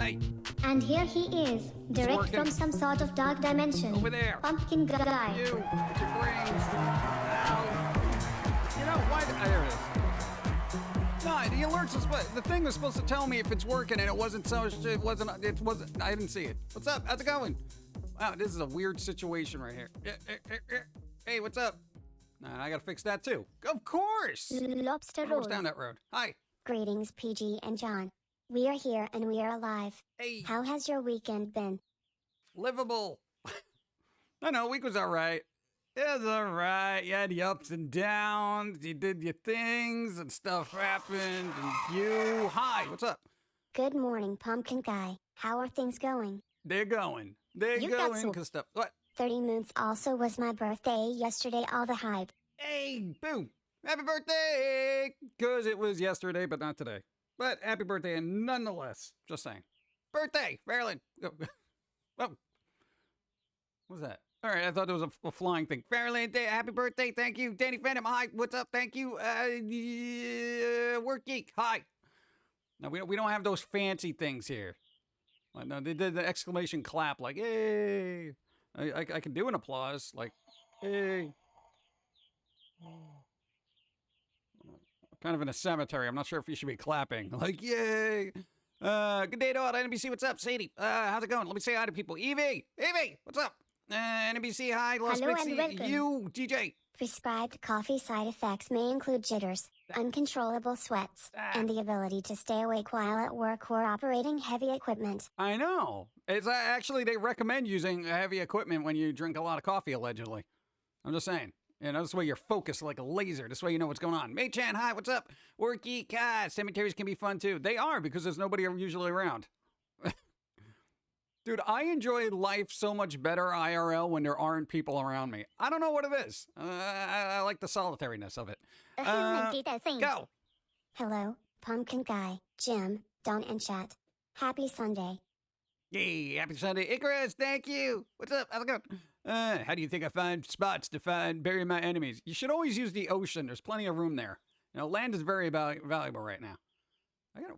Hey. And here he is, direct from some sort of dark dimension. Over there. Pumpkin guy. You, with your brains. Ow. You know, why? There it is. No, the alerts is the thing was supposed to tell me if it's working, and it wasn't. So it wasn't. I didn't see it. What's up? How's it going? Wow, this is a weird situation right here. Hey, what's up? Nah, I gotta fix that too. Of course. Lobster What's rolls. down that road? Hi. Greetings, PG and John. We are here and we are alive. Hey. How has your weekend been? Livable. I know, week was all right. It was all right. You had the ups and downs. You did your things and stuff happened. And you. Hi, what's up? Good morning, Pumpkin guy. How are things going? They're going. They're You got going. some- Cause stuff. What? 30 Moons also was my birthday yesterday, all the hype. Hey, boom. Happy birthday. Because it was yesterday, but not today. But happy birthday, and nonetheless. Just saying. Birthday, Marilyn. Oh. What was that? All right, I thought it was a flying thing. Marilyn, happy birthday. Thank you. Danny Phantom, hi. What's up? Thank you. Work Geek, hi. No, we don't have those fancy things here. No, they did the exclamation clap, like, hey. I can do an applause, like, hey. Kind of in a cemetery. I'm not sure if you should be clapping. Like, yay. Good day to all. NBC, what's up? Sadie, how's it going? Let me say hi to people. Evie, what's up? NBC, hi. Lost Hello Pixie, and welcome. you, DJ. Prescribed coffee side effects may include jitters, uncontrollable sweats, and the ability to stay awake while at work or operating heavy equipment. I know. It's actually, they recommend using heavy equipment when you drink a lot of coffee, allegedly. I'm just saying. You know, this way you're focused like a laser. This way you know what's going on. May-chan, hi, what's up? Worky, cemeteries can be fun too. They are, because there's nobody usually around. Dude, I enjoy life so much better IRL when there aren't people around me. I don't know what it is. I like the solitariness of it. Go. Hello, Pumpkin guy, Jim, Don, and chat. Happy Sunday. Yay, happy Sunday. Icarus, thank you. What's up? How's it going? How do you think I find spots to bury my enemies? You should always use the ocean. There's plenty of room there. You know, land is very valuable right now.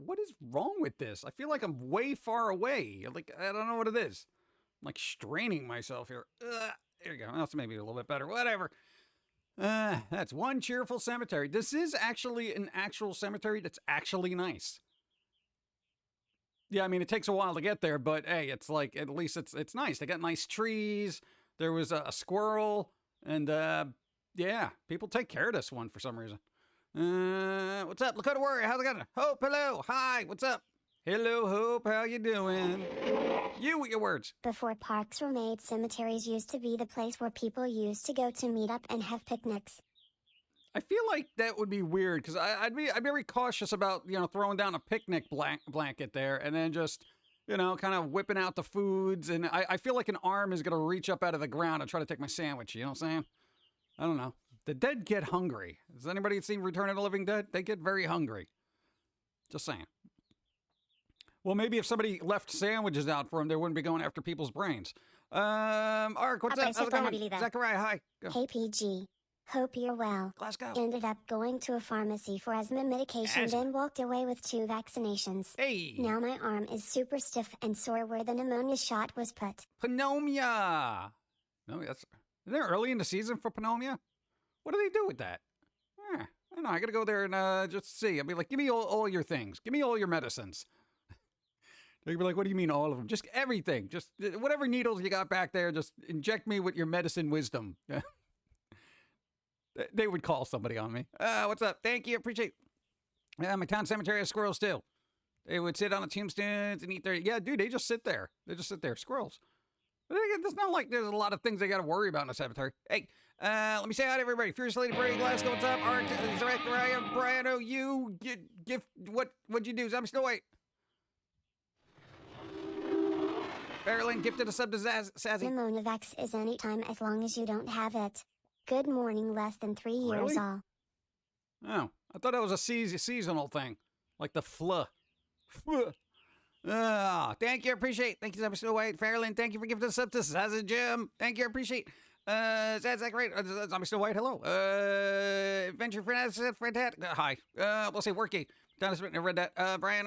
What is wrong with this? I feel like I'm way far away. Like, I don't know what it is. I'm like straining myself here. There you go. That's maybe a little bit better. Whatever. That's one cheerful cemetery. This is actually an actual cemetery that's actually nice. Yeah, I mean, it takes a while to get there, but hey, it's like, at least it's nice. They got nice trees. There was a squirrel, and yeah, people take care of this one for some reason. What's up, Lakota Warrior? How's it going? Hope, hello, hi, what's up? Hello, Hope, how you doing? You with your words. Before parks were made, cemeteries used to be the place where people used to go to meet up and have picnics. I feel like that would be weird, because I'd be very cautious about, you know, throwing down a picnic blanket there and then just, you know, kind of whipping out the foods. And I feel like an arm is going to reach up out of the ground and try to take my sandwich. You know what I'm saying? I don't know. The dead get hungry. Has anybody seen Return of the Living Dead? They get very hungry. Just saying. Well, maybe if somebody left sandwiches out for them, they wouldn't be going after people's brains. Ark, what's up? How's it going? Zachariah, hi. Go. Hey PG. Hope you're well. Let's go. Ended up going to a pharmacy for asthma medication, then walked away with 2 vaccinations. Hey. Now my arm is super stiff and sore where the pneumonia shot was put. Pneumonia. No, isn't there early in the season for pneumonia? What do they do with that? I don't know. I gotta go there and just see. I'll be like, give me all your things. Give me all your medicines. They'd be like, what do you mean all of them? Just everything. Just whatever needles you got back there, just inject me with your medicine wisdom. They would call somebody on me. What's up? Thank you. Appreciate it. My town cemetery has squirrels too. They would sit on the tombstones and eat their... Yeah, dude, they just sit there. They just sit there. Squirrels. But it's not like there's a lot of things they got to worry about in a cemetery. Hey, let me say hi to everybody. Fierce Lady Brady Glasgow, what's up? Art, Zachariah, Brian, you, gift, what'd you do? I'm still wait. Marilyn gifted a sub to Sassy. Pneumonivax is any time as long as you don't have it. Good morning, less than 3 years Really? all. Oh, I thought that was a seasonal thing. Like the flu. Thank you, appreciate. Thank you, I'm still wait. Fairlyn, thank you for gifting us up to Sassy Jim. Thank you, appreciate. Zach, great. I'm still white. Hello. Adventure Fantastic. Hi. We'll say Worky. Dennis, I read that. Brian,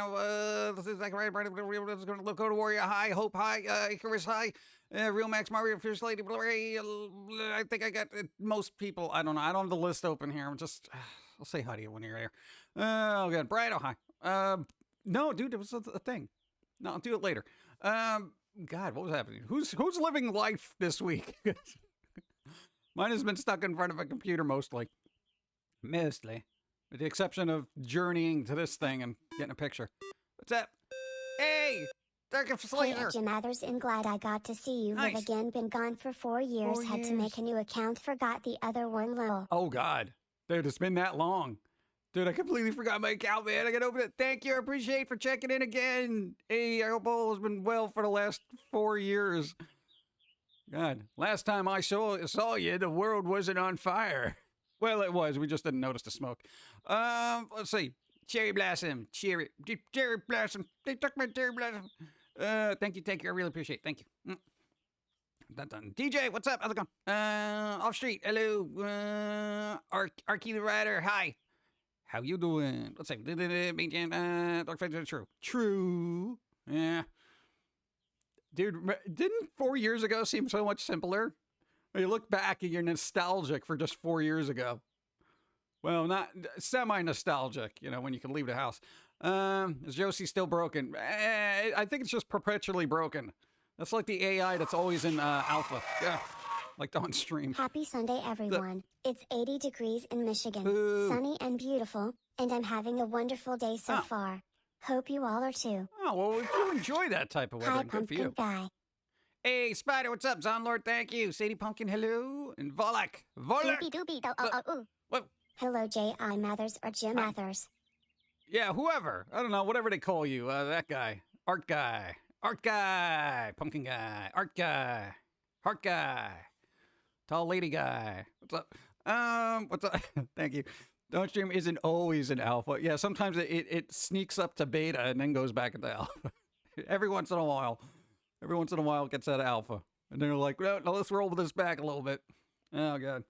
this is like right. Brian, let's go to Warrior High, Hope High, Icarus High, Real Max, Mario, Fierce Lady, Blu-ray. I think I got most people. I don't know. I don't have the list open here. I'm just, I'll say hi to you when you're here. Oh, God. Brian, oh, hi. No, dude, it was a thing. No, I'll do it later. God, what was happening? Who's living life this week? Mine has been stuck in front of a computer mostly. Mostly. With the exception of journeying to this thing and getting a picture. What's that? Hey! Dark Hey, Slater! Jim Mathers, and glad I got to see you Nice. live again. Been gone for 4 years. 4 Had to years. make a new account. Forgot the other one, lol. Oh, God. Dude, it's been that long. Dude, I completely forgot my account, man. I gotta open it. Thank you. I appreciate for checking in again. Hey, I hope all has been well for the last 4 years. God, last time I saw you, the world wasn't on fire. Well, it was. We just didn't notice the smoke. Let's see. Cherry Blossom. Cherry Blossom. They took my Cherry Blossom. Thank you. I really appreciate it. Thank you. Dun. DJ, what's up? How's it going? Off street. Hello. Arky the Rider. Hi. How you doing? Let's see. Dark Fate, True. Yeah. Dude, didn't 4 years ago seem so much simpler? When you look back and you're nostalgic for just 4 years ago. Well, not semi-nostalgic, when you can leave the house. Is Josie still broken? I think it's just perpetually broken. That's like the AI that's always in alpha. Yeah, like on stream. Happy Sunday, everyone. It's 80 degrees in Michigan. Ooh. Sunny and beautiful, and I'm having a wonderful day so far. Hope you all are too. Oh, well, if you enjoy that type of weather, Hi, good for you. Pumpkin Guy. Hey, Spider, what's up? Zonlord, thank you. Sadie Pumpkin, hello. And Volak. Doopy, What? Hello, J.I. Mathers or Jim Hi. Mathers. Yeah, whoever. I don't know, whatever they call you. That guy. Art guy. Pumpkin guy. Art guy. Heart guy. Tall lady guy. What's up? What's up? Thank you. Don't stream isn't always an alpha. Yeah, sometimes it sneaks up to beta and then goes back into alpha. Every once in a while. Every once in a while it gets out of alpha. And they're like, no, let's roll this back a little bit. Oh, God.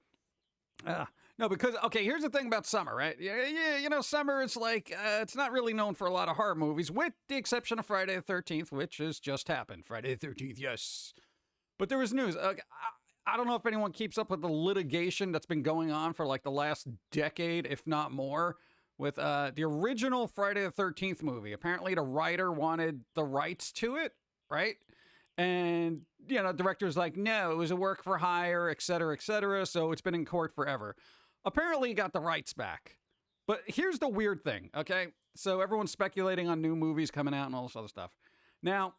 No, because, okay, here's the thing about summer, right? Yeah, summer is like, it's not really known for a lot of horror movies, with the exception of Friday the 13th, which has just happened. Friday the 13th, yes. But there was news. I don't know if anyone keeps up with the litigation that's been going on for like the last decade, if not more, with the original Friday the 13th movie. Apparently the writer wanted the rights to it, right? And, director's like, no, it was a work for hire, et cetera, so it's been in court forever. Apparently he got the rights back. But here's the weird thing, okay? So everyone's speculating on new movies coming out and all this other stuff. Now,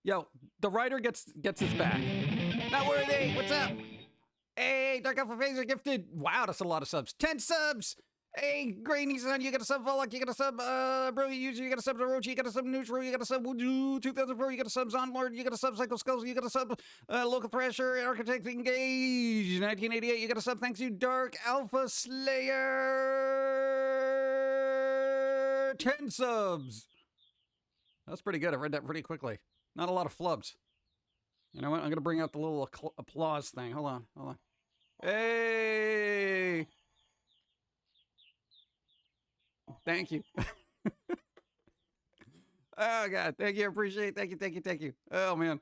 the writer gets his back. Not worthy, what's up? Hey, Dark Alpha Phaser gifted. Wow, that's a lot of subs. 10 subs! Hey, Grainy Son, you got a sub Volok, you got a sub Brilliant User, you got a sub Orochi, you got a sub Neutral, you got a sub Wudu 2004, you got a sub Zonlord, you got a sub Psycho Skulls, you got a sub Local Pressure, Architect Engage 1988, you got a sub thanks you Dark Alpha Slayer 10 subs. That's pretty good. I read that pretty quickly. Not a lot of flubs. You know what? I'm gonna bring out the little applause thing. Hold on. Hey. Thank you. Oh, God. Thank you. I appreciate it. Thank you. Oh, man.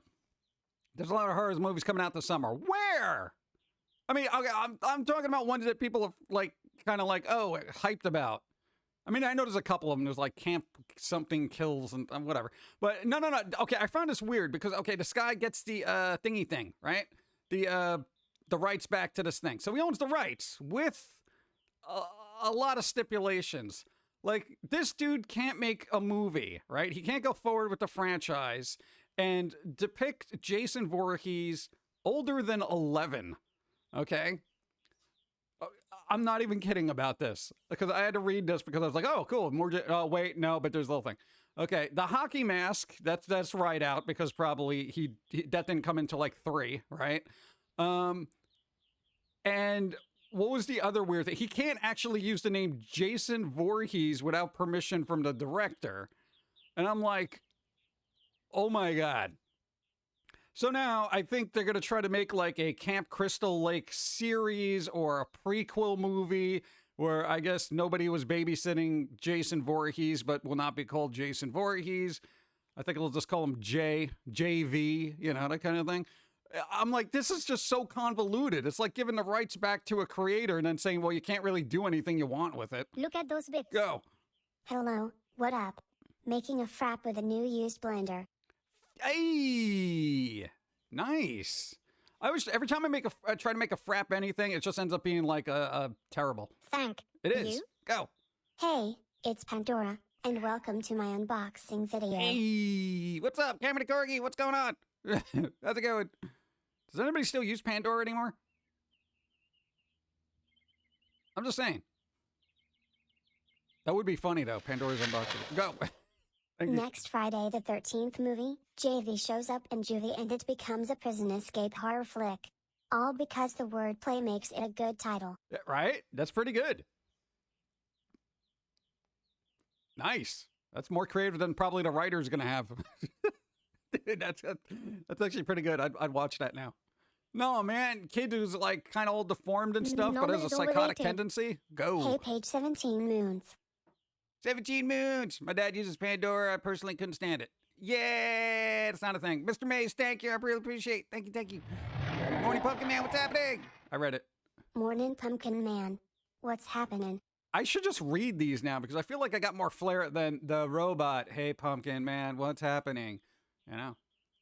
There's a lot of horror movies coming out this summer. Where? I mean, okay, I'm talking about ones that people are like, kind of like, oh, hyped about. I mean, I know there's a couple of them. There's like Camp Something Kills and whatever. But no. Okay, I found this weird because, okay, this guy gets the thingy thing, right? The rights back to this thing. So he owns the rights with a lot of stipulations. Like, this dude can't make a movie, right? He can't go forward with the franchise and depict Jason Voorhees older than 11, okay? I'm not even kidding about this, because I had to read this because I was like, oh, cool, more, wait, no, but there's a little thing. Okay, the hockey mask, that's right out, because probably he that didn't come until like 3, right? And what was the other weird thing? He can't actually use the name Jason Voorhees without permission from the director. And I'm like, oh my God. So now I think they're going to try to make like a Camp Crystal Lake series or a prequel movie where I guess nobody was babysitting Jason Voorhees, but will not be called Jason Voorhees. I think we'll just call him JV, you know, that kind of thing. I'm like, this is just so convoluted. It's like giving the rights back to a creator and then saying, well, you can't really do anything you want with it. Look at those bits. Go. Hello, what up? Making a frap with a new used blender. Hey, nice. Every time I try to make a frap anything, it just ends up being like a terrible. Thank It is. you. Go. Hey, it's Pandora, and welcome to my unboxing video. Hey, what's up, Cameron the Corgi? What's going on? How's it going? Does anybody still use Pandora anymore? I'm just saying. That would be funny, though. Pandora's unboxing. Go. Next Friday the 13th movie, JV shows up in juvie and it becomes a prison escape horror flick. All because the wordplay makes it a good title. Yeah, right? That's pretty good. Nice. That's more creative than probably the writer's going to have. Dude, that's actually pretty good. I'd watch that now. No, man. Kid who's like kind of all deformed and stuff, but has a psychotic tendency. Go. Hey, page 17 moons. 17 moons. My dad uses Pandora. I personally couldn't stand it. Yeah, it's not a thing. Mr. Mays, thank you. I really appreciate it. Thank you. Morning, Pumpkin Man. What's happening? I read it. Morning, Pumpkin Man. What's happening? I should just read these now because I feel like I got more flair than the robot. Hey, Pumpkin Man, what's happening? You know?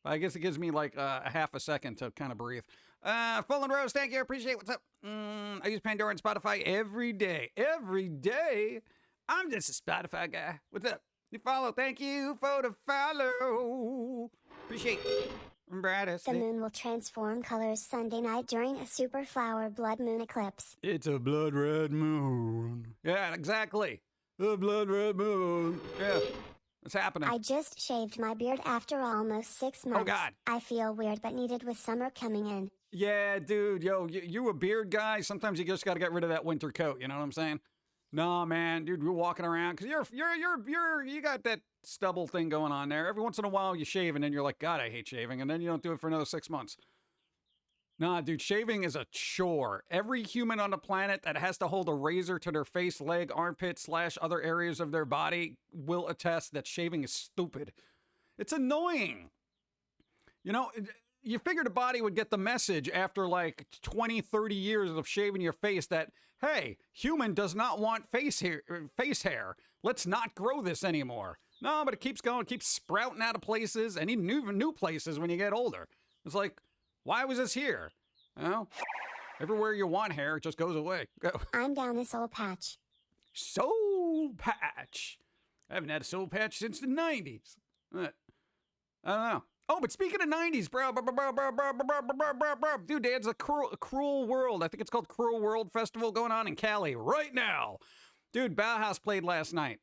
But I guess it gives me like a half a second to kind of breathe. Fallen Rose, thank you. I appreciate it. What's up? I use Pandora and Spotify every day. Every day? I'm just a Spotify guy. What's up? You follow. Thank you for the follow. Appreciate it. The moon will transform colors Sunday night during a super flower blood moon eclipse. It's a blood red moon. Yeah, exactly. The blood red moon. Yeah. What's happening? I just shaved my beard after almost 6 months. Oh, God. I feel weird but needed with summer coming in. Yeah, dude. Yo, you a beard guy? Sometimes you just got to get rid of that winter coat. You know what I'm saying? No, man, dude, you're walking around because you got that stubble thing going on there. Every once in a while you shave and then you're like, God, I hate shaving. And then you don't do it for another 6 months. Nah, dude, shaving is a chore. Every human on the planet that has to hold a razor to their face, leg, armpit, / other areas of their body will attest that shaving is stupid. It's annoying. You know, you figured the body would get the message after like 20, 30 years of shaving your face that, hey, human does not want face hair. Let's not grow this anymore. No, but it keeps going, keeps sprouting out of places and even new places when you get older. It's like, why was this here? You know, everywhere you want hair, it just goes away. Go. I'm down a soul patch. Soul patch. I haven't had a soul patch since the 90s. I don't know. Oh, but speaking of 90s, bro, dude, there's a Cruel World. I think it's called Cruel World Festival going on in Cali right now. Dude, Bauhaus played last night.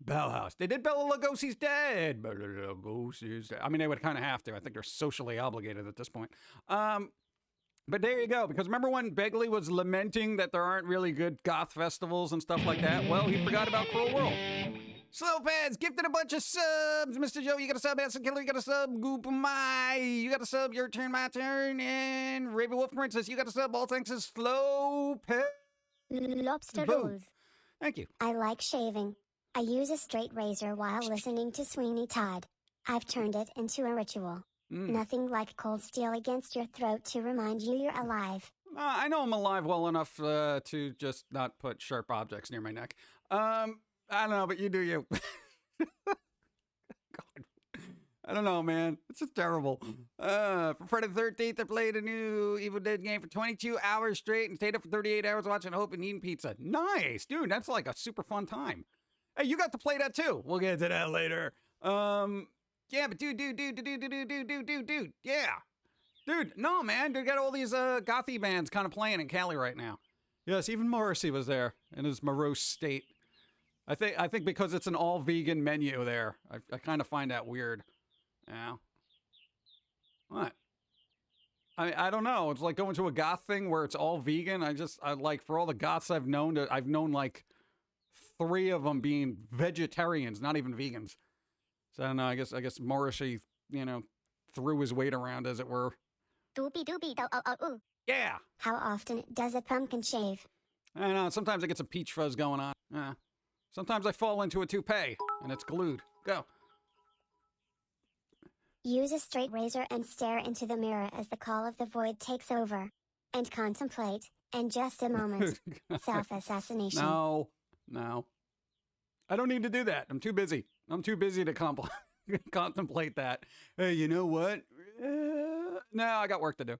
Bauhaus. They did Bela Lugosi's dead. Bela Lugosi's dead. I mean, they would kind of have to. I think they're socially obligated at this point. But there you go. Because remember when Begley was lamenting that there aren't really good goth festivals and stuff like that? Well, he forgot about Cruel World. Slow Pads gifted a bunch of subs. Mr. Joe, you got a sub. Acid Killer, you got a sub. Goop My, you got a sub. Your turn, my turn. And Raven Wolf Princess, you got a sub. All thanks to Slow Pads. Lobster Boom. rolls. Thank you. I like shaving. I use a straight razor while listening to Sweeney Todd. I've turned it into a ritual. Nothing like cold steel against your throat to remind you you're alive. I know I'm alive well enough to just not put sharp objects near my neck. I don't know, but you do you. God. I don't know, man. It's just terrible. For Friday the 13th, I played a new Evil Dead game for 22 hours straight and stayed up for 38 hours watching Hope and eating pizza. Nice, dude. That's like a super fun time. Hey, you got to play that too. We'll get to that later. Yeah, but dude. Yeah. Dude, no, man. They got all these gothy bands kind of playing in Cali right now. Yes, even Morrissey was there in his morose state. I think because it's an all-vegan menu there. I kind of find that weird. Yeah. What? I don't know. It's like going to a goth thing where it's all vegan. I like, for all the goths I've known like 3 of them being vegetarians, not even vegans. So I don't know. I guess Morrissey, threw his weight around, as it were. Doopy. Yeah. How often does a pumpkin shave? I know, sometimes I get some peach fuzz going on. Sometimes I fall into a toupee, and it's glued. Go. Use a straight razor and stare into the mirror as the call of the void takes over. And contemplate, in just a moment, self-assassination. No. I don't need to do that. I'm too busy. I'm too busy to contemplate that. Hey, you know what? No, I got work to do.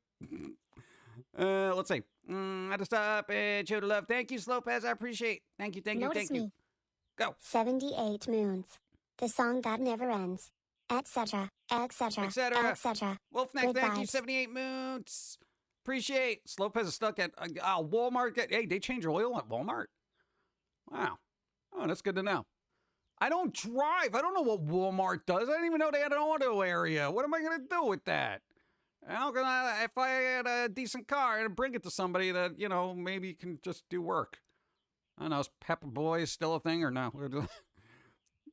Let's see. I had to stop and show the love. Thank you, Slopez. I appreciate. Thank you. Notice me. Go. 78 moons. The song that never ends. Etc. Etc. Etc. Wolfneck, thank you. 78 moons. Appreciate. Slopez is stuck at Walmart. Hey, they change oil at Walmart? Wow. Oh, that's good to know. I don't drive. I don't know what Walmart does. I didn't even know they had an auto area. What am I going to do with that? If I had a decent car, I'd bring it to somebody that, maybe can just do work. I don't know, is Pepper Boys still a thing or no?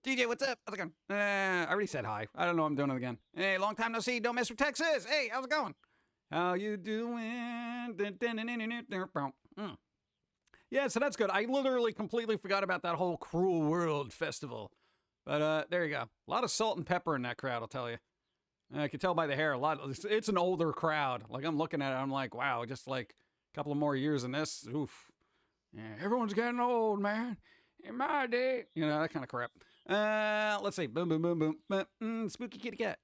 DJ, what's up? How's it going? I already said hi. I don't know. I'm doing it again. Hey, long time no see. Don't mess with Texas. Hey, how's it going? How you doing? Yeah, so that's good. I literally completely forgot about that whole Cruel World festival. But there you go. A lot of salt and pepper in that crowd, I'll tell you. I can tell by the hair. It's an older crowd. Like, I'm looking at it, I'm like, wow, just like a couple of more years in this. Oof. Yeah, everyone's getting old, man. In my day. That kind of crap. Let's see. Boom, boom, boom, boom. Spooky Kitty Cat.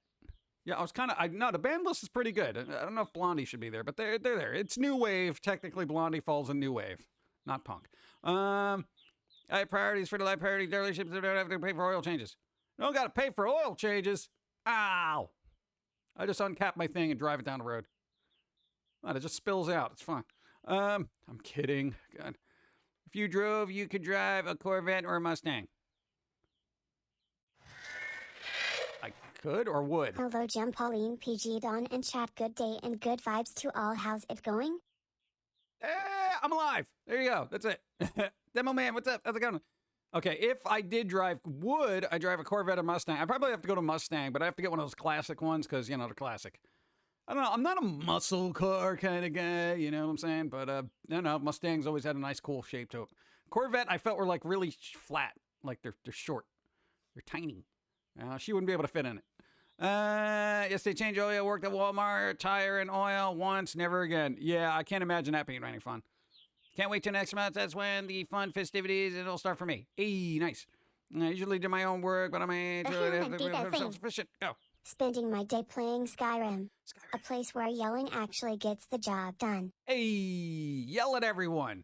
Yeah, I was kind of, no, the band list is pretty good. I don't know if Blondie should be there, but they're there. It's new wave. Technically, Blondie falls in new wave, not punk. I have priorities for the life priority dealerships that don't have to pay for oil changes. You don't got to pay for oil changes. Ow. I just uncap my thing and drive it down the road. Well, it just spills out. It's fine. I'm kidding. God. If you drove, you could drive a Corvette or a Mustang. I could or would. Hello, Jim, Pauline, PG, Don, and chat. Good day and good vibes to all. How's it going? I'm alive. There you go. That's it. Demo Man, what's up? How's it going? Okay, if I did drive, would I drive a Corvette or Mustang? I probably have to go to Mustang, but I have to get one of those classic ones because, they're classic. I don't know. I'm not a muscle car kind of guy, you know what I'm saying? But, I don't know. Mustangs always had a nice, cool shape to it. Corvette, I felt were, like, really flat. Like, they're short. They're tiny. She wouldn't be able to fit in it. Yes, they change oil. Worked at Walmart. Tire and oil once. Never again. Yeah, I can't imagine that being any fun. Can't wait till next month. That's when the fun festivities, it'll start for me. Hey, nice. I usually do my own work, but I'm self-sufficient. Go. Spending my day playing Skyrim. A place where yelling actually gets the job done. Hey, yell at everyone.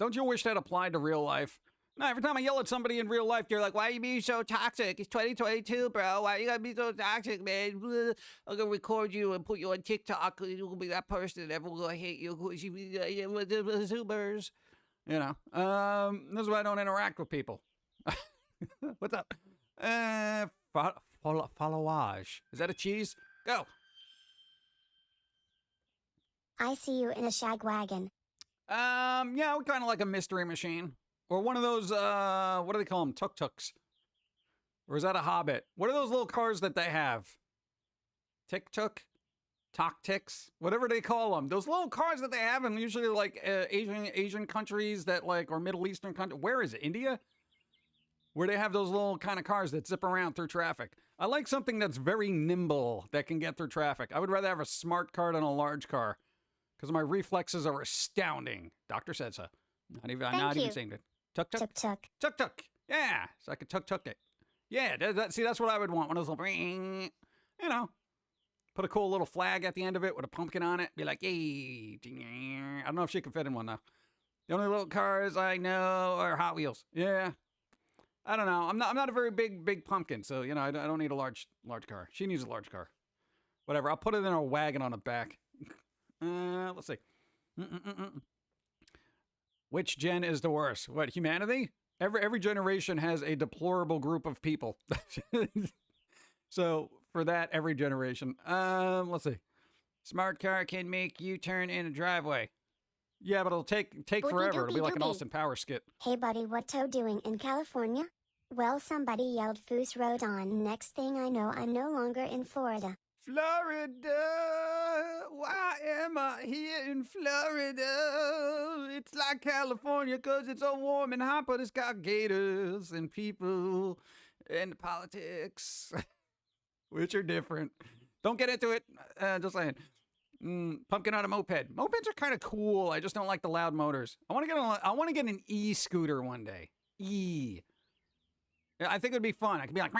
Don't you wish that applied to real life? No, every time I yell at somebody in real life, they're like, why are you being so toxic? It's 2022, bro. Why you gotta be so toxic, man? I'm gonna record you and put you on TikTok. You'll be that person that everyone gonna hate you. Zoomers. This is why I don't interact with people. What's up? Followage. Is that a cheese? Go. I see you in a shag wagon. Yeah, we're kind of like a mystery machine. Or one of those, what do they call them? Tuk-tuks. Or is that a Hobbit? What are those little cars that they have? Tic-tuk? Tok-tiks? Whatever they call them. Those little cars that they have in usually like Asian countries that like, or Middle Eastern countries. Where is it? India? Where they have those little kind of cars that zip around through traffic. I like something that's very nimble that can get through traffic. I would rather have a smart car than a large car. Because my reflexes are astounding. Doctor said so. Not even saying it. Tuk-tuk? Tuk-tuk. Tuk-tuk. Yeah. So I could tuk-tuk it. Yeah. See, that's what I would want. One of those little, put a cool little flag at the end of it with a pumpkin on it. Be like, hey. I don't know if she can fit in one, though. The only little cars I know are Hot Wheels. Yeah. I don't know. I'm not a very big pumpkin, so, I don't need a large car. She needs a large car. Whatever. I'll put it in a wagon on the back. Let's see. Which gen is the worst? What, humanity? Every generation has a deplorable group of people. So for that, every generation. Let's see. Smart car can make you turn in a driveway. Yeah, but it'll take forever. It'll be like an Austin Powers skit. Hey buddy, what Toe doing in California? Well, somebody yelled Foos Road on. Next thing I know, I'm no longer in Florida. Florida, why am I here in Florida? It's like California because it's so warm and hot, but it's got gators and people and politics, which are different. Don't get into it. Just saying. Pumpkin on a moped. Mopeds are kind of cool. I just don't like the loud motors. I want to get an e-scooter one day. Yeah, I think it would be fun. I could be like,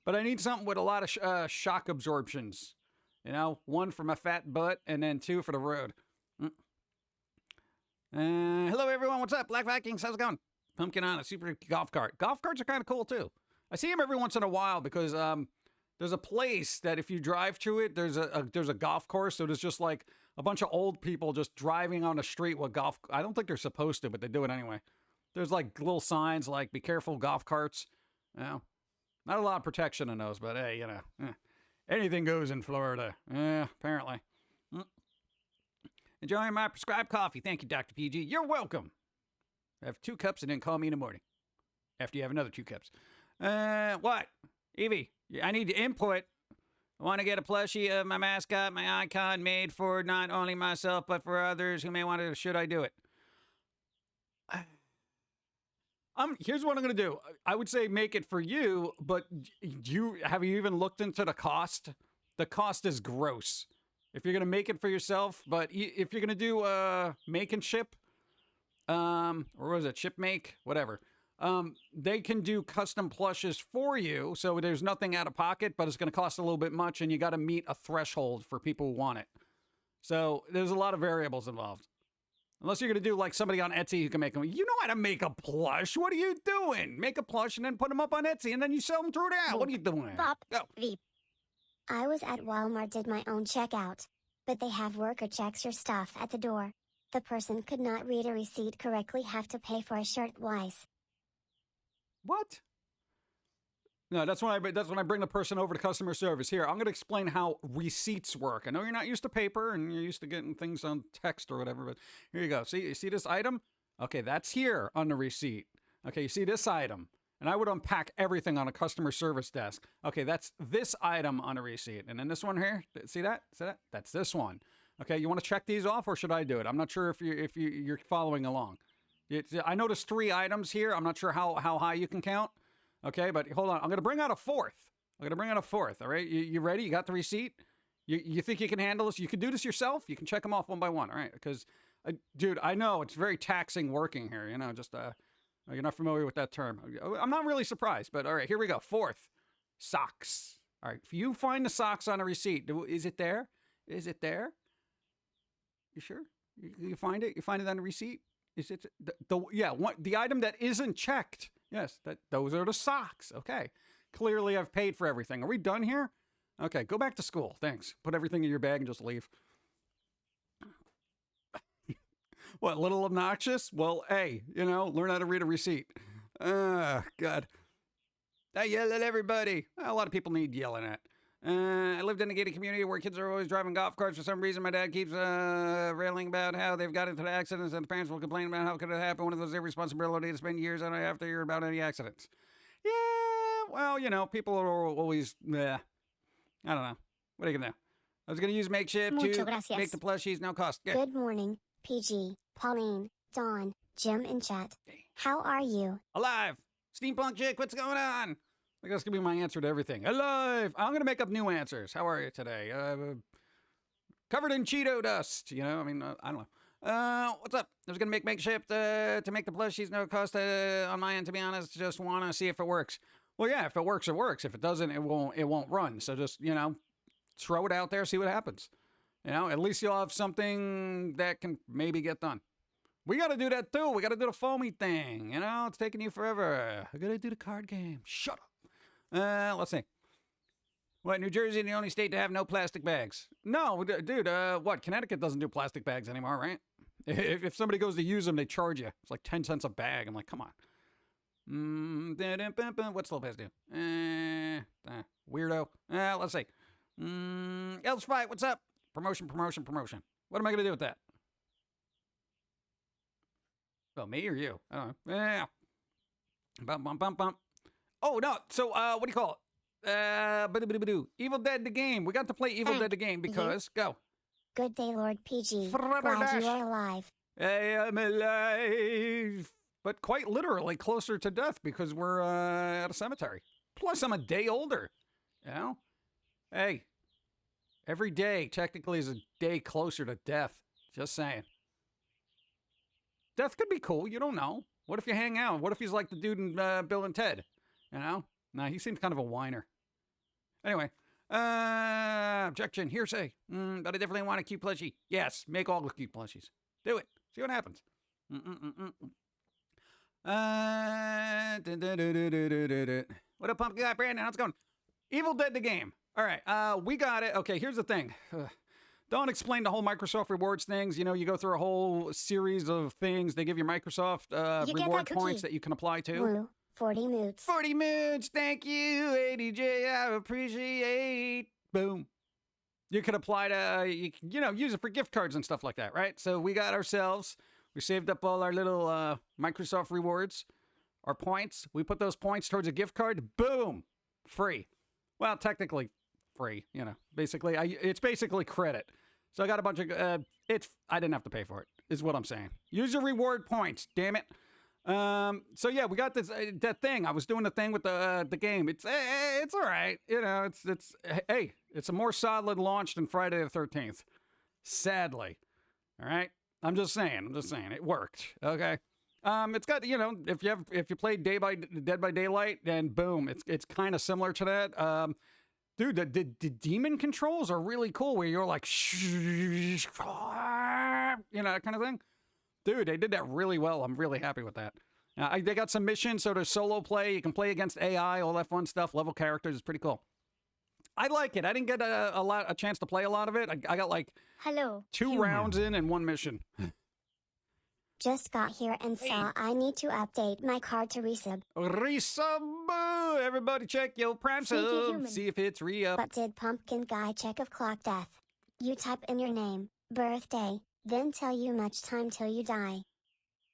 but I need something with a lot of shock absorptions. You know, 1 for my fat butt and then 2 for the road. Hello, everyone. What's up? Black Vikings. How's it going? Pumpkin on a super golf cart. Golf carts are kind of cool, too. I see them every once in a while because there's a place that if you drive to it, there's a golf course. So there's just like a bunch of old people just driving on the street with golf. I don't think they're supposed to, but they do it anyway. There's like little signs like, be careful, golf carts. You know, not a lot of protection in those, but hey, you know, anything goes in Florida. Yeah, apparently. Enjoying my prescribed coffee. Thank you, Dr. PG. You're welcome. Have 2 cups and then call me in the morning. After you have another 2 cups. What? Evie, I need input. I want to get a plushie of my mascot, my icon, made for not only myself, but for others who may want to. Should I do it? Here's what I'm going to do. I would say make it for you, but have you even looked into the cost? The cost is gross. If you're going to make it for yourself, but if you're going to do make and ship, or was it ship make? Whatever. They can do custom plushes for you, so there's nothing out of pocket, but it's going to cost a little bit much, and you got to meet a threshold for people who want it. So there's a lot of variables involved. Unless you're going to do like somebody on Etsy who can make them. You know how to make a plush. What are you doing? Make a plush and then put them up on Etsy, and then you sell them through that. What are you doing? Bop. Go. Veep. I was at Walmart, did my own checkout, but they have worker checks your stuff at the door. The person could not read a receipt correctly, have to pay for a shirt twice. What? No, that's when I bring the person over to customer service. Here, I'm going to explain how receipts work. I know you're not used to paper and you're used to getting things on text or whatever, but here you go. See, you see this item? Okay, that's here on the receipt. Okay, you see this item? And I would unpack everything on a customer service desk. Okay, that's this item on a receipt. And then this one here, see that? See that? That's this one. Okay, you want to check these off or should I do it? I'm not sure if you're following along. I noticed 3 items here. I'm not sure how high you can count. Okay, but hold on. I'm going to bring out a 4th. All right, you ready? You got the receipt? You think you can handle this? You can do this yourself? You can check them off one by one, all right? Because, dude, I know it's very taxing working here. You know, just, you're not familiar with that term. I'm not really surprised, but all right, here we go. 4th, socks. All right, if you find the socks on a receipt, is it there? Is it there? You sure? You find it? You find it on the receipt? Is it the item that isn't checked? Yes, those are the socks. Okay, clearly I've paid for everything. Are we done here? Okay, go back to school. Thanks. Put everything in your bag and just leave. What, a little obnoxious? Well, hey, learn how to read a receipt. God. I yell at everybody. A lot of people need yelling at. I lived in a gated community where kids are always driving golf carts. For some reason, my dad keeps railing about how they've got into the accidents, and the parents will complain about how could it happen. One of those irresponsibility to spend years on it after hear about any accidents. Yeah, well, people are always, I don't know. What are you going to do? I was going to use makeshift to make the plushies no cost. Yeah. Good morning, PG, Pauline, Dawn, Jim, and chat. How are you? Alive. Steampunk chick, what's going on? I guess that's going to be my answer to everything. Alive! I'm going to make up new answers. How are you today? Covered in Cheeto dust. I don't know. What's up? I was going to make makeshift to make the plushies no cost on my end, to be honest. Just want to see if it works. Well, yeah, if it works, it works. If it doesn't, it won't run. So just, throw it out there, see what happens. At least you'll have something that can maybe get done. We got to do that, too. We got to do the Foamy thing. It's taking you forever. I got to do the card game. Shut up. Let's see. What, New Jersey the only state to have no plastic bags? No, dude, what, Connecticut doesn't do plastic bags anymore, right? If somebody goes to use them, they charge you. It's like 10 cents a bag. I'm like, come on. What's Lopez do? Weirdo. Let's see. Else Fight, what's up? Promotion. What am I going to do with that? Well, me or you? I don't know. Yeah. Bump. Oh, no. So, what do you call it? Evil Dead the game. We got to play Evil Dead the game because, go. Good day, Lord PG. Glad you are alive. Hey, I'm alive. But quite literally closer to death because we're at a cemetery. Plus, I'm a day older. You know? Hey, every day technically is a day closer to death. Just saying. Death could be cool. You don't know. What if you hang out? What if he's like the dude in Bill and Ted? You know? Nah, he seems kind of a whiner. Anyway. Objection. Hearsay. But I definitely want a cute plushie. Yes, make all the cute plushies. Do it. See what happens. What up, Pumpkin Guy Brandon? How's it going? Evil Dead the game. All right, we got it. Okay, here's the thing. Don't explain the whole Microsoft rewards things. You know, you go through a whole series of things. They give you Microsoft reward points that you can apply to. Woo, 40 moods. 40 moods. Thank you, ADJ. I appreciate. Boom. You could apply to, you know, use it for gift cards and stuff like that, right? So we got ourselves, we saved up all our little Microsoft rewards, our points. We put those points towards a gift card. Boom. Free. Well, technically free, you know. Basically, it's basically credit. So I got a bunch of, I didn't have to pay for it, is what I'm saying. Use your reward points, damn it. So yeah, we got this, that thing. I was doing the thing with the game. It's all right. You know, hey, it's a more solid launch than Friday the 13th. Sadly. All right. I'm just saying, it worked. Okay. It's got, you know, if you played Dead by Daylight, then boom, it's kind of similar to that. Dude, the demon controls are really cool where you're like, you know, that kind of thing. Dude, they did that really well. I'm really happy with that. They got some missions, so there's solo play. You can play against AI, all that fun stuff. Level characters is pretty cool. I like it. I didn't get a chance to play a lot of it. I got like two rounds in and one mission. Just got here and saw I need to update my card to resub. Resub! Everybody check your Prime sub. See if it's re-up. But did Pumpkin Guy check of clock death? You type in your name, birthday, then tell you much time till you die.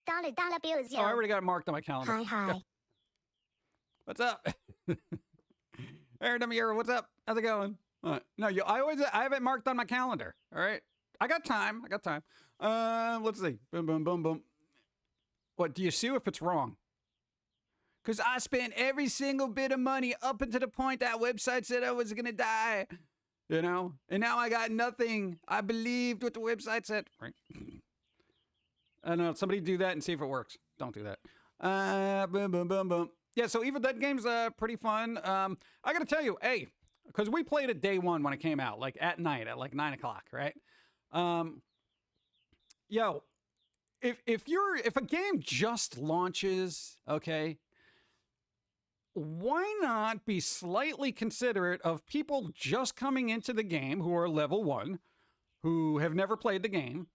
Dollar bills, yo. Oh, I already got it marked on my calendar. Hi. What's up? Hey, Demir, what's up? How's it going? No, I have it marked on my calendar. All right, I got time. Let's see. Boom. What do you sue if it's wrong? Because I spent every single bit of money up until the point that website said I was gonna die. You know, and now I got nothing. I believed what the website said. Right. I don't know. Somebody do that and see if it works. Don't do that. Boom. Yeah, so Evil Dead game's pretty fun. I gotta tell you, hey, because we played it day one when it came out, like at night at like 9 o'clock, right? Yo, if a game just launches, okay, why not be slightly considerate of people just coming into the game who are level 1, who have never played the game,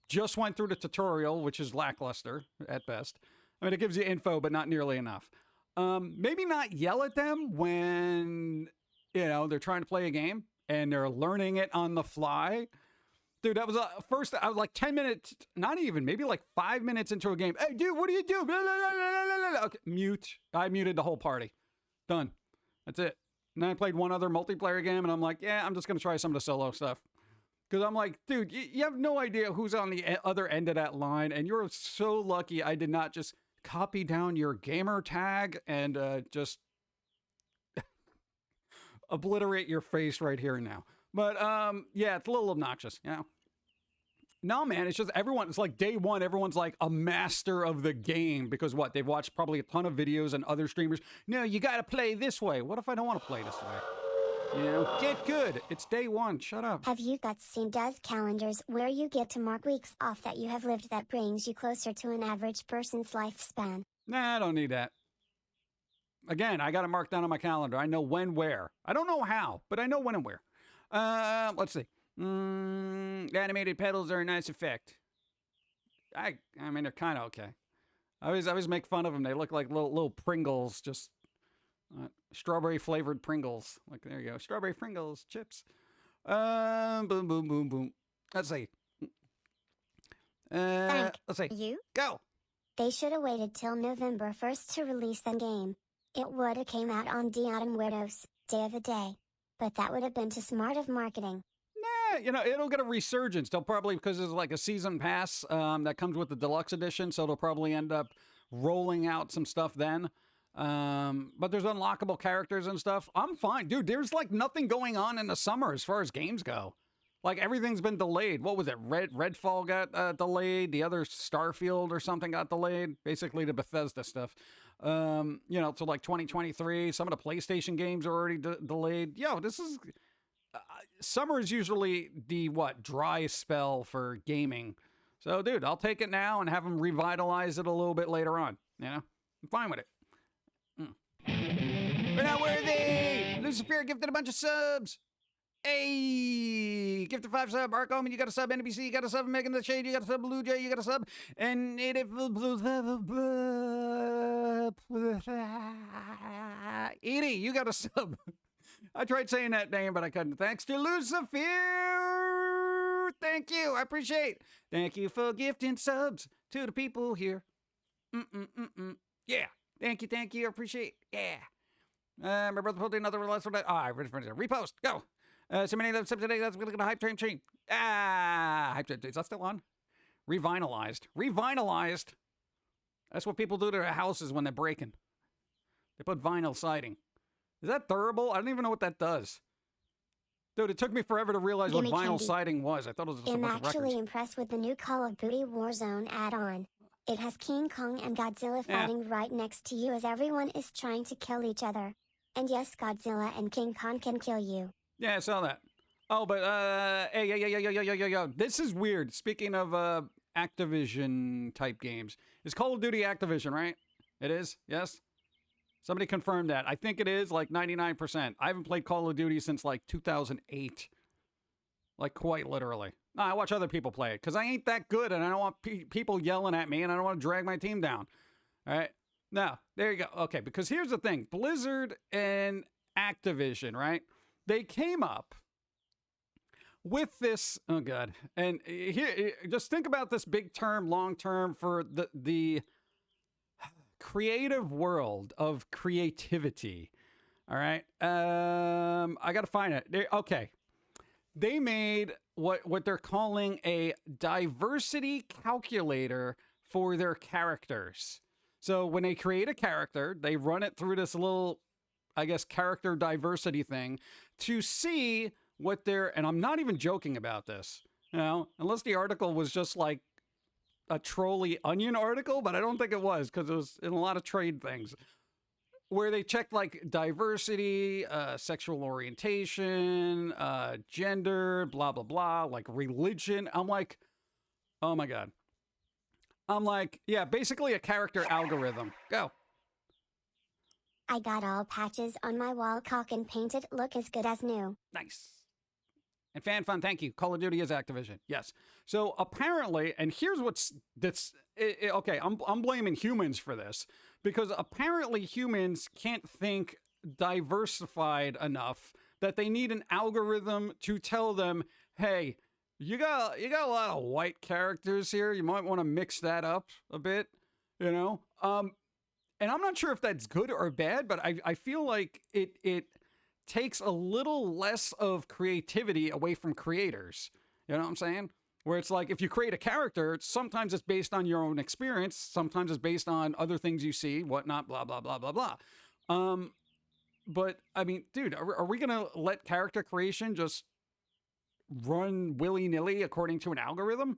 just went through the tutorial, which is lackluster at best. I mean, it gives you info, but not nearly enough. Maybe not yell at them when, you know, they're trying to play a game and they're learning it on the fly. Dude, that was first, I was like 10 minutes, not even, maybe like 5 minutes into a game. Hey, dude, what do you do? Blah, blah, blah, blah. Okay, mute. I muted the whole party. Done. That's it. And then I played one other multiplayer game and I'm like, yeah, I'm just going to try some of the solo stuff. Because I'm like, dude, you have no idea who's on the other end of that line. And you're so lucky I did not just copy down your gamer tag and just obliterate your face right here and now. But yeah, it's a little obnoxious, you know. No, man, it's just everyone, it's like day one, everyone's like a master of the game because what? They've watched probably a ton of videos and other streamers. No, you got to play this way. What if I don't want to play this way? You know, get good. It's day one. Shut up. Have you got seen does calendars where you get to mark weeks off that you have lived that brings you closer to an average person's lifespan? Nah, I don't need that. Again, I got it marked down on my calendar. I know when, where. I don't know how, but I know when and where. Let's see. The animated pedals are a nice effect. I mean, they're kind of okay. I always make fun of them. They look like little Pringles, just strawberry flavored Pringles. Like, there you go. Strawberry Pringles, chips. Boom. Let's see. Let's see. You? Go. They should have waited till November 1st to release the game. It would have came out on Dia de Muertos, Day of the Day. But that would have been too smart of marketing. it'll get a resurgence. They'll probably, because there's like a season pass that comes with the deluxe edition, so they'll probably end up rolling out some stuff then. But there's unlockable characters and stuff. I'm fine. Dude, there's like nothing going on in the summer as far as games go. Like everything's been delayed. What was it? Redfall got delayed. The other Starfield or something got delayed. Basically the Bethesda stuff. To like 2023. Some of the PlayStation games are already delayed. Yo, this is... summer is usually the, dry spell for gaming. So, dude, I'll take it now and have them revitalize it a little bit later on. I'm fine with it. We're not worthy! Lucifer gifted a bunch of subs. Hey! Gifted 5 sub. Ark Omen, you got a sub. NBC, you got a sub. Megan the Shade, you got a sub. Blue Jay, you got a sub. And Edie, you got a sub. I tried saying that name, but I couldn't. Thanks to Lucifer. Thank you. I appreciate. Thank you for gifting subs to the people here. Yeah. Thank you. I appreciate. Yeah. My brother pulled another last one. Repost. Go. So many of them today. That's going to hype train chain. Hype train. Is that still on? Revinylized. That's what people do to their houses when they're breaking. They put vinyl siding. Is that durable? I don't even know what that does. Dude, it took me forever to realize what vinyl siding was. I thought it was just a bunch of records. I'm actually impressed with the new Call of Duty Warzone add-on. It has King Kong and Godzilla fighting right next to you as everyone is trying to kill each other. And yes, Godzilla and King Kong can kill you. Yeah, I saw that. Oh, but, hey. This is weird. Speaking of, Activision-type games. It's Call of Duty Activision, right? It is? Yes? Somebody confirmed that. I think it is, like, 99%. I haven't played Call of Duty since, like, 2008. Like, quite literally. No, I watch other people play it, because I ain't that good, and I don't want people yelling at me, and I don't want to drag my team down. All right? Now, there you go. Okay, because here's the thing. Blizzard and Activision, right? They came up with this, oh God, and here, just think about this big term, long term for the creative world of creativity. All right, I gotta find it. Okay, they made what they're calling a diversity calculator for their characters. So when they create a character, they run it through this little, I guess, character diversity thing to see what they're, and I'm not even joking about this, unless the article was just like a trolly Onion article, but I don't think it was, because it was in a lot of trade things where they checked like diversity, sexual orientation, gender, blah, blah, blah, like religion. I'm like, oh my God. I'm like, yeah, basically a character algorithm. Go. I got all patches on my wall, cock and painted, look as good as new. Nice. And fan fun, thank you. Call of Duty is Activision. Yes. So apparently, and here's okay, I'm blaming humans for this, because apparently humans can't think diversified enough that they need an algorithm to tell them, hey, you got a lot of white characters here. You might want to mix that up a bit, And I'm not sure if that's good or bad, but I feel like it takes a little less of creativity away from creators. You know what I'm saying? Where it's like, if you create a character, sometimes it's based on your own experience. Sometimes it's based on other things you see, whatnot, blah, blah, blah, blah, blah. But, I mean, dude, are we going to let character creation just run willy-nilly according to an algorithm?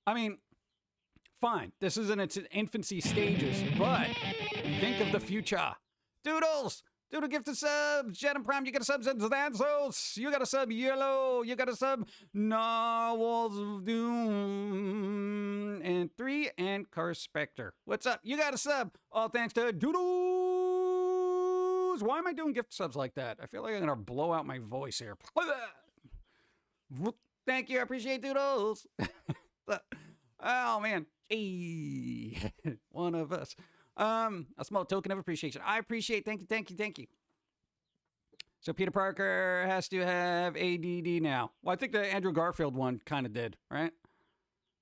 I mean, fine, this is in its infancy stages, but think of the future. Doodles! Doodle gifted subs! J.i.M Prime, you got a sub, Zanzos! You got a sub, Yellow! You got a sub, Narwhals of Doom! And 3, and Car Spectre. What's up? You got a sub! All thanks to Doodles! Why am I doing gift subs like that? I feel like I'm gonna blow out my voice here. Thank you, I appreciate Doodles! Oh, man. Hey, one of us. A small token of appreciation. I appreciate. Thank you. So Peter Parker has to have ADD now. Well, I think the Andrew Garfield one kind of did, right?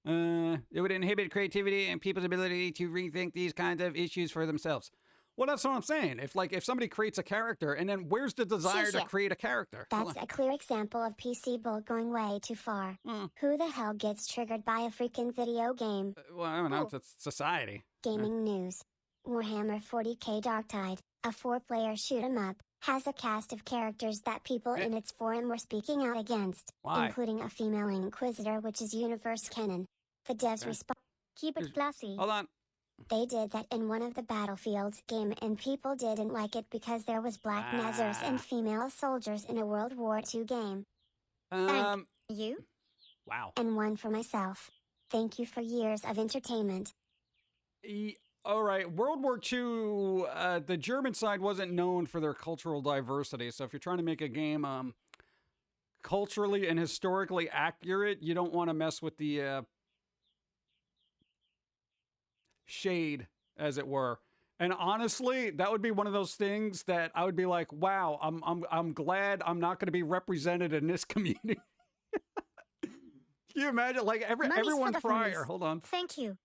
It would inhibit creativity and people's ability to rethink these kinds of issues for themselves. Well, that's what I'm saying. If somebody creates a character, and then where's the desire to create a character? That's a clear example of PC bull going way too far. Who the hell gets triggered by a freaking video game? Well, I don't know. It's society. Gaming news. Warhammer 40k Darktide, a 4-player shoot 'em up, has a cast of characters that people in its forum were speaking out against, including a female Inquisitor, which is universe canon. The devs respond. Keep it classy. Hold on. They did that in one of the Battlefields game and people didn't like it because there was black Nazars and female soldiers in a World War II game. Thank you. Wow. And one for myself. Thank you for years of entertainment. All right, World War II, the German side wasn't known for their cultural diversity, so if you're trying to make a game culturally and historically accurate, you don't want to mess with the shade, as it were. And honestly, that would be one of those things that I would be like, wow, I'm glad I'm not going to be represented in this community. Can you imagine? Like everyone prior. Hold on. Thank you.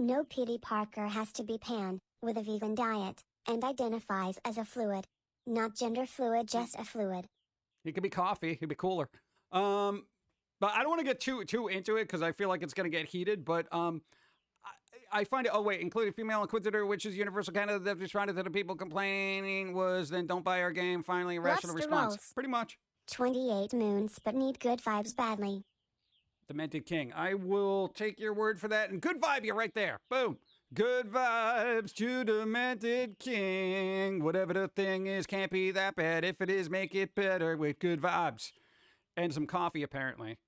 No P.D. Parker has to be pan, with a vegan diet, and identifies as a fluid. Not gender fluid, just a fluid. He could be coffee. He'd be cooler. But I don't want to get too into it because I feel like it's going to get heated. But I find it, including female Inquisitor, which is universal Canada that responded to the people complaining was then don't buy our game. Finally, a rational response. Pretty much. 28 moons, but need good vibes badly. Demented King. I will take your word for that. And good vibe, you're right there. Boom. Good vibes to Demented King. Whatever the thing is, can't be that bad. If it is, make it better with good vibes. And some coffee, apparently,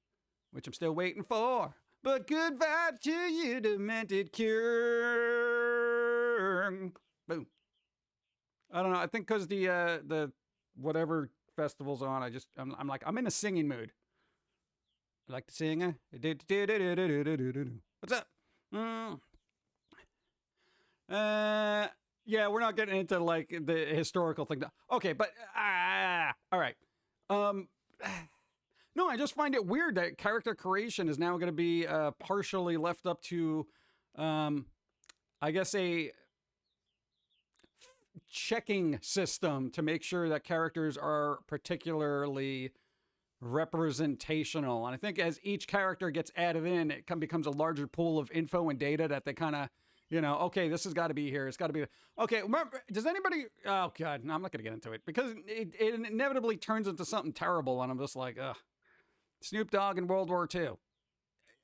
which I'm still waiting for. But good vibes to you, Demented King. Boom. I don't know. I think because the whatever festival's on, I'm like, I'm in a singing mood. I like to sing. What's up? Yeah, we're not getting into like the historical thing. Okay, but all right. No, I just find it weird that character creation is now going to be partially left up to, I guess, a checking system to make sure that characters are particularly representational. And I think as each character gets added in, it becomes a larger pool of info and data that they kind of, okay, this has got to be here. It's got to be. Okay, remember, does anybody, oh God, no, I'm not going to get into it because it inevitably turns into something terrible. And I'm just like, ugh. Snoop Dogg in World War II.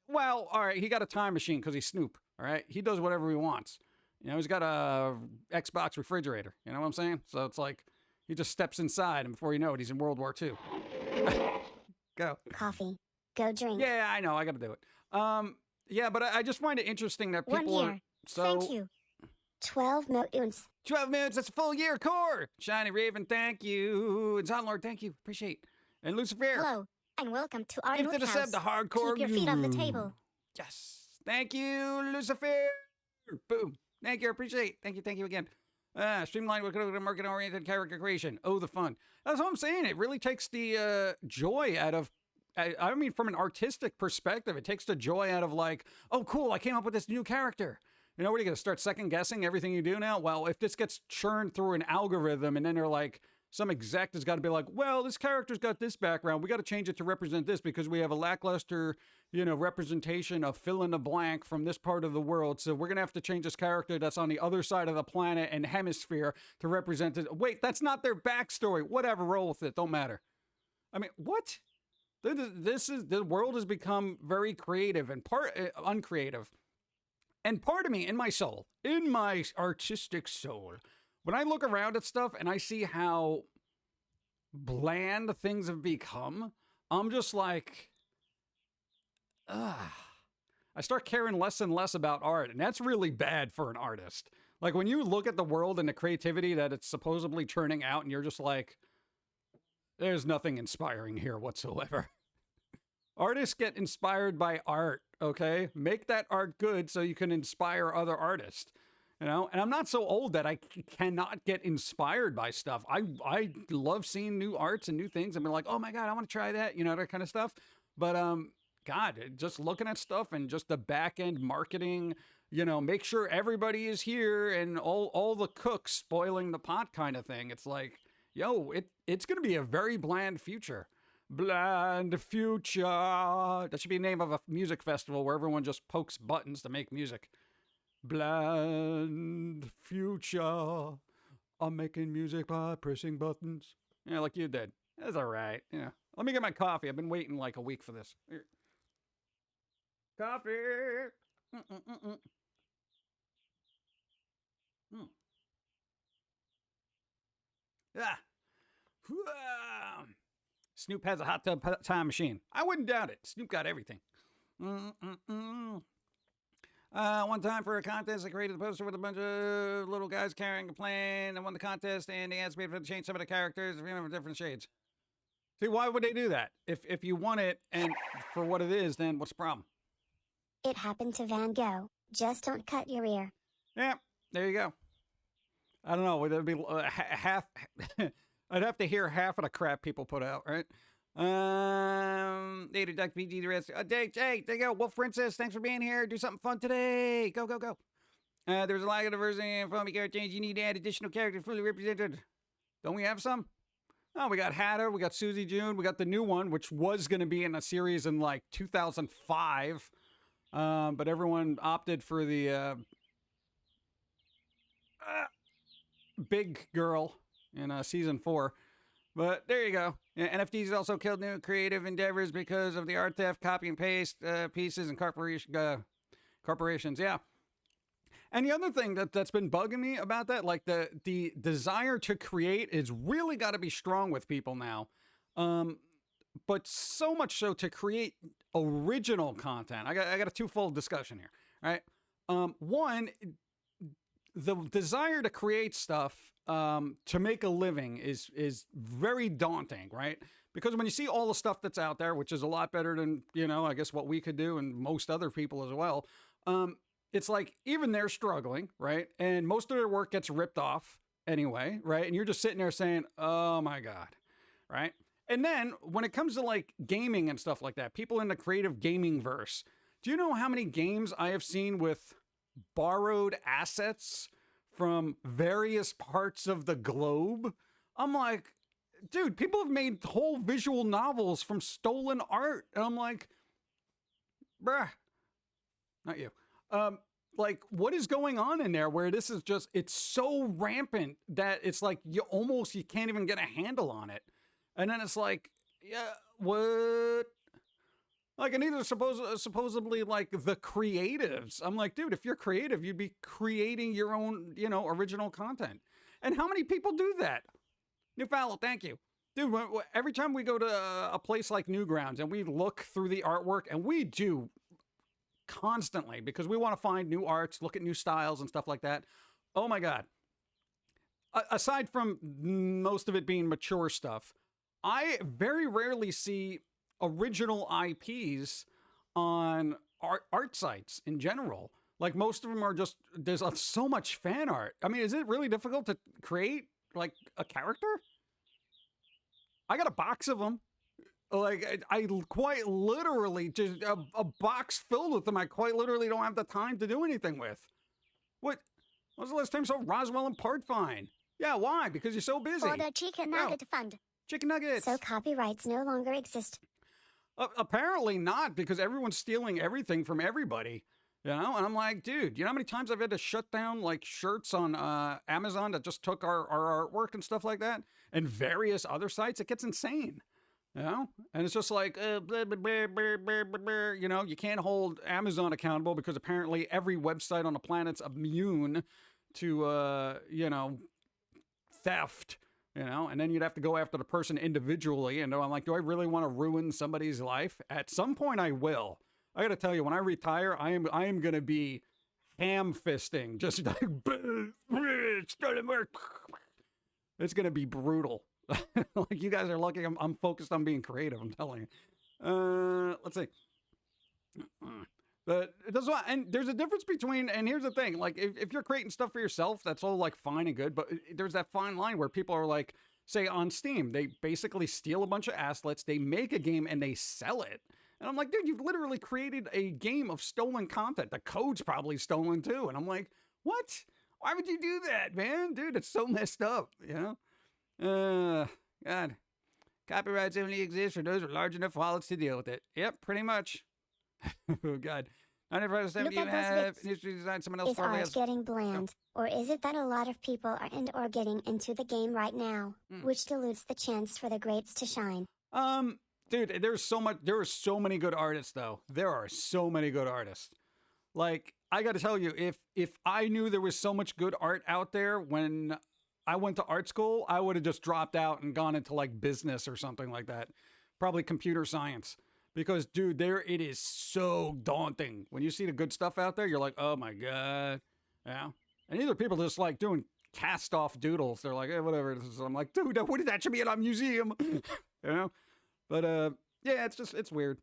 Well, all right, he got a time machine because he's Snoop, all right? He does whatever he wants. He's got a Xbox refrigerator, you know what I'm saying? So it's like, he just steps inside and before you know it, he's in World War II. Go. Coffee. Go drink. Yeah, I know. I got to do it. Yeah, but I just find it interesting that people 1 year. are so... Thank you. 12 moons. 12 minutes. That's a full year core. Shiny Raven, thank you. And Zonlord, thank you. Appreciate. And Lucifer. Hello, and welcome to our If to accept the hardcore. Keep your feet off the table. Yes. Thank you, Lucifer. Boom. Thank you. Appreciate. Thank you again. Streamlined with market-oriented character creation. Oh, the fun. That's what I'm saying. It really takes the joy out of, I mean, from an artistic perspective, it takes the joy out of like, oh, cool, I came up with this new character. What are you going to start second-guessing everything you do now? Well, if this gets churned through an algorithm and then they're like, some exec has got to be like, well, this character's got this background. We got to change it to represent this because we have a lackluster, representation of fill in the blank from this part of the world. So we're going to have to change this character that's on the other side of the planet and hemisphere to represent it. Wait, that's not their backstory. Whatever, roll with it. Don't matter. I mean, what? The world has become very creative and uncreative. And part of me, in my soul, in my artistic soul, when I look around at stuff and I see how bland things have become, I'm just like, I start caring less and less about art. And that's really bad for an artist. Like when you look at the world and the creativity that it's supposedly churning out and you're just like, there's nothing inspiring here whatsoever. Artists get inspired by art, okay? Make that art good so you can inspire other artists. And I'm not so old that I cannot get inspired by stuff. I love seeing new arts and new things. I'm like, oh my God, I want to try that, that kind of stuff. But God, just looking at stuff and just the back end marketing, make sure everybody is here and all the cooks spoiling the pot kind of thing. It's like, yo, it's going to be a very bland future. Bland future. That should be the name of a music festival where everyone just pokes buttons to make music. Bland future. I'm making music by pressing buttons. Yeah, like you did. That's all right. Yeah. Let me get my coffee. I've been waiting like a week for this. Here. Coffee. Ah. Snoop has a hot tub time machine. I wouldn't doubt it. Snoop got everything. One time for a contest, I created a poster with a bunch of little guys carrying a plane. I won the contest, and they asked me to change some of the characters in different shades. See, why would they do that? If you want it and for what it is, then what's the problem? It happened to Van Gogh. Just don't cut your ear. Yeah, there you go. I don't know. It'd be half. I'd have to hear half of the crap people put out, right? Later, Duck PG, the rest. Hey, there you go. Wolf Princess, thanks for being here. Do something fun today. Go, go, go. There's a lack of diversity in Foamy cartoons. You need to add additional characters fully represented. Don't we have some? Oh, we got Hatter, we got Susie June, we got the new one, which was going to be in a series in like 2005. But everyone opted for the big girl in season 4. But there you go. Yeah, NFTs also killed new creative endeavors because of the art theft, copy and paste pieces, and corporations. Yeah. And the other thing that's been bugging me about that, like the desire to create is really got to be strong with people now. But so much so to create original content. I got a twofold discussion here. Right. One, the desire to create stuff to make a living is very daunting, right? Because when you see all the stuff that's out there, which is a lot better than, I guess what we could do and most other people as well, it's like even they're struggling, right? And most of their work gets ripped off anyway, right? And you're just sitting there saying, oh my God, right? And then when it comes to like gaming and stuff like that, people in the creative gaming verse, do you know how many games I have seen with borrowed assets from various parts of the globe? I'm like, dude, people have made whole visual novels from stolen art. And I'm like, bruh, not you. Like, what is going on in there where this is just, it's so rampant that it's like you can't even get a handle on it. And then it's like, yeah, what? Like, and these are supposedly like the creatives. I'm like, dude, if you're creative, you'd be creating your own, original content. And how many people do that? New Fallow, thank you. Dude, every time we go to a place like Newgrounds and we look through the artwork, and we do constantly because we want to find new arts, look at new styles and stuff like that. Oh my God. Aside from most of it being mature stuff, I very rarely see original IPs on art sites in general. Like most of them are just, there's so much fan art. I mean, is it really difficult to create like a character? I got a box of them. Like I quite literally just a box filled with them. I quite literally don't have the time to do anything with. When was the last time you saw Roswell and Partfine? Yeah, why? Because you're so busy. For the Chicken Nugget Fund. Chicken nuggets. So copyrights no longer exist. Apparently not, because everyone's stealing everything from everybody. And I'm like, dude, you know how many times I've had to shut down like shirts on Amazon that just took our artwork and stuff like that, and various other sites? It gets insane. And it's just like, blah, blah, blah, blah, blah, blah. You can't hold Amazon accountable because apparently every website on the planet's immune to, theft, and then you'd have to go after the person individually. And I'm like, do I really want to ruin somebody's life? At some point I will. I got to tell you, when I retire, I am going to be ham-fisting, just like, it's going to be brutal. Like, you guys are lucky I'm focused on being creative, I'm telling you. Let's see. But it does, and there's a difference between, and here's the thing, like if you're creating stuff for yourself, that's all like fine and good, but there's that fine line where people are like, say on Steam, they basically steal a bunch of assets, they make a game and they sell it. And And I'm like, dude, you've literally created a game of stolen content. The code's probably stolen too. And I'm like, what? Why would you do that, man? Dude, it's so messed up, you know? God. Copyrights only exist for those with large enough wallets to deal with it. Yep, pretty much. Oh, God. 95% you have industry design, someone else is probably ours has. getting bland, or is it that a lot of people are or getting into the game right now, which dilutes the chance for the greats to shine? Dude, there are so many good artists, though. There are so many good artists. Like, I got to tell you, if I knew there was so much good art out there when I went to art school, I would have just dropped out and gone into like business or something like that. Probably computer science. Because, dude, it is so daunting. When you see the good stuff out there, you're like, oh my God. Yeah. And either people just like doing cast off doodles. They're like, whatever. I'm like, dude, that should be in a museum. You know? But, yeah, it's weird.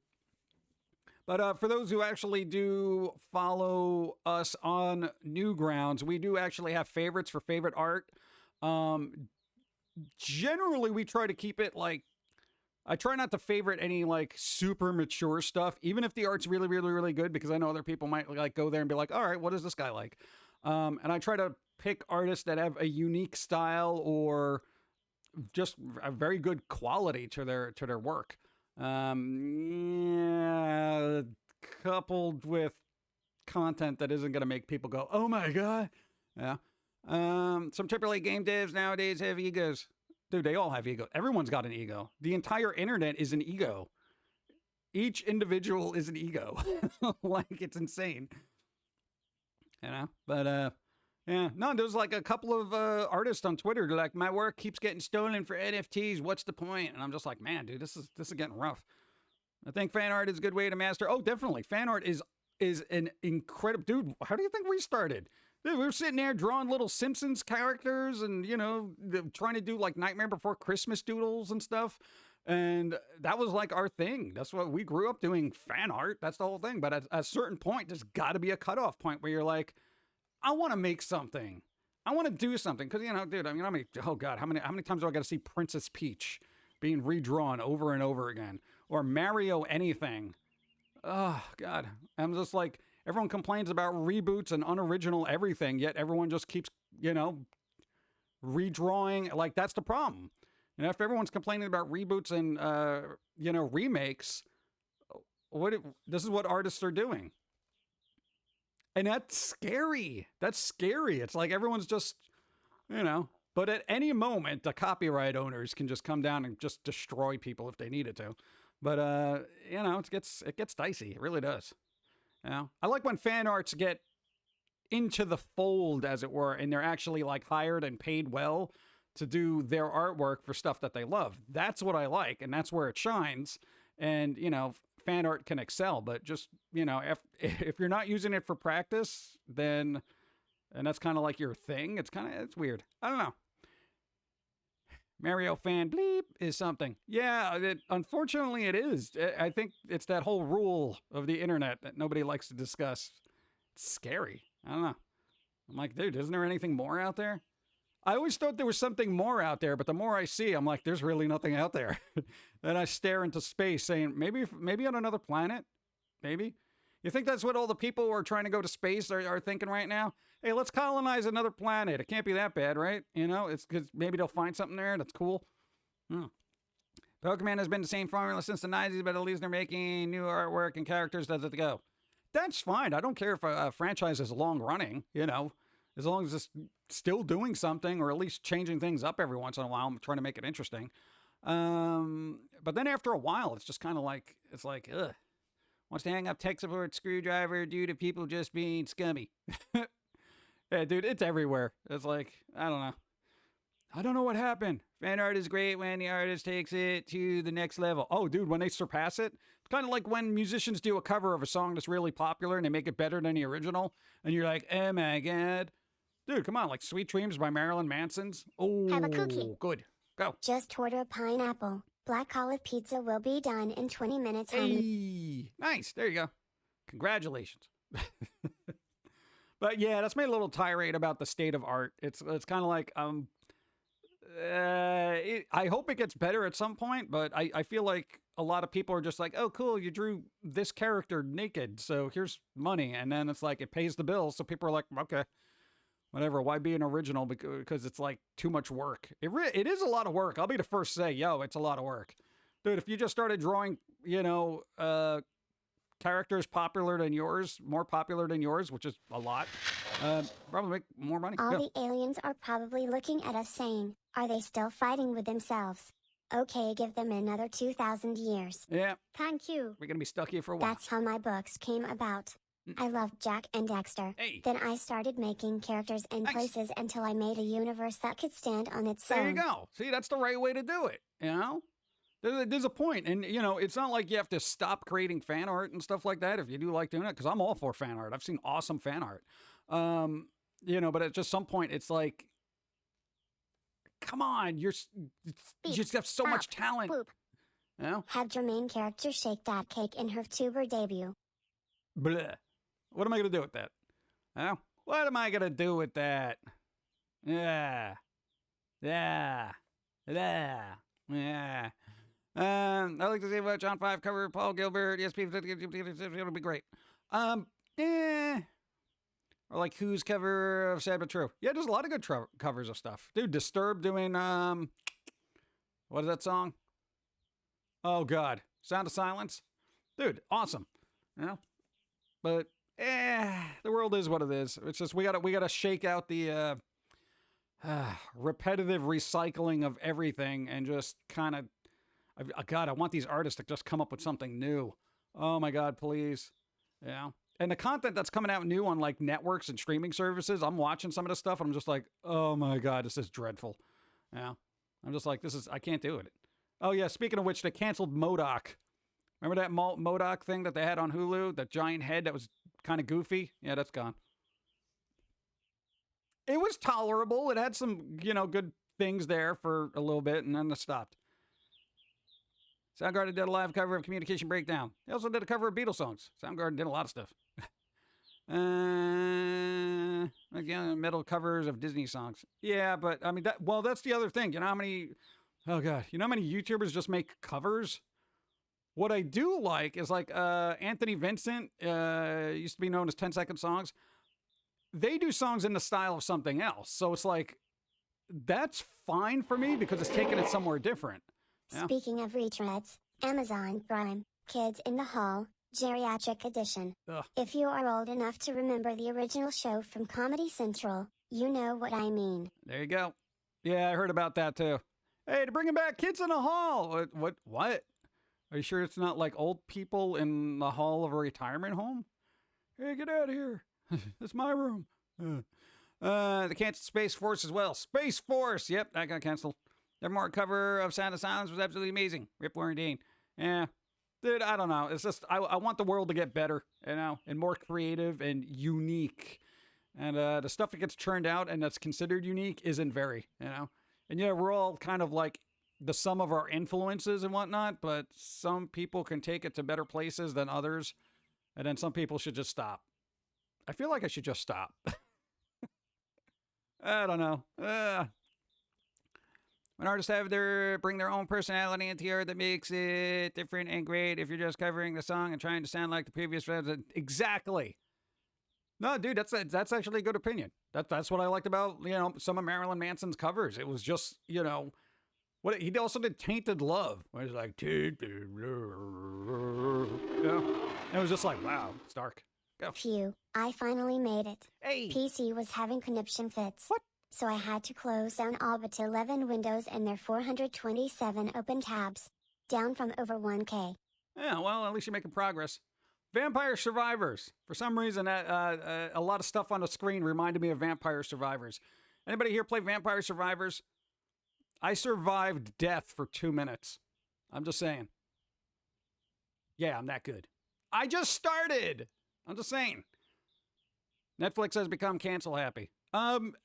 But for those who actually do follow us on Newgrounds, we do actually have favorites for favorite art. Generally, we try to keep it like, I try not to favorite any like super mature stuff, even if the art's really, really, really good, because I know other people might like go there and be like, all right, what is this guy like? And I try to pick artists that have a unique style or just a very good quality to their work. Yeah, coupled with content that isn't going to make people go, oh my God. Yeah. Some AAA game devs nowadays have egos. Dude, they all have ego. Everyone's got an ego. The entire internet is an ego. Each individual is an ego. Like, it's insane. You know? But, yeah. No, there's like a couple of artists on Twitter. They're like, my work keeps getting stolen for NFTs. What's the point? And I'm just like, man, dude, this is getting rough. I think fan art is a good way to master. Oh, definitely. Fan art is an incredible... Dude, how do you think we started? Dude, we were sitting there drawing little Simpsons characters and, you know, trying to do like Nightmare Before Christmas doodles and stuff. And that was like our thing. That's what we grew up doing, fan art. That's the whole thing. But at a certain point, there's got to be a cutoff point where you're like, I want to make something. I want to do something. Because, you know, dude, I mean, how many times do I got to see Princess Peach being redrawn over and over again? Or Mario anything? Oh, God. I'm just like... Everyone complains about reboots and unoriginal everything, yet everyone just keeps, you know, redrawing. Like, that's the problem. And if everyone's complaining about reboots and, you know, remakes, this is what artists are doing. And that's scary. That's scary. It's like everyone's just, you know, but at any moment, the copyright owners can just come down and just destroy people if they needed to. But, you know, it gets dicey. It really does. You know? I like when fan arts get into the fold, as it were, and they're actually like hired and paid well to do their artwork for stuff that they love. That's what I like, and that's where it shines. And, you know, fan art can excel, but just, you know, if you're not using it for practice, then, and that's kind of like your thing, it's weird. I don't know. Mario fan bleep is something. Yeah, unfortunately it is. I think it's that whole rule of the internet that nobody likes to discuss. It's scary. I don't know. I'm like, dude, isn't there anything more out there? I always thought there was something more out there, but the more I see, I'm like, there's really nothing out there. Then I stare into space saying, maybe on another planet? Maybe? You think that's what all the people who are trying to go to space are thinking right now? Hey, let's colonize another planet. It can't be that bad, right? You know, it's because maybe they'll find something there that's cool. Pokemon has been the same formula since the 90s, but at least they're making new artwork and characters as it go. That's fine. I don't care if a franchise is long running, you know, as long as it's still doing something or at least changing things up every once in a while. I'm trying to make it interesting. But then after a while, it's just kind of like, it's like, ugh. Wants to hang up tech support screwdriver due to people just being scummy. Yeah, dude, it's everywhere. It's like, I don't know what happened. Fan art is great when the artist takes it to the next level. Oh, dude, when they surpass it. It's kind of like when musicians do a cover of a song that's really popular and they make it better than the original. And you're like, oh my God. Dude, come on, like Sweet Dreams by Marilyn Manson's. Oh, have a cookie. Good. Go. Just order a pineapple. Black olive pizza will be done in 20 minutes. Hey, nice. There you go. Congratulations. But yeah, that's made a little tirade about the state of art. It's kind of like I hope it gets better at some point, but I feel like a lot of people are just like, oh, cool, you drew this character naked, so here's money. And then it's like, it pays the bills. So people are like, okay, whatever. Why be an original? Because it's like too much work. It is a lot of work. I'll be the first to say, yo, it's a lot of work. Dude, if you just started drawing, characters more popular than yours, which is a lot, probably make more money. All the aliens are probably looking at us saying, are they still fighting with themselves? Okay, give them another 2,000 years. Yeah. Thank you. We're going to be stuck here for a while. That's how my books came about. I loved Jack and Dexter. Hey. Then I started making characters and places until I made a universe that could stand on its own. There you go. See, that's the right way to do it, There's a point, and, it's not like you have to stop creating fan art and stuff like that if you do like doing it, because I'm all for fan art. I've seen awesome fan art. But at just some point, it's like, come on, you just have so much talent. Poop. Have your main character shake that cake in her tuber debut. Bleh. What am I going to do with that? What am I going to do with that? Yeah. I'd like to see about John 5 cover, Paul Gilbert, it'll be great. Or like Who's cover of Sad But True. Yeah, there's a lot of good covers of stuff. Dude, Disturbed doing, what is that song? Oh, God. Sound of Silence? Dude, awesome. But, the world is what it is. It's just, we gotta shake out the, repetitive recycling of everything and just kind of, God, I want these artists to just come up with something new. Oh my God, please. And the content that's coming out new on like networks and streaming services, I'm watching some of this stuff and I'm just like, oh my God, this is dreadful. I'm just like, I can't do it. Oh yeah, speaking of which, they canceled MODOK. Remember that MODOK thing that they had on Hulu? That giant head that was kind of goofy? Yeah, that's gone. It was tolerable. It had some, good things there for a little bit and then it stopped. Soundgarden did a live cover of Communication Breakdown. They also did a cover of Beatles songs. Soundgarden did a lot of stuff. Again, metal covers of Disney songs. Yeah, but I mean, that's the other thing. You know how many YouTubers just make covers? What I do like is like Anthony Vincent, used to be known as 10 Second Songs. They do songs in the style of something else. So it's like, that's fine for me because it's taking it somewhere different. Yeah. Speaking of retreads, Amazon Prime, Kids in the Hall, Geriatric Edition. Ugh. If you are old enough to remember the original show from Comedy Central, you know what I mean. There you go. Yeah, I heard about that too. Hey, they're bringing back Kids in the Hall. What? Are you sure it's not like old people in the hall of a retirement home? Hey, get out of here. It's my room. They canceled Space Force as well. Space Force! Yep, that got canceled. Their more cover of Sound of Silence was absolutely amazing. Rip Warren Dean. Yeah. Dude, I don't know. It's just, I want the world to get better, and more creative and unique. And the stuff that gets churned out and that's considered unique isn't very, And yeah, we're all kind of like the sum of our influences and whatnot, but some people can take it to better places than others. And then some people should just stop. I feel like I should just stop. I don't know. When artists bring their own personality into your art, that makes it different and great. If you're just covering the song and trying to sound like the previous friends, exactly. No, dude, that's actually a good opinion. That's what I liked about some of Marilyn Manson's covers. It was just what he also did Tainted Love, where it's like Tainted Love. It was just like, wow, it's dark. Go. Phew, I finally made it. Hey. PC was having connection fits. What? So I had to close down all but 11 windows and their 427 open tabs. Down from over 1K. Yeah, well, at least you're making progress. Vampire Survivors. For some reason, a lot of stuff on the screen reminded me of Vampire Survivors. Anybody here play Vampire Survivors? I survived death for 2 minutes. I'm just saying. Yeah, I'm that good. I just started. I'm just saying. Netflix has become cancel happy.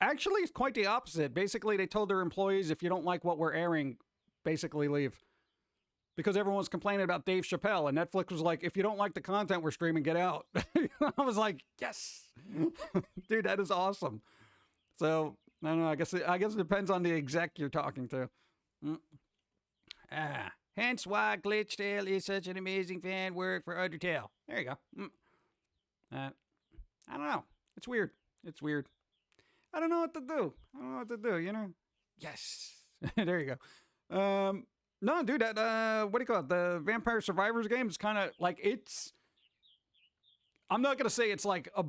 Actually, it's quite the opposite. Basically, they told their employees, if you don't like what we're airing, basically leave. Because everyone's complaining about Dave Chappelle, and Netflix was like, if you don't like the content we're streaming, get out. I was like, yes. Dude, that is awesome. So, I don't know. I guess it depends on the exec you're talking to. Hence why Glitchtail is such an amazing fan work for Undertale. There you go. I don't know. It's weird. I don't know what to do. You know? Yes. There you go. No, dude. That what do you call it? The Vampire Survivors game is kind of like it's. I'm not gonna say it's like a.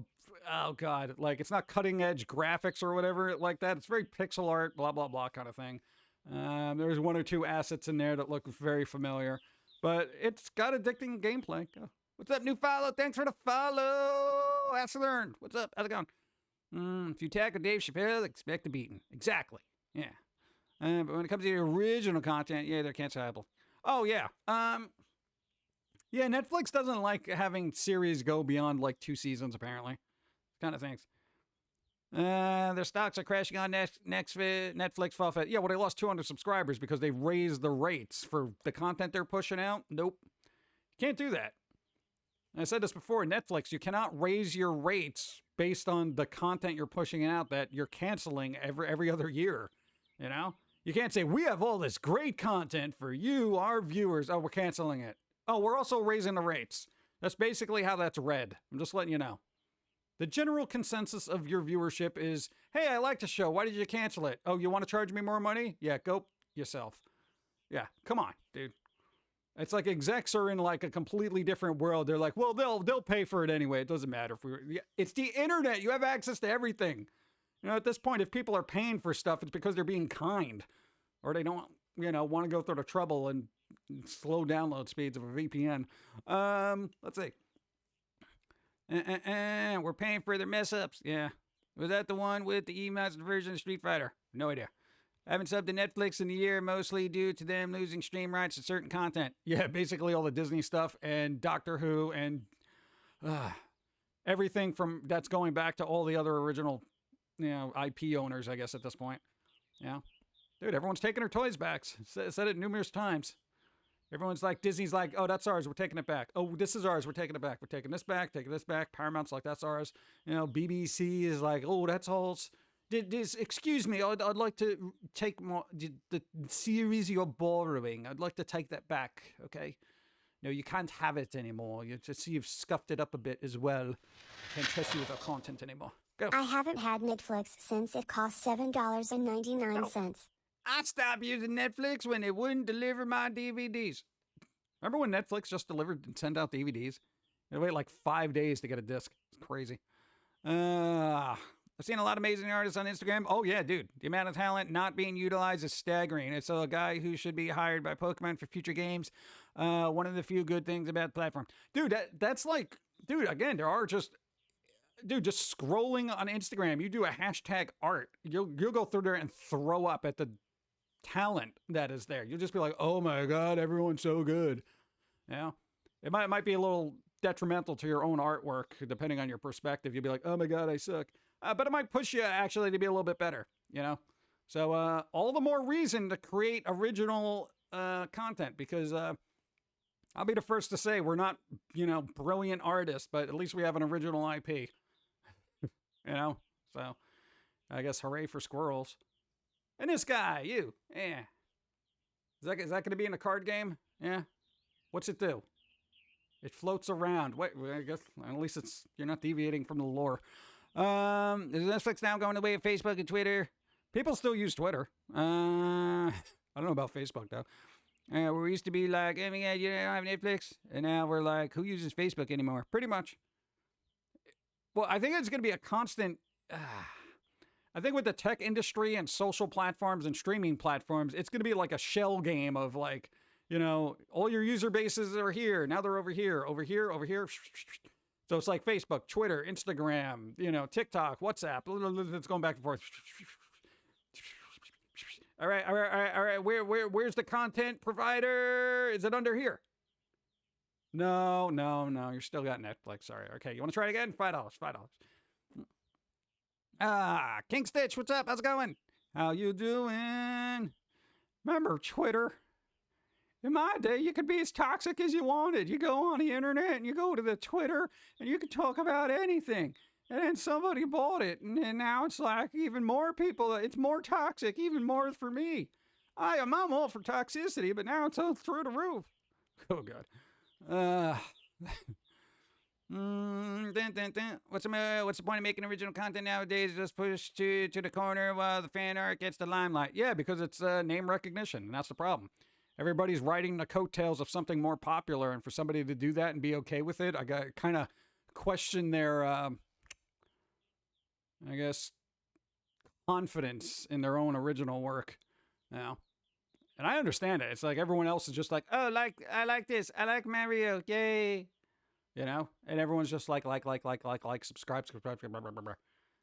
Oh God, like it's not cutting edge graphics or whatever like that. It's very pixel art, blah blah blah kind of thing. There's one or two assets in there that look very familiar, but it's got addicting gameplay. What's up, new follow? Thanks for the follow. Ask learned. What's up? How's it going? If you tackle Dave Chappelle, expect a beating. Exactly. Yeah. But when it comes to the original content, yeah, they're cancelable. Oh yeah. Yeah, Netflix doesn't like having series go beyond like 2 seasons, apparently. Kind of things. Their stocks are crashing on Netflix fall. Yeah, well, they lost 200 subscribers because they raised the rates for the content they're pushing out. Nope. You can't do that. I said this before, Netflix, you cannot raise your rates based on the content you're pushing out that you're canceling every other year. You know? You can't say, we have all this great content for you, our viewers. Oh, we're canceling it. Oh, we're also raising the rates. That's basically how that's read. I'm just letting you know. The general consensus of your viewership is, hey, I like the show. Why did you cancel it? Oh, you want to charge me more money? Yeah, go yourself. Yeah, come on, dude. It's like execs are in like a completely different world. They're like, well, they'll pay for it anyway. It doesn't matter. It's the internet. You have access to everything. You know, at this point, if people are paying for stuff, it's because they're being kind. Or they don't, want to go through the trouble and slow download speeds of a VPN. Let's see. We're paying for their mess ups. Yeah. Was that the one with the e-master version of Street Fighter? No idea. I haven't subbed to Netflix in a year, mostly due to them losing stream rights to certain content. Yeah, basically all the Disney stuff and Doctor Who and everything from that's going back to all the other original, IP owners, I guess, at this point. Yeah. Dude, everyone's taking their toys back. Said it numerous times. Everyone's like, Disney's like, oh, that's ours. We're taking it back. Oh, this is ours. We're taking it back. We're taking this back, taking this back. Paramount's like, that's ours. BBC is like, oh, that's ours. Excuse me, I'd like to take the series you're borrowing. I'd like to take that back, okay? No, you can't have it anymore. You've scuffed it up a bit as well. Can't trust you with our content anymore. Go. I haven't had Netflix since it cost $7.99. No. I stopped using Netflix when it wouldn't deliver my DVDs. Remember when Netflix just delivered and sent out DVDs? They wait like 5 days to get a disc. It's crazy. I've seen a lot of amazing artists on Instagram. Oh, yeah, dude. The amount of talent not being utilized is staggering. It's a guy who should be hired by Pokemon for future games. One of the few good things about the platform. Dude, that's like... Dude, again, there are just... Dude, just scrolling on Instagram, you do a hashtag art. You'll go through there and throw up at the talent that is there. You'll just be like, oh my God, everyone's so good. Yeah. It might be a little detrimental to your own artwork, depending on your perspective. You'll be like, oh my God, I suck. But it might push you actually to be a little bit better, So all the more reason to create original content because I'll be the first to say we're not, brilliant artists, but at least we have an original IP. So I guess hooray for squirrels. And this guy, you, yeah. Is that going to be in a card game? Yeah. What's it do? It floats around. Wait, I guess at least you're not deviating from the lore. Is Netflix now going the way of Facebook and Twitter? People still use Twitter. I don't know about Facebook though. We used to be like, oh my God, you don't have Netflix, and now we're like, who uses Facebook anymore? Pretty much. Well, I think it's going to be a constant. I think with the tech industry and social platforms and streaming platforms, it's going to be like a shell game of like, all your user bases are here. Now they're over here, over here, over here. So it's like Facebook, Twitter, Instagram, TikTok, WhatsApp. It's going back and forth. All right. Where's the content provider? Is it under here? No. You still got Netflix. Sorry. Okay. You want to try it again? $5. King Stitch, what's up? How's it going? How you doing? Remember Twitter? In my day, you could be as toxic as you wanted. You go on the internet and you go to the Twitter and you can talk about anything. And then somebody bought it, and now it's like even more people. It's more toxic, even more for me. I'm all for toxicity, but now it's all through the roof. Oh God. What's the point of making original content nowadays? Just push to the corner while the fan art gets the limelight. Yeah, because it's name recognition, and that's the problem. Everybody's riding the coattails of something more popular, and for somebody to do that and be okay with it, I got kind of question their, I guess, confidence in their own original work. Now, and I understand it. It's like everyone else is just like, oh, I like this. I like Mario. Yay. You know? And everyone's just like, subscribe. Blah, blah, blah, blah.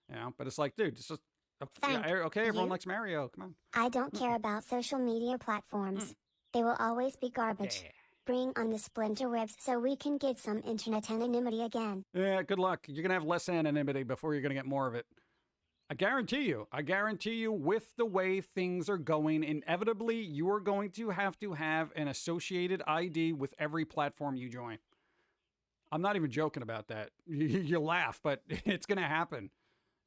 You know? But it's like, dude, it's just, okay, everyone likes Mario. Come on. I don't care about social media platforms. They will always be garbage. Yeah. Bring on the splinter webs so we can get some internet anonymity again. Yeah, good luck. You're going to have less anonymity before you're going to get more of it. I guarantee you, with the way things are going, inevitably, you are going to have an associated ID with every platform you join. I'm not even joking about that. You laugh, but it's going to happen.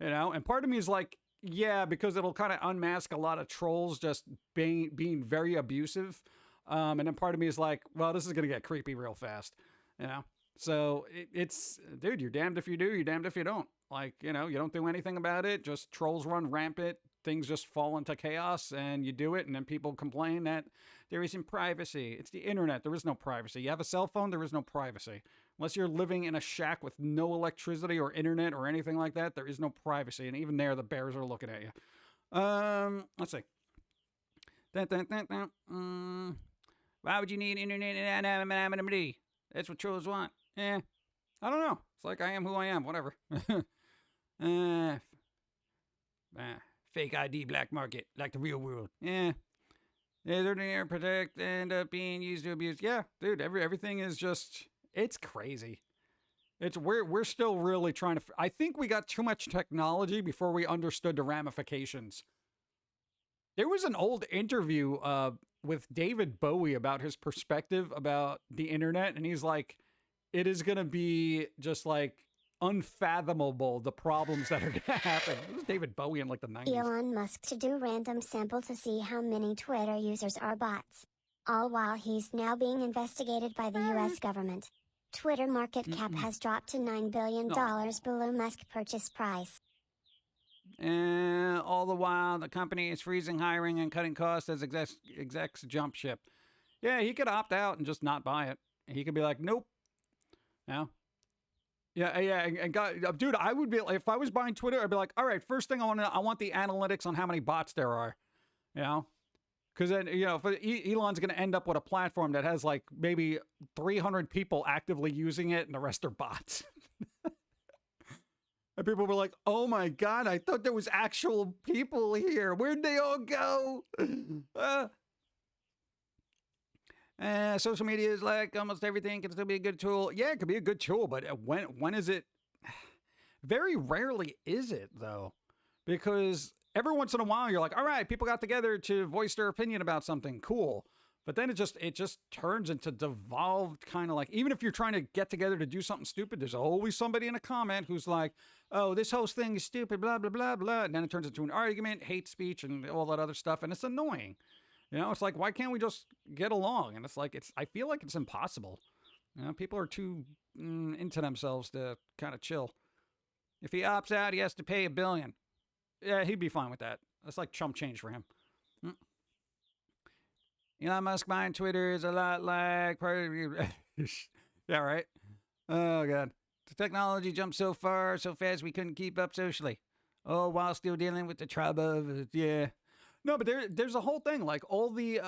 You know? And part of me is like, yeah, because it'll kind of unmask a lot of trolls just being very abusive. And then part of me is like, well, this is going to get creepy real fast. You know? So it's, dude, you're damned if you do, you're damned if you don't. Like, you know, you don't do anything about it. Just trolls run rampant. Things just fall into chaos and you do it. And then people complain that there isn't privacy. It's the internet. There is no privacy. You have a cell phone. There is no privacy. Unless you're living in a shack with no electricity or internet or anything like that, there is no privacy. And even there, the bears are looking at you. Let's see. Why would you need internet and anonymity? That's what trolls want. I don't know. It's like I am who I am. Whatever. Fake ID, black market, like the real world. Yeah. They're there to protect, end up being used to abuse. Yeah, dude, everything is just, it's crazy. We're still really trying to, I think we got too much technology before we understood the ramifications. There was an old interview with David Bowie about his perspective about the internet, and he's like, it is going to be just like unfathomable, the problems that are going to happen. It was David Bowie in like the 90s. Elon Musk to do random sample to see how many Twitter users are bots. All while he's now being investigated by the U.S. government. Twitter market cap has dropped to $9 billion below Musk purchase price. All the while, the company is freezing hiring and cutting costs as execs jump ship. Yeah, he could opt out and just not buy it. He could be like, nope. Yeah, and God, dude, I would be, if I was buying Twitter, I'd be like, all right, first thing I want the analytics on how many bots there are, you know? Because then, you know, if Elon's going to end up with a platform that has like maybe 300 people actively using it and the rest are bots. And people were like, oh my God, I thought there was actual people here. Where'd they all go? Social media is like almost everything can still be a good tool. Yeah, it could be a good tool, but when is it? Very rarely is it, though. Because every once in a while, you're like, all right, people got together to voice their opinion about something. Cool. But then it just turns into devolved kind of like, even if you're trying to get together to do something stupid, there's always somebody in a comment who's like, oh, this whole thing is stupid, blah, blah, blah, blah. And then it turns into an argument, hate speech, and all that other stuff. And it's annoying. You know, it's like, why can't we just get along? And it's like, I feel like it's impossible. You know, people are too into themselves to kind of chill. If he opts out, he has to pay $1 billion. Yeah, he'd be fine with that. That's like chump change for him. Elon Musk buying Twitter is a lot like yeah, right? Oh, God. The technology jumped so far, so fast, we couldn't keep up socially. Oh, while still dealing with the trouble. Yeah. No, but there's a whole thing. Like all the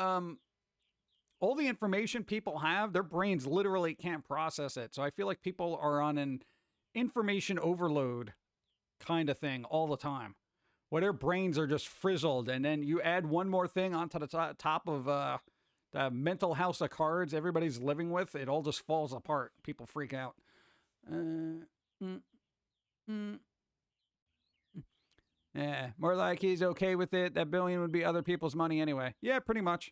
information people have, their brains literally can't process it. So I feel like people are on an information overload kind of thing all the time, where their brains are just frizzled. And then you add one more thing onto the top of the mental house of cards everybody's living with. It all just falls apart. People freak out. Yeah, more like he's okay with it. That $1 billion would be other people's money anyway. Yeah, pretty much.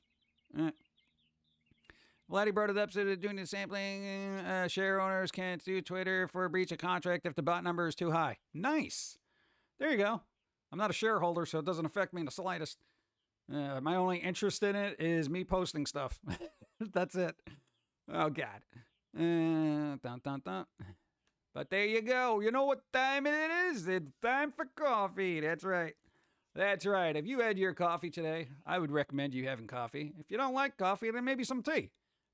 Vladdy brought it up so that doing the sampling, share owners can't sue Twitter for a breach of contract if the bot number is too high. Nice. There you go. I'm not a shareholder, so it doesn't affect me in the slightest. My only interest in it is me posting stuff. That's it. Oh, God. Dun, dun, dun. But there you go. You know what time it is? It's time for coffee. That's right. That's right. If you had your coffee today, I would recommend you having coffee. If you don't like coffee, then maybe some tea.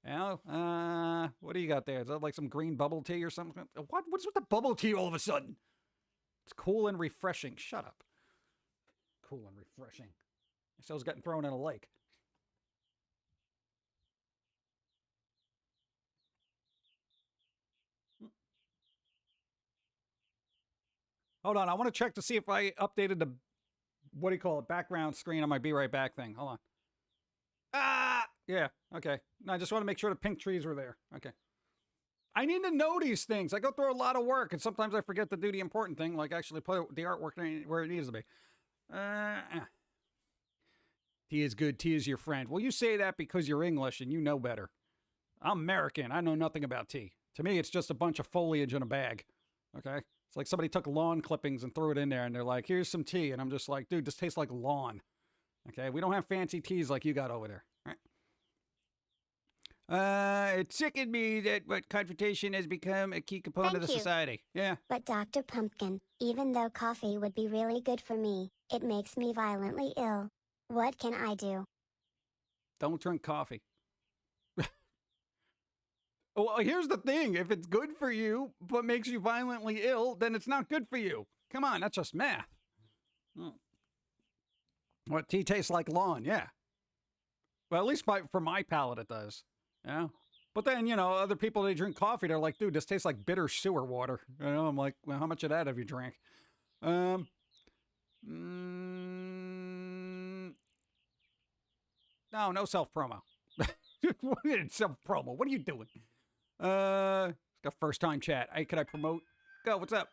You know, what do you got there? Is that like some green bubble tea or something? What's with the bubble tea all of a sudden? It's cool and refreshing. Shut up. Cool and refreshing. So it's getting thrown in a lake. Hold on. I want to check to see if I updated the, what do you call it, background screen on my Be Right Back thing. Hold on. Yeah, okay. No, I just want to make sure the pink trees were there. Okay. I need to know these things. I go through a lot of work, and sometimes I forget to do the important thing, like actually put the artwork where it needs to be. Tea is good. Tea is your friend. Well, you say that because you're English and you know better. I'm American. I know nothing about tea. To me, it's just a bunch of foliage in a bag. Okay? It's like somebody took lawn clippings and threw it in there, and they're like, here's some tea. And I'm just like, dude, this tastes like lawn. Okay? We don't have fancy teas like you got over there. All right? It sickened me that what confrontation has become a key component of the society. Yeah. But Dr. Pum'Kin, even though coffee would be really good for me, it makes me violently ill. What can I do? Don't drink coffee. Well, here's the thing. If it's good for you, but makes you violently ill, then it's not good for you. Come on, that's just math. What, tea tastes like lawn? Yeah. Well, at least for my palate it does. Yeah. But then, you know, other people, they drink coffee. They're like, dude, this tastes like bitter sewer water. You know, I'm like, well, how much of that have you drank? No self-promo. Self-promo. What are you doing? Got first time chat. Hey, could I promote? Go, what's up?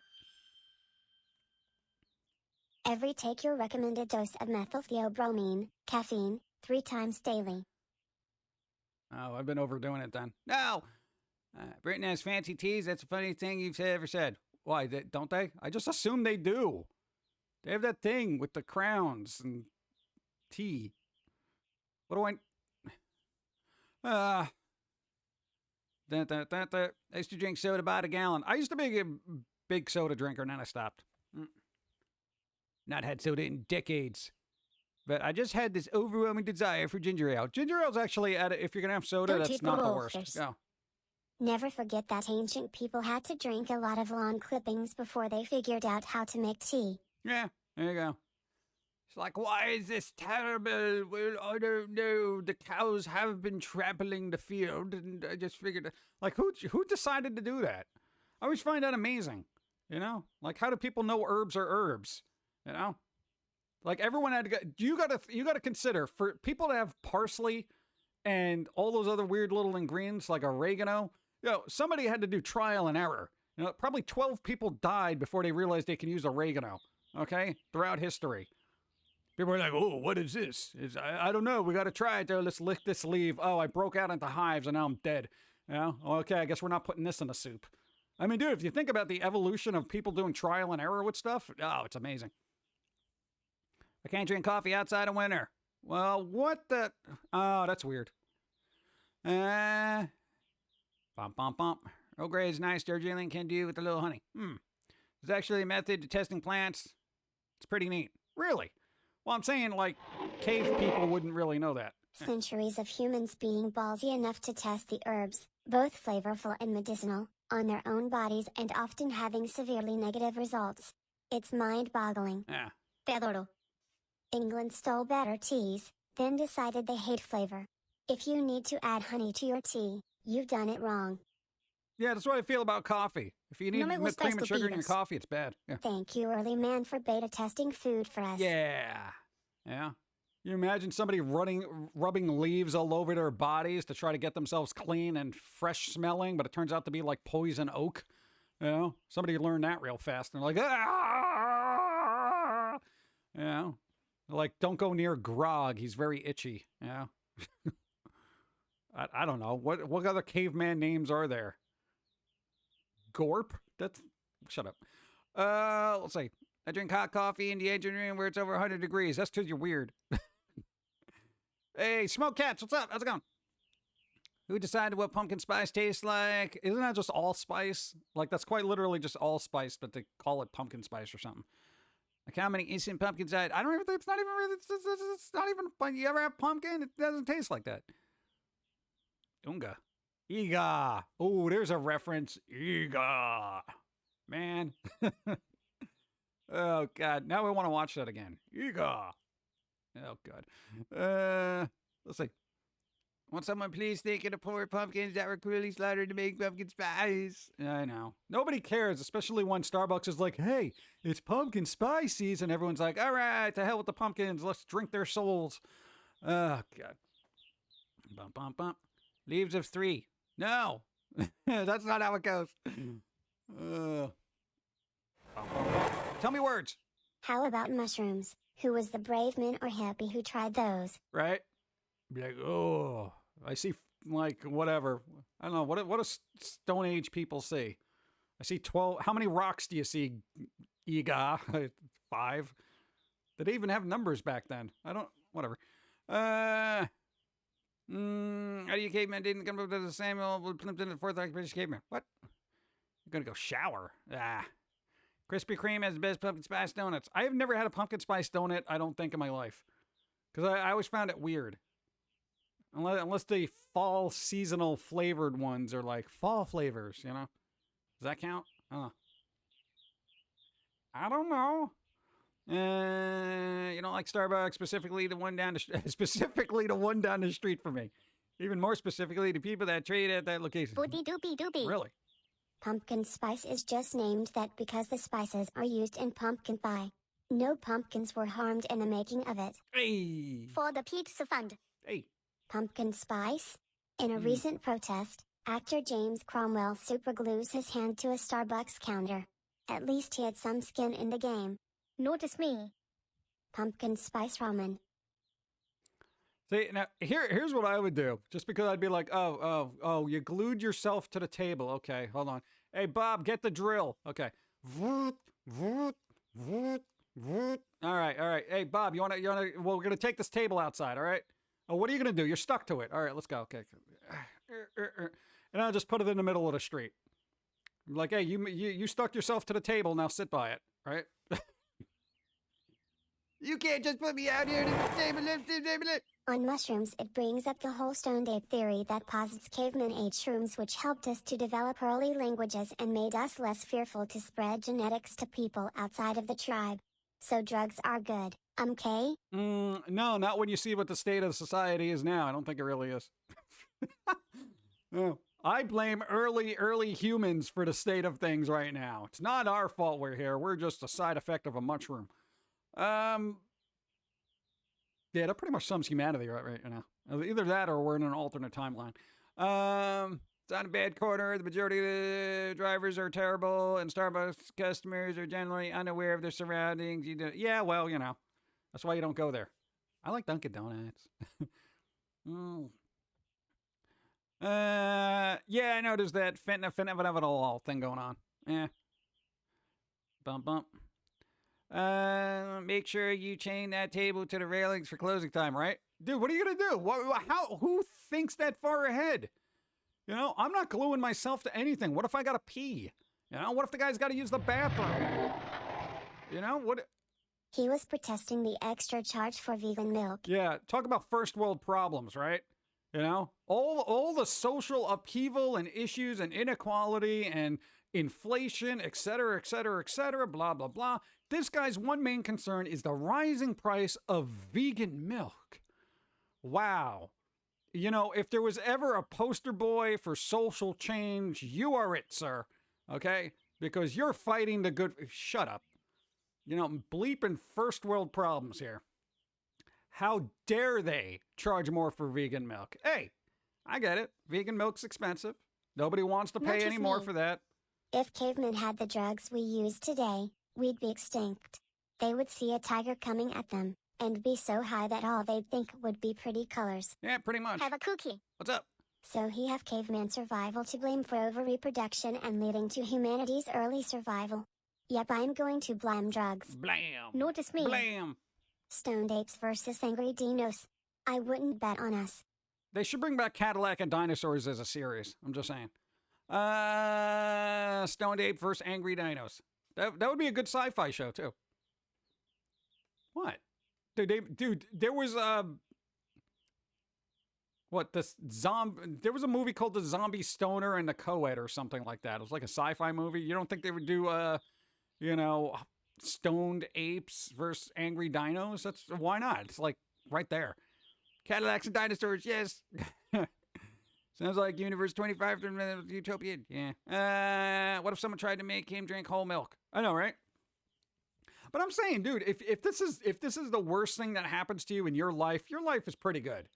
Every take your recommended dose of methyltheobromine, caffeine, 3 times daily. Oh, I've been overdoing it then. No! Britain has fancy teas. That's the funniest thing you've ever said. Why, don't they? I just assume they do. They have that thing with the crowns and tea. What do I used to drink soda by the gallon. I used to be a big soda drinker, and then I stopped. Not had soda in decades. But I just had this overwhelming desire for ginger ale. Ginger ale's actually, if you're going to have soda, that's not the worst. Go. Never forget that ancient people had to drink a lot of lawn clippings before they figured out how to make tea. Yeah, there you go. It's like, why is this terrible? Well, I don't know. The cows have been trampling the field, and I just figured, like, who decided to do that? I always find that amazing. You know, like, how do people know herbs are herbs? You know, like everyone had to go. You gotta consider for people to have parsley and all those other weird little ingredients like oregano. You know, somebody had to do trial and error. You know, probably 12 people died before they realized they can use oregano. Okay, throughout history. People are like, oh, what is this? I don't know. We got to try it, though. Let's lick this leaf. Oh, I broke out into hives, and now I'm dead. You know? Okay, I guess we're not putting this in the soup. I mean, dude, if you think about the evolution of people doing trial and error with stuff, oh, it's amazing. I can't drink coffee outside of winter. Well, what the? Oh, that's weird. Bump, bump, bump. Earl Grey is nice. Darjeeling can do with a little honey. There's actually a method to testing plants. It's pretty neat. Really? Well, I'm saying, like, cave people wouldn't really know that. Centuries of humans being ballsy enough to test the herbs, both flavorful and medicinal, on their own bodies and often having severely negative results. It's mind-boggling. Yeah. Te adoro. England stole better teas, then decided they hate flavor. If you need to add honey to your tea, you've done it wrong. Yeah, that's what I feel about coffee. If you need cream and sugar in your coffee, it's bad. Yeah. Thank you, early man, for beta testing food for us. Yeah. Yeah. You imagine somebody rubbing leaves all over their bodies to try to get themselves clean and fresh smelling, but it turns out to be like poison oak. You know, somebody learned that real fast. And they're like, ah! You know, like, don't go near Grog. He's very itchy. You know? I don't know. What other caveman names are there? Gorp? Shut up. Let's see. I drink hot coffee in the engine room where it's over 100 degrees. That's because you're weird. Hey, Smoke Cats, what's up? How's it going? Who decided what pumpkin spice tastes like? Isn't that just allspice? Like, that's quite literally just allspice, but they call it pumpkin spice or something. Like, how many instant pumpkins I don't even think it's not even really, it's not even, you ever have pumpkin? It doesn't taste like that. Unga. Ega. Oh, there's a reference. Ega. Man. Oh, God. Now we want to watch that again. Ega. Oh, God. Let's see. Won't someone please think of the poor pumpkins that were cruelly slaughtered to make pumpkin spice? I know. Nobody cares, especially when Starbucks is like, hey, it's pumpkin spice season. Everyone's like, all right, to hell with the pumpkins. Let's drink their souls. Oh, God. Bump, bump, bump. Leaves of 3. No. That's not how it goes. Tell me words. How about mushrooms? Who was the brave man or hippie who tried those? Right? Be like, oh, I see, like, whatever. I don't know. What do Stone Age people see? I see 12. How many rocks do you see, Ega? 5? Did they even have numbers back then? I don't, whatever. How do you caveman didn't come up to the Samuel Plimpton the 4th British caveman? What? You're going to go shower. Krispy Kreme has the best pumpkin spice donuts. I have never had a pumpkin spice donut, I don't think, in my life. Because I always found it weird. Unless the fall seasonal flavored ones are like fall flavors, you know? Does that count? I don't know. You don't like Starbucks, specifically the one down the street from me. Even more specifically, the people that trade at that location. Booty doopy doopy. Really? Pumpkin spice is just named that because the spices are used in pumpkin pie. No pumpkins were harmed in the making of it. Hey. For the Pizza Fund. Hey. Pumpkin spice? In a recent protest, actor James Cromwell superglues his hand to a Starbucks counter. At least he had some skin in the game. Notice me. Pumpkin spice ramen. See, now, here's what I would do. Just because I'd be like, oh, you glued yourself to the table. Okay, hold on. Hey, Bob, get the drill. Okay. Voot, voot, voot, voot. All right. Hey, Bob, well, we're going to take this table outside, all right? Oh, what are you going to do? You're stuck to it. All right, let's go. Okay. And I'll just put it in the middle of the street. I'm like, hey, you stuck yourself to the table. Now sit by it, right? You can't just put me out here to the table. On mushrooms, it brings up the whole Stone Age theory that posits caveman ate shrooms, which helped us to develop early languages and made us less fearful to spread genetics to people outside of the tribe. So drugs are good, okay? No, not when you see what the state of society is now. I don't think it really is. No. I blame early humans for the state of things right now. It's not our fault we're here. We're just a side effect of a mushroom. Yeah, that pretty much sums humanity right now. Either that or we're in an alternate timeline. It's on a bad corner. The majority of the drivers are terrible, and Starbucks customers are generally unaware of their surroundings. Yeah, well, you know. That's why you don't go there. I like Dunkin' Donuts. Yeah, I know there's that fentanyl thing going on. Yeah. Bump. Make sure you chain that table to the railings for closing time, right? Dude, what are you going to do? Who thinks that far ahead? You know, I'm not gluing myself to anything. What if I got to pee? You know, what if the guy's got to use the bathroom? You know, what? He was protesting the extra charge for vegan milk. Yeah, talk about first world problems, right? You know, all the social upheaval and issues and inequality and inflation, et cetera, blah, blah, blah. This guy's one main concern is the rising price of vegan milk. Wow. You know, if there was ever a poster boy for social change, you are it, sir. Okay? Because you're fighting the good... Shut up. You know, bleeping first world problems here. How dare they charge more for vegan milk? Hey, I get it. Vegan milk's expensive. Nobody wants to pay any more for that. If cavemen had the drugs we use today, we'd be extinct. They would see a tiger coming at them, and be so high that all they'd think would be pretty colors. Yeah, pretty much. Have a cookie. What's up? So he have caveman survival to blame for over-reproduction and leading to humanity's early survival. Yep, I'm going to blame drugs. Blam. Notice me. Blam. Stoned apes versus angry dinos. I wouldn't bet on us. They should bring back Cadillac and Dinosaurs as a series. I'm just saying. Stoned ape versus angry dinos. That would be a good sci-fi show too. What? Dude, there was there was a movie called The Zombie Stoner and the Co-Ed or something like that. It was like a sci-fi movie. You don't think they would do stoned apes versus angry dinos? Why not? It's like right there. Cadillacs and dinosaurs, yes. Sounds like Universe 25 utopian. Yeah. What if someone tried to make him drink whole milk? I know, right? But I'm saying, dude, if this is the worst thing that happens to you in your life is pretty good.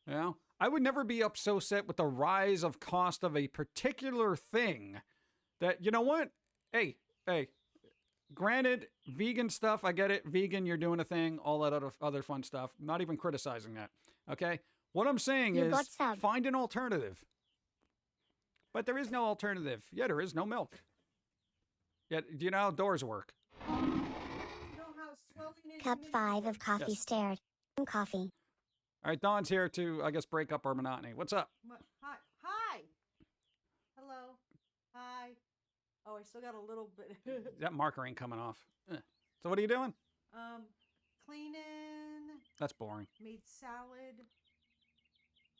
You know? I would never be so set with the rise of cost of a particular thing that, you know what? Hey. Granted, vegan stuff, I get it. Vegan, you're doing a thing, all that other fun stuff. Not even criticizing that. Okay? What I'm saying is find an alternative. But there is no alternative. Yeah, there is no milk. Yet, do you know how doors work? Cup 5 of coffee stared. Coffee. All right, Dawn's here to, I guess, break up our monotony. What's up? Hi. Hello. Hi. Oh, I still got a little bit. That marker ain't coming off. So what are you doing? Cleaning. That's boring. Made salad.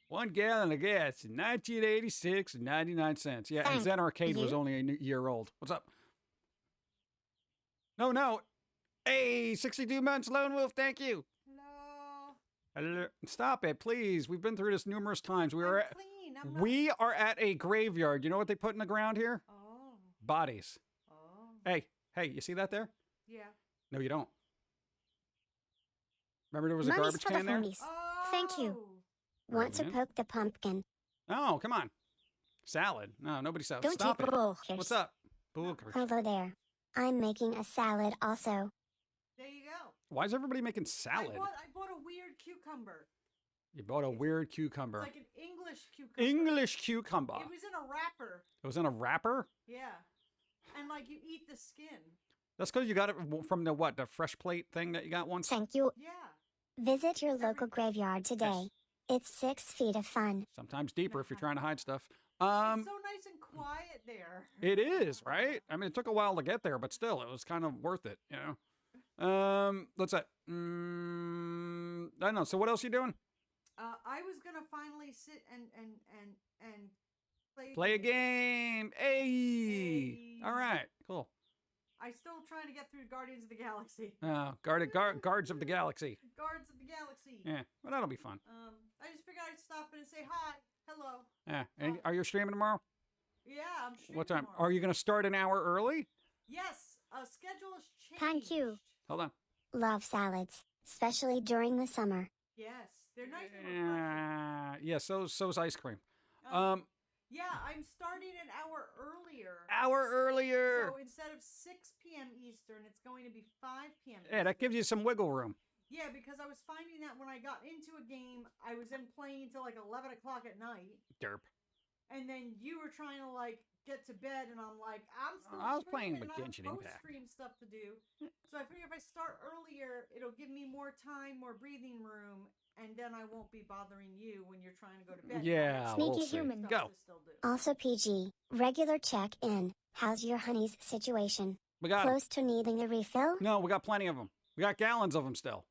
1 gallon of gas in 1986 and 99 cents. Yeah, and Zen Arcade was only a year old. What's up? No. Hey, 62 months, Lone Wolf, thank you. Hello. Stop it, please. We've been through this numerous times. We are at a graveyard. You know what they put in the ground here? Oh. Bodies. Oh. Hey, you see that there? Yeah. No, you don't. Remember there was a garbage can there? Oh. Thank you. Want to poke the pumpkin? Oh, come on. Salad. No, nobody salad. Don't Stop eat it. bullkers. What's up? Bullkers. Hello there. I'm making a salad also. There you go. Why is everybody making salad? I bought a weird cucumber. You bought a weird cucumber. It's like an English cucumber. English cucumber. It was in a wrapper. It was in a wrapper? Yeah. And like you eat the skin. That's because you got it from the fresh plate thing that you got once? Thank you. Yeah. Visit your local graveyard today. Yes. It's 6 feet of fun. Sometimes deeper if you're trying to hide stuff. It's so nice and quiet there. It is, right? I mean, it took a while to get there, but still, it was kind of worth it, you know? What's that? I don't know. So what else are you doing? I was gonna finally sit and play a game. Hey. All right. Cool. I'm still trying to get through Guardians of the Galaxy. Guards of the Galaxy. Guards of the Galaxy. Yeah. Well, that'll be fun. I just figured I'd stop in and say hi, hello. Yeah. And are you streaming tomorrow? Yeah, I'm streaming. What time? Tomorrow. Are you going to start an hour early? Yes. Schedule has changed. Thank you. Hold on. Love salads, especially during the summer. Yes, they're nice and refreshing. Yeah. So's ice cream. Yeah, I'm starting an hour earlier. So instead of 6 p.m. Eastern, it's going to be 5 p.m. Eastern. Yeah, that gives you some wiggle room. Yeah, because I was finding that when I got into a game, I was then playing until like 11 o'clock at night. Derp. And then you were trying to like get to bed, and I'm like, I was playing with Genshin Impact. Post-stream stuff to do. So I figure if I start earlier, it'll give me more time, more breathing room, and then I won't be bothering you when you're trying to go to bed. Yeah, Sneaky human. Go. Also PG, regular check-in. How's your honey's situation? We got Close to needing a refill? No, we got plenty of them. We got gallons of them still.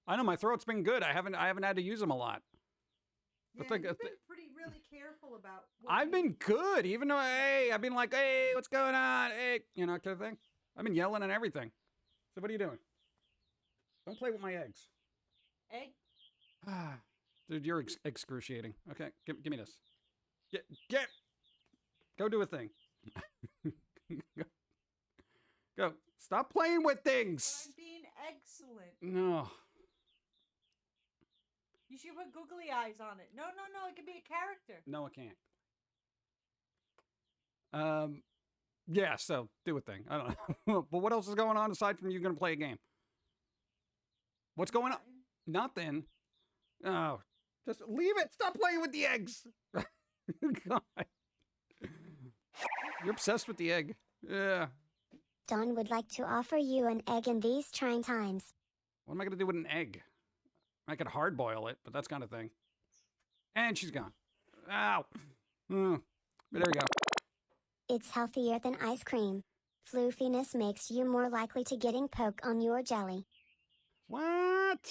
I know my throat's been good. I haven't had to use them a lot. Yeah, you've been really careful about. I've been good, even though I've been like, hey, what's going on? Hey, you know, kind of thing. I've been yelling and everything. So what are you doing? Don't play with my eggs. Egg? Dude, you're excruciating. Okay, give me this. Get. Go do a thing. Go. Stop playing with things. But I'm being excellent. No. You should put googly eyes on it. No. It could be a character. No, it can't. Yeah, so do a thing. I don't know. But what else is going on aside from you going to play a game? What's going on? Nothing. Oh, just leave it. Stop playing with the eggs. God. You're obsessed with the egg. Yeah. Dawn would like to offer you an egg in these trying times. What am I going to do with an egg? I could hard boil it, but that's kind of thing. And she's gone. Ow. But there we go. It's healthier than ice cream. Floofiness makes you more likely to getting poke on your jelly. What?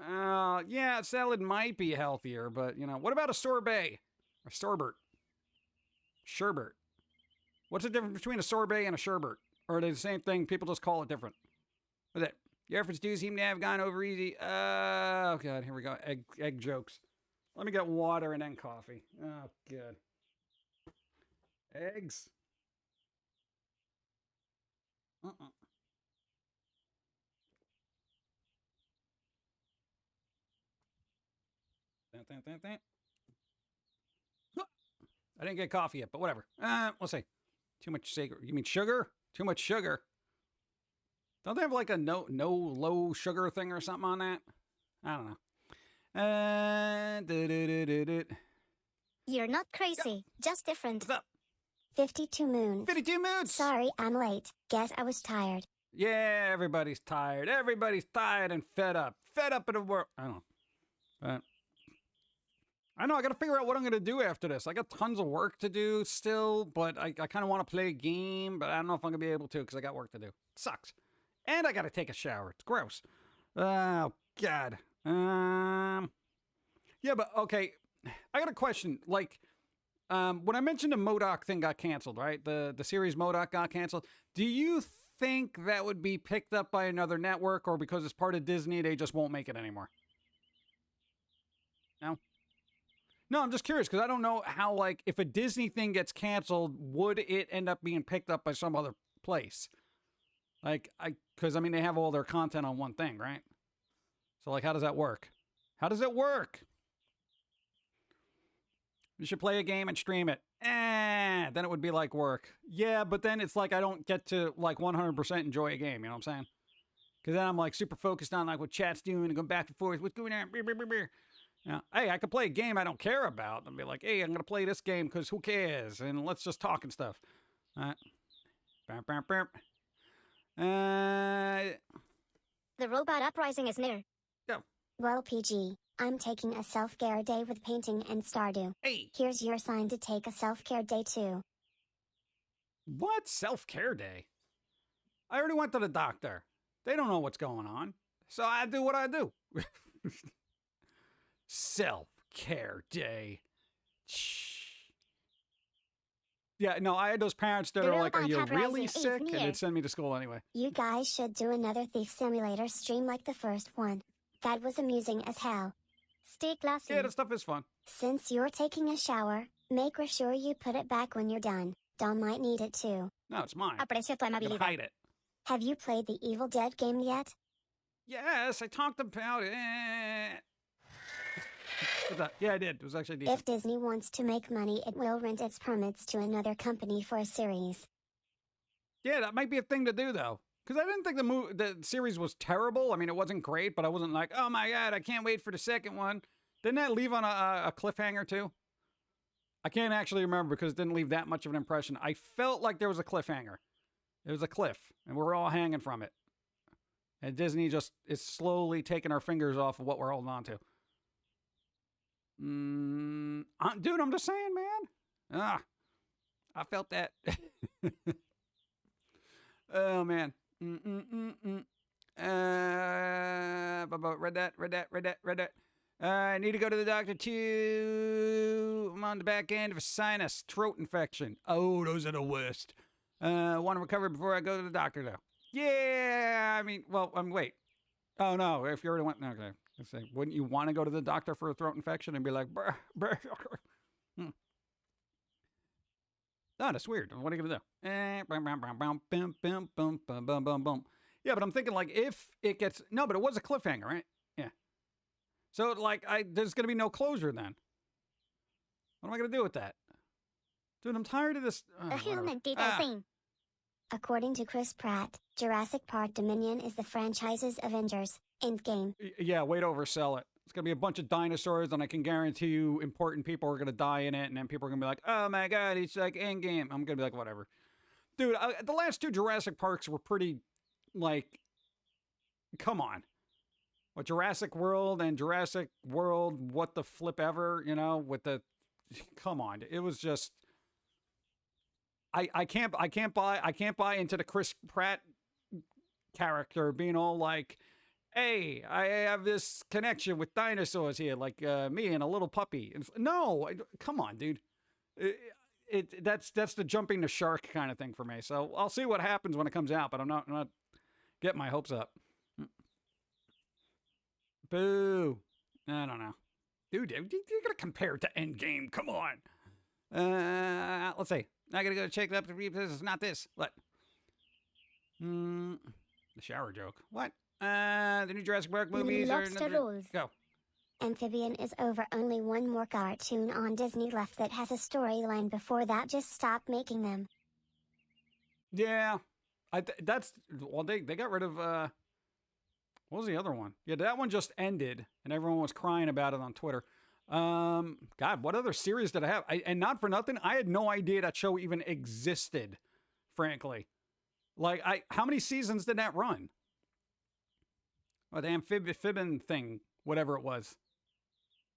Yeah, salad might be healthier, but, what about a sorbet? A sorbet? Sherbet. What's the difference between a sorbet and a sherbet? Or are they the same thing? People just call it different. What's that? Your efforts do seem to have gone over easy. Oh, God, here we go. Egg jokes. Let me get water and then coffee. Oh, good. Eggs. I didn't get coffee yet, but whatever. We'll see. Too much sugar. You mean sugar? Too much sugar. Don't they have like a no low sugar thing or something on that? I don't know. You're not crazy, just different. What's up? 52 moons. 52 moons! Sorry, I'm late. Guess I was tired. Yeah, everybody's tired. Everybody's tired and fed up. Fed up in the world. I don't know. But I know, I gotta figure out what I'm gonna do after this. I got tons of work to do still, but I kind of want to play a game, but I don't know if I'm gonna be able to because I got work to do. It sucks. And I gotta take a shower. It's gross. Oh, God. Yeah, but okay. I got a question. Like, when I mentioned the MODOK thing got canceled, right? The series MODOK got canceled. Do you think that would be picked up by another network, or because it's part of Disney, they just won't make it anymore? No? No, I'm just curious, because I don't know how, like, if a Disney thing gets canceled, would it end up being picked up by some other place? Like, because, I mean, they have all their content on one thing, right? So, like, how does that work? How does it work? You should play a game and stream it. Then it would be like work. Yeah, but then it's like I don't get to, like, 100% enjoy a game, you know what I'm saying? Because then I'm, like, super focused on, like, what chat's doing and going back and forth. What's going on? Yeah. Hey, I could play a game I don't care about and be like, hey, I'm going to play this game because who cares? And let's just talk and stuff. All right. The robot uprising is near. Go. Well, PG, I'm taking a self-care day with painting and Stardew. Hey. Here's your sign to take a self-care day too. What? Self-care day? I already went to the doctor. They don't know what's going on. So I do what I do. Self-care day. Shh. Yeah, no, I had those parents that are like, are you really sick? And they'd send me to school anyway. You guys should do another Thief Simulator stream like the first one. That was amusing as hell. Stay classy. Yeah, that stuff is fun. Since you're taking a shower, make sure you put it back when you're done. Dom might need it too. No, it's mine. Aprecio tu You can amabilidad. hide it. Have you played the Evil Dead game yet? Yes, I talked about it. Yeah, I did. It was actually decent. If Disney wants to make money, it will rent its permits to another company for a series. Yeah, that might be a thing to do, though. Because I didn't think the series was terrible. I mean, it wasn't great, but I wasn't like, oh my God, I can't wait for the second one. Didn't that leave on a cliffhanger, too? I can't actually remember because it didn't leave that much of an impression. I felt like there was a cliffhanger. It was a cliff, and we're all hanging from it. And Disney just is slowly taking our fingers off of what we're holding on to. Dude, I'm just saying, man. I felt that. Oh, man. Read that. I need to go to the doctor, too. I'm on the back end of a sinus throat infection. Oh, those are the worst. Want to recover before I go to the doctor, though. Yeah, I mean, well, wait. Oh, no, if you already went, okay. I say, wouldn't you want to go to the doctor for a throat infection and be like, brr. No, that's weird. What are you going to do? Yeah, but I'm thinking, like, if it gets, no, but it was a cliffhanger, right? Yeah. So, like, there's going to be no closure then. What am I going to do with that? Dude, I'm tired of this. A human did a thing. According to Chris Pratt, Jurassic Park Dominion is the franchise's Avengers Endgame. Yeah, way to oversell it. It's going to be a bunch of dinosaurs, and I can guarantee you important people are going to die in it, and then people are going to be like, oh my God, it's like Endgame. I'm going to be like, whatever. Dude, the last 2 Jurassic Parks were pretty, like, come on. What, Jurassic World and Jurassic World, what the flip ever, you know, with the, come on. It was just, I can't buy into the Chris Pratt character being all like, hey, I have this connection with dinosaurs here, like me and a little puppy. No, come on, dude. That's the jumping the shark kind of thing for me. So I'll see what happens when it comes out, but I'm not getting my hopes up. Boo. I don't know. Dude, you're going to compare it to Endgame. Come on. Let's see. I got to go check it up to read this. It's not this. What? The shower joke. What? The new Jurassic Park movies are... Lobster rolls. Go. Amphibian is over. Only one more cartoon on Disney left that has a storyline. Before that, just stop making them. Yeah. Well, they got rid of... what was the other one? Yeah, that one just ended, and everyone was crying about it on Twitter. God, what other series did I have? And not for nothing, I had no idea that show even existed, frankly. Like, how many seasons did that run? Or the amphibian thing, whatever it was.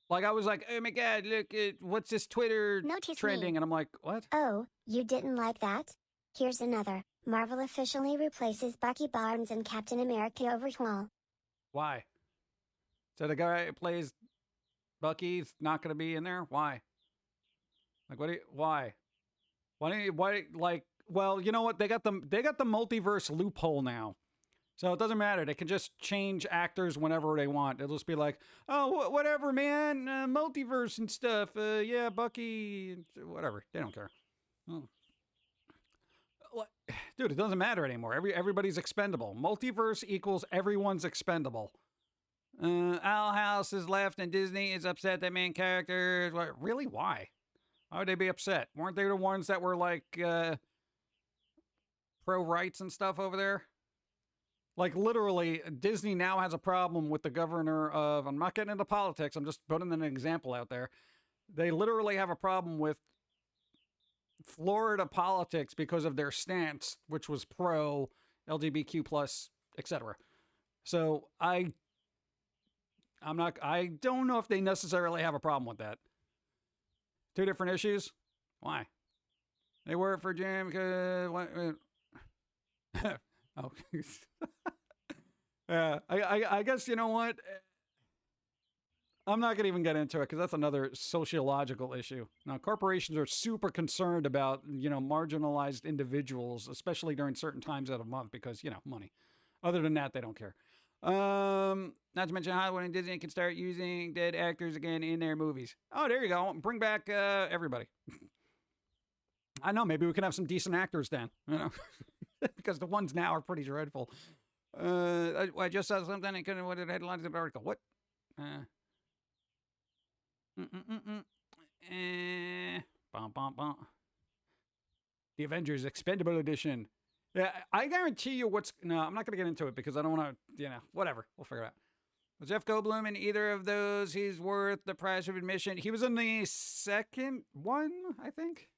Like, I was like, oh my God, look, what's this Twitter Notice trending? me. And I'm like, what? Oh, you didn't like that? Here's another. Marvel officially replaces Bucky Barnes and Captain America overhaul. Why? So the guy who plays Bucky's not going to be in there? Why? Like, why? Why, like, well, you know what? They got the multiverse loophole now. So it doesn't matter. They can just change actors whenever they want. It'll just be like, oh, whatever, man. Multiverse and stuff. Yeah, Bucky, whatever. They don't care. Oh. Dude, it doesn't matter anymore. Everybody's expendable. Multiverse equals everyone's expendable. Owl House is left and Disney is upset that main characters... Really? Why? Why would they be upset? Weren't they the ones that were like pro-rights and stuff over there? Like, literally, Disney now has a problem with the governor of... I'm not getting into politics. I'm just putting an example out there. They literally have a problem with Florida politics because of their stance, which was pro LGBTQ+, etc. So I don't know if they necessarily have a problem with that. 2 different issues? Why? They work for Jim because... Oh. Yeah, I guess, you know what? I'm not going to even get into it because that's another sociological issue. Now, corporations are super concerned about, you know, marginalized individuals, especially during certain times out of month because, you know, money. Other than that, they don't care. Not to mention Hollywood and Disney can start using dead actors again in their movies. Oh, there you go. Bring back everybody. I know. Maybe we can have some decent actors then, you know, because the ones now are pretty dreadful. I just saw something. I couldn't. What are the headlines of the article? What? Bum, bum, bum. The Avengers Expendable Edition. Yeah, I guarantee you no, I'm not going to get into it because I don't want to, you know, whatever. We'll figure it out. Was Jeff Goldblum in either of those? He's worth the price of admission. He was in the second one, I think.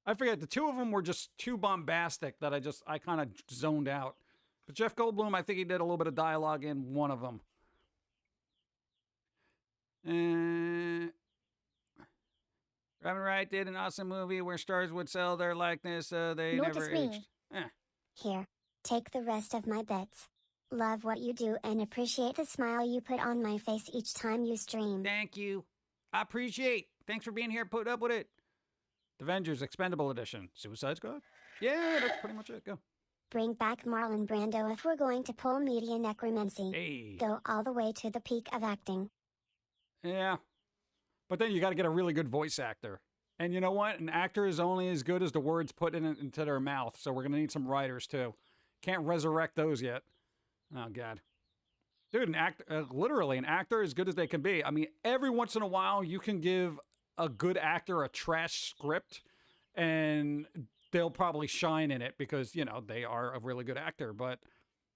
I forget. The 2 of them were just too bombastic that I kind of zoned out. But Jeff Goldblum, I think he did a little bit of dialogue in one of them. Robin Wright did an awesome movie where stars would sell their likeness, so they never aged. Here, take the rest of my bits. Love what you do and appreciate the smile you put on my face each time you stream. Thank you. I appreciate. Thanks for being here, put up with it. The Avengers Expendable Edition. Suicide Squad? Yeah, that's pretty much it. Go. Bring back Marlon Brando if we're going to pull media necromancy. Hey. Go all the way to the peak of acting. Yeah. But then you got to get a really good voice actor. And you know what? An actor is only as good as the words put into their mouth. So we're going to need some writers too. Can't resurrect those yet. Oh, God. Dude, literally an actor as good as they can be. I mean, every once in a while you can give a good actor a trash script and they'll probably shine in it because, you know, they are a really good actor. But,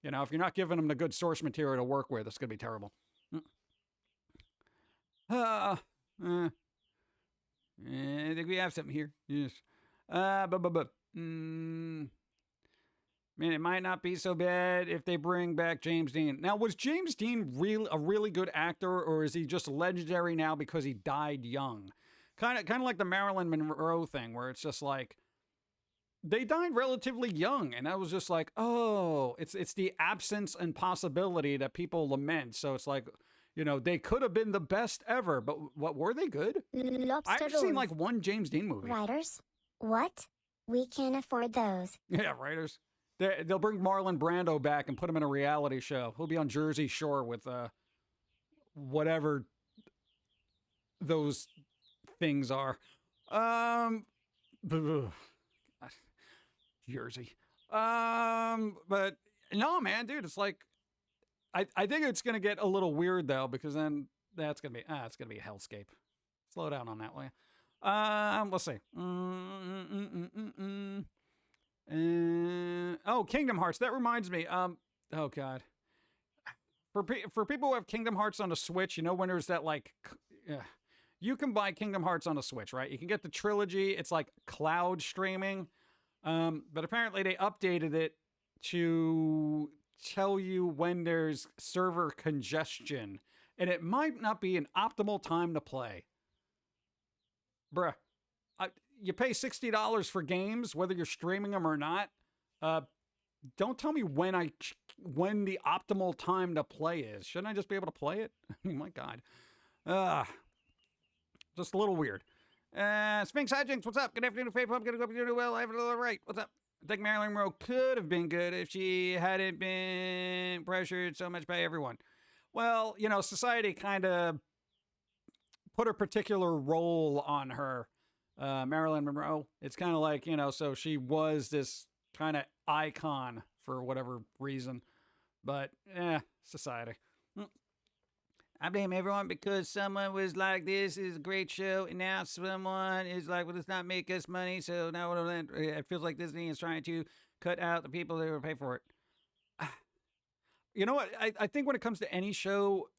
you know, if you're not giving them the good source material to work with, it's going to be terrible. Uh, uh, I think we have something here. Yes. Man, it might not be so bad if they bring back James Dean. Now, was James Dean a really good actor, or is he just legendary now because he died young? Kind of like the Marilyn Monroe thing, where it's just like they died relatively young, and I was just like, oh, it's the absence and possibility that people lament. So it's like, they could have been the best ever, but what were they good? Lobster I've seen rolls. like one James Dean movie. Writers? What? We can't afford those. Yeah, writers. They'll bring Marlon Brando back and put him in a reality show. He'll be on Jersey Shore with whatever those things are. Jersey. But no, man, dude, it's like I think it's gonna get a little weird though, because then it's gonna be a hellscape. Slow down on that way. Let's see. Kingdom Hearts. That reminds me. Oh God. For people who have Kingdom Hearts on the Switch, when there's that you can buy Kingdom Hearts on the Switch, right? You can get the trilogy. It's like cloud streaming. But apparently they updated it to tell you when there's server congestion, and it might not be an optimal time to play. Bruh. You pay $60 for games, whether you're streaming them or not. Don't tell me when the optimal time to play is. Shouldn't I just be able to play it? I mean, my God. Just a little weird. Sphinx Hijinks, what's up? Good afternoon, Faith. I'm gonna go doing well. I have it all right. What's up? I think Marilyn Monroe could have been good if she hadn't been pressured so much by everyone. Well, society kind of put a particular role on her. Marilyn Monroe. It's kind of like, so she was this kind of icon for whatever reason. But, society. I blame everyone because someone was like, this is a great show, and now someone is like, well, let's not make us money, so now it feels like Disney is trying to cut out the people that will pay for it. You know what? I think when it comes to any show,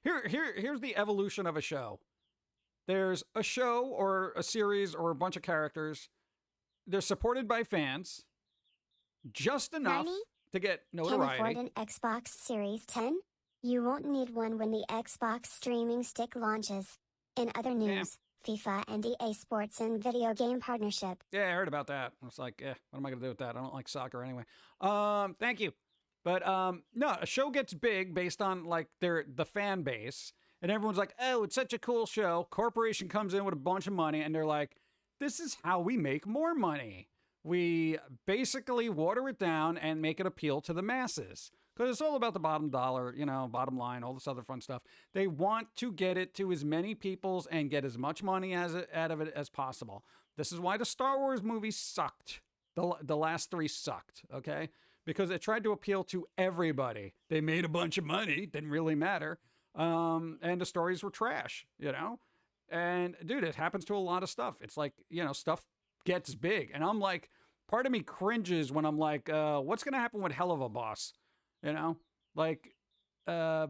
here's the evolution of a show. There's a show or a series or a bunch of characters. They're supported by fans just enough Nani? to get Can notoriety. afford an Xbox Series 10? You won't need one when the Xbox streaming stick launches. In other news, FIFA and EA Sports and video game partnership. Yeah, I heard about that. I was like, what am I going to do with that? I don't like soccer anyway. Thank you. But no, a show gets big based on like the fan base. And everyone's like, oh, it's such a cool show. Corporation comes in with a bunch of money and they're like, this is how we make more money. We basically water it down and make it appeal to the masses. Because it's all about the bottom dollar, bottom line, all this other fun stuff. They want to get it to as many peoples and get as much money out of it as possible. This is why the Star Wars movies sucked. The last 3 sucked, okay? Because it tried to appeal to everybody. They made a bunch of money. Didn't really matter. And the stories were trash, And, dude, it happens to a lot of stuff. It's like, stuff gets big. And I'm like, part of me cringes when I'm like, what's going to happen with Hell of a Boss? Like, no,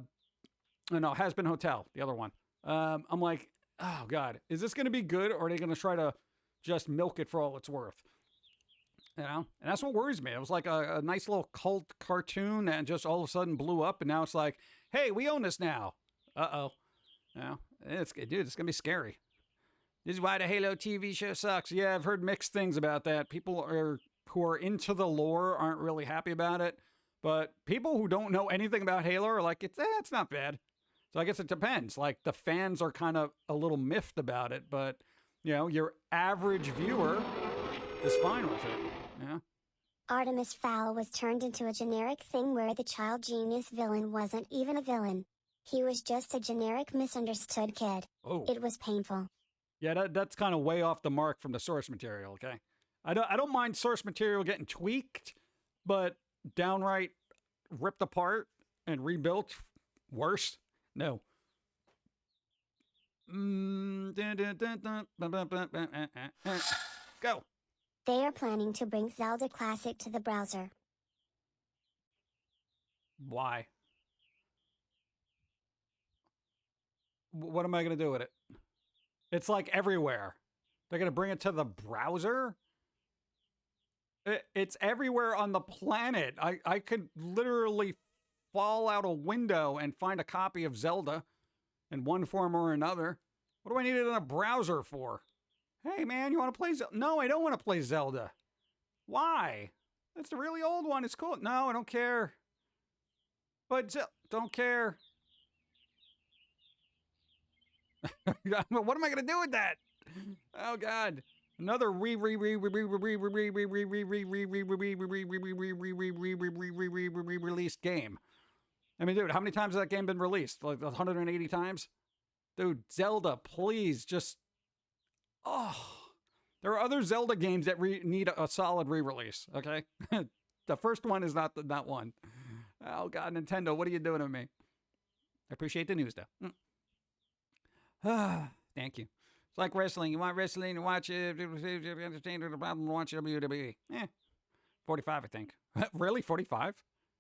Has Been Hotel, the other one. I'm like, oh, God, is this going to be good, or are they going to try to just milk it for all it's worth? And that's what worries me. It was like a nice little cult cartoon and just all of a sudden blew up, and now it's like, hey, we own this now. Uh-oh. It's going to be scary. This is why the Halo TV show sucks. Yeah, I've heard mixed things about that. People who are into the lore aren't really happy about it. But people who don't know anything about Halo are like, it's not bad. So I guess it depends. Like, the fans are kind of a little miffed about it, but, your average viewer is fine with it. Yeah. Artemis Fowl was turned into a generic thing where the child genius villain wasn't even a villain. He was just a generic misunderstood kid. Oh. It was painful. Yeah, that's kind of way off the mark from the source material, okay? I don't mind source material getting tweaked, but downright ripped apart and rebuilt, worse? No. Go. They are planning to bring Zelda Classic to the browser. Why? what am I going to do with it? It's like everywhere. They're going to bring it to the browser? It's everywhere on the planet. I could literally fall out a window and find a copy of Zelda in one form or another. What do I need it in a browser for? Hey, man, you want to play Zelda? No, I don't want to play Zelda. Why? That's the really old one. It's cool. No, I don't care. But don't care. What am I going to do with that? Oh, God. Another released game. I mean, dude, how many times has that game been released? Like 180 times? Dude, Zelda, please, just... Oh, there are other Zelda games that need a solid re-release, okay? The first one is not that one. Oh, God, Nintendo, what are you doing to me? I appreciate the news, though. Thank you. It's like wrestling. You want wrestling to watch it, understand the problem, watch WWE. 45, I think. Really? 45?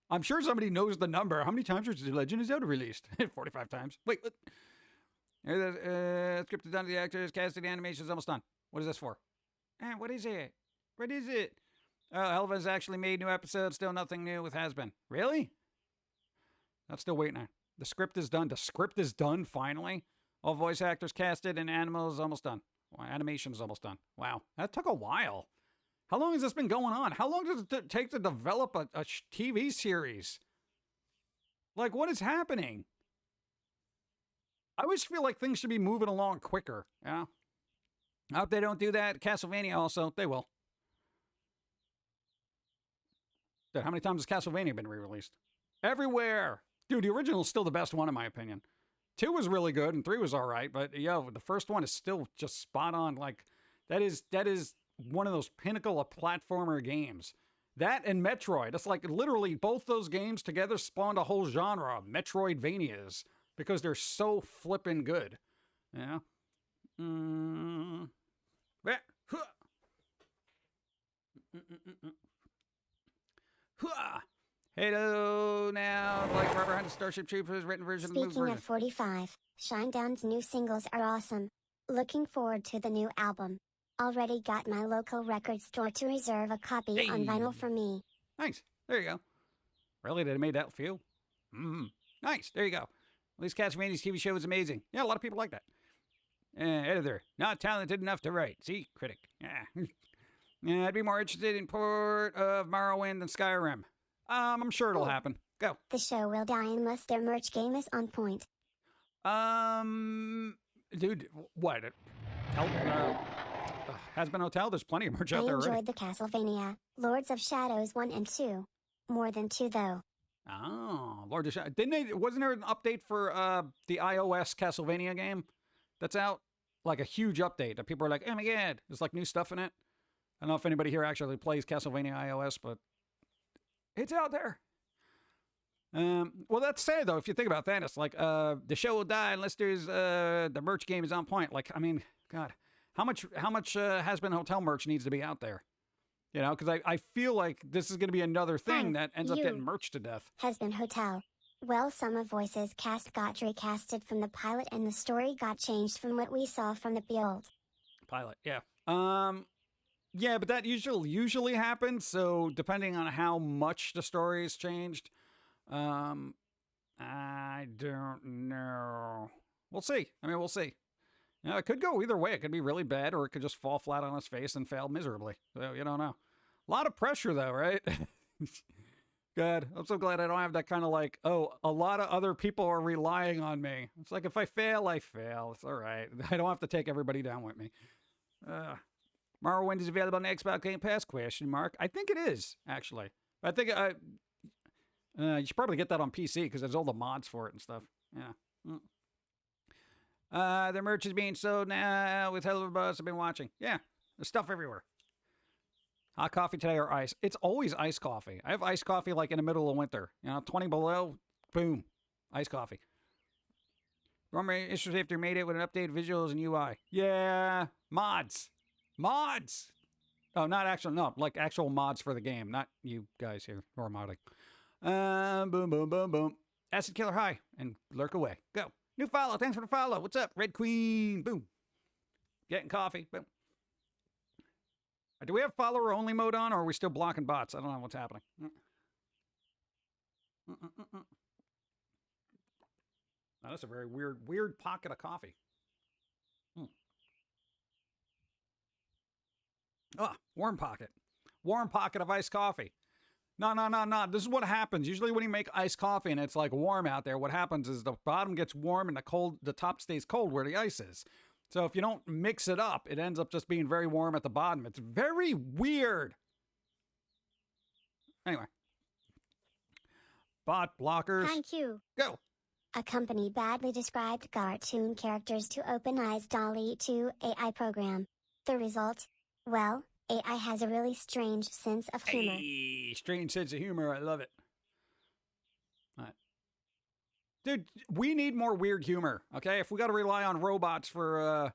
I'm sure somebody knows the number. How many times was The Legend of Zelda released? 45 times. Wait, what? Script is done to the actors, casting, the animation is almost done. What is this for? What is it? What is it? Oh, Elva's actually made new episodes. Still nothing new with Has-Been. Really? I'm still waiting on. The script is done. The script is done, finally. All voice actors casted and animals is almost done. Well, animation is almost done. Wow. That took a while. How long has this been going on? How long does it take to develop a TV series? Like, what is happening? I always feel like things should be moving along quicker. Yeah. I hope they don't do that. Castlevania also, they will. Dude, how many times has Castlevania been re-released? Everywhere. Dude, the original is still the best one in my opinion. 2 was really good and 3 was all right, but yo, the first one is still just spot on. Like, that is one of those pinnacle of platformer games. That and Metroid. It's like literally both those games together spawned a whole genre of Metroidvanias because they're so flippin' good. Yeah. Hello now, like Rubber Hunt Starship Troopers written version of the movie Speaking version. of 45, Shinedown's new singles are awesome. Looking forward to the new album. Already got my local record store to reserve a copy on vinyl for me. Nice. There you go. Really? They made that feel? Nice. There you go. At least Castlevania's TV show is amazing. Yeah, a lot of people like that. Editor. Not talented enough to write. See? Critic. Yeah. Yeah, I'd be more interested in port of Morrowind than Skyrim. I'm sure it'll happen. Go. The show will die unless their merch game is on point. Dude, what? Has-Been Hotel? There's plenty of merch out there I already. enjoyed the Castlevania, Lords of Shadows 1 and 2. More than 2 though. Oh, Lord of Shadows. Wasn't there an update for the iOS Castlevania game that's out? Like a huge update that people are like, oh my God, there's like new stuff in it. I don't know if anybody here actually plays Castlevania iOS, but it's out there. Well, that's sad though. If you think about that, it's like the show will die unless there's the merch game is on point. Like, I mean, God, how much Has-Been Hotel merch needs to be out there? You know, because I feel like this is going to be another thing that ends up getting merched to death. Has-Been Hotel. Well, some of Voice's cast got recasted from the pilot and the story got changed from what we saw from the build. Pilot, yeah. Yeah, but that usually happens, so depending on how much the story has changed, I don't know. We'll see. I mean, we'll see. You know, it could go either way. It could be really bad, or it could just fall flat on its face and fail miserably. So, you don't know. A lot of pressure, though, right? God, I'm so glad I don't have that kind of like, oh, a lot of other people are relying on me. It's like, if I fail, I fail. It's all right. I don't have to take everybody down with me. Morrowind is available on the Xbox Game Pass? ? I think it is, actually. I think you should probably get that on PC because there's all the mods for it and stuff. Yeah. Their merch is being sold now with Hello Buzz. I've been watching. Yeah, there's stuff everywhere. Hot coffee today or ice? It's always iced coffee. I have iced coffee like in the middle of winter. You know, 20 below, boom, iced coffee. Remember issues after made it with an updated visuals and UI. Yeah, mods. Oh, not actual, no, like actual mods for the game, not you guys here who are modding. Boom, boom, boom, boom. Acid Killer high and lurk away. Go. New follow. Thanks for the follow. What's up, Red Queen? Boom. Getting coffee. Boom. Do we have follower only mode on, or are we still blocking bots? I don't know what's happening. Now, that's a very weird pocket of coffee. Warm pocket. Warm pocket of iced coffee. No. This is what happens. Usually when you make iced coffee and it's like warm out there, what happens is the bottom gets warm and the top stays cold where the ice is. So if you don't mix it up, it ends up just being very warm at the bottom. It's very weird. Anyway. Bot blockers. Thank you. Go. A company badly described cartoon characters to OpenAI's DALL-E 2 AI program. The result? Well, AI has a really strange sense of humor. Hey, strange sense of humor. I love it. All right. Dude, we need more weird humor, okay? If we got to rely on robots for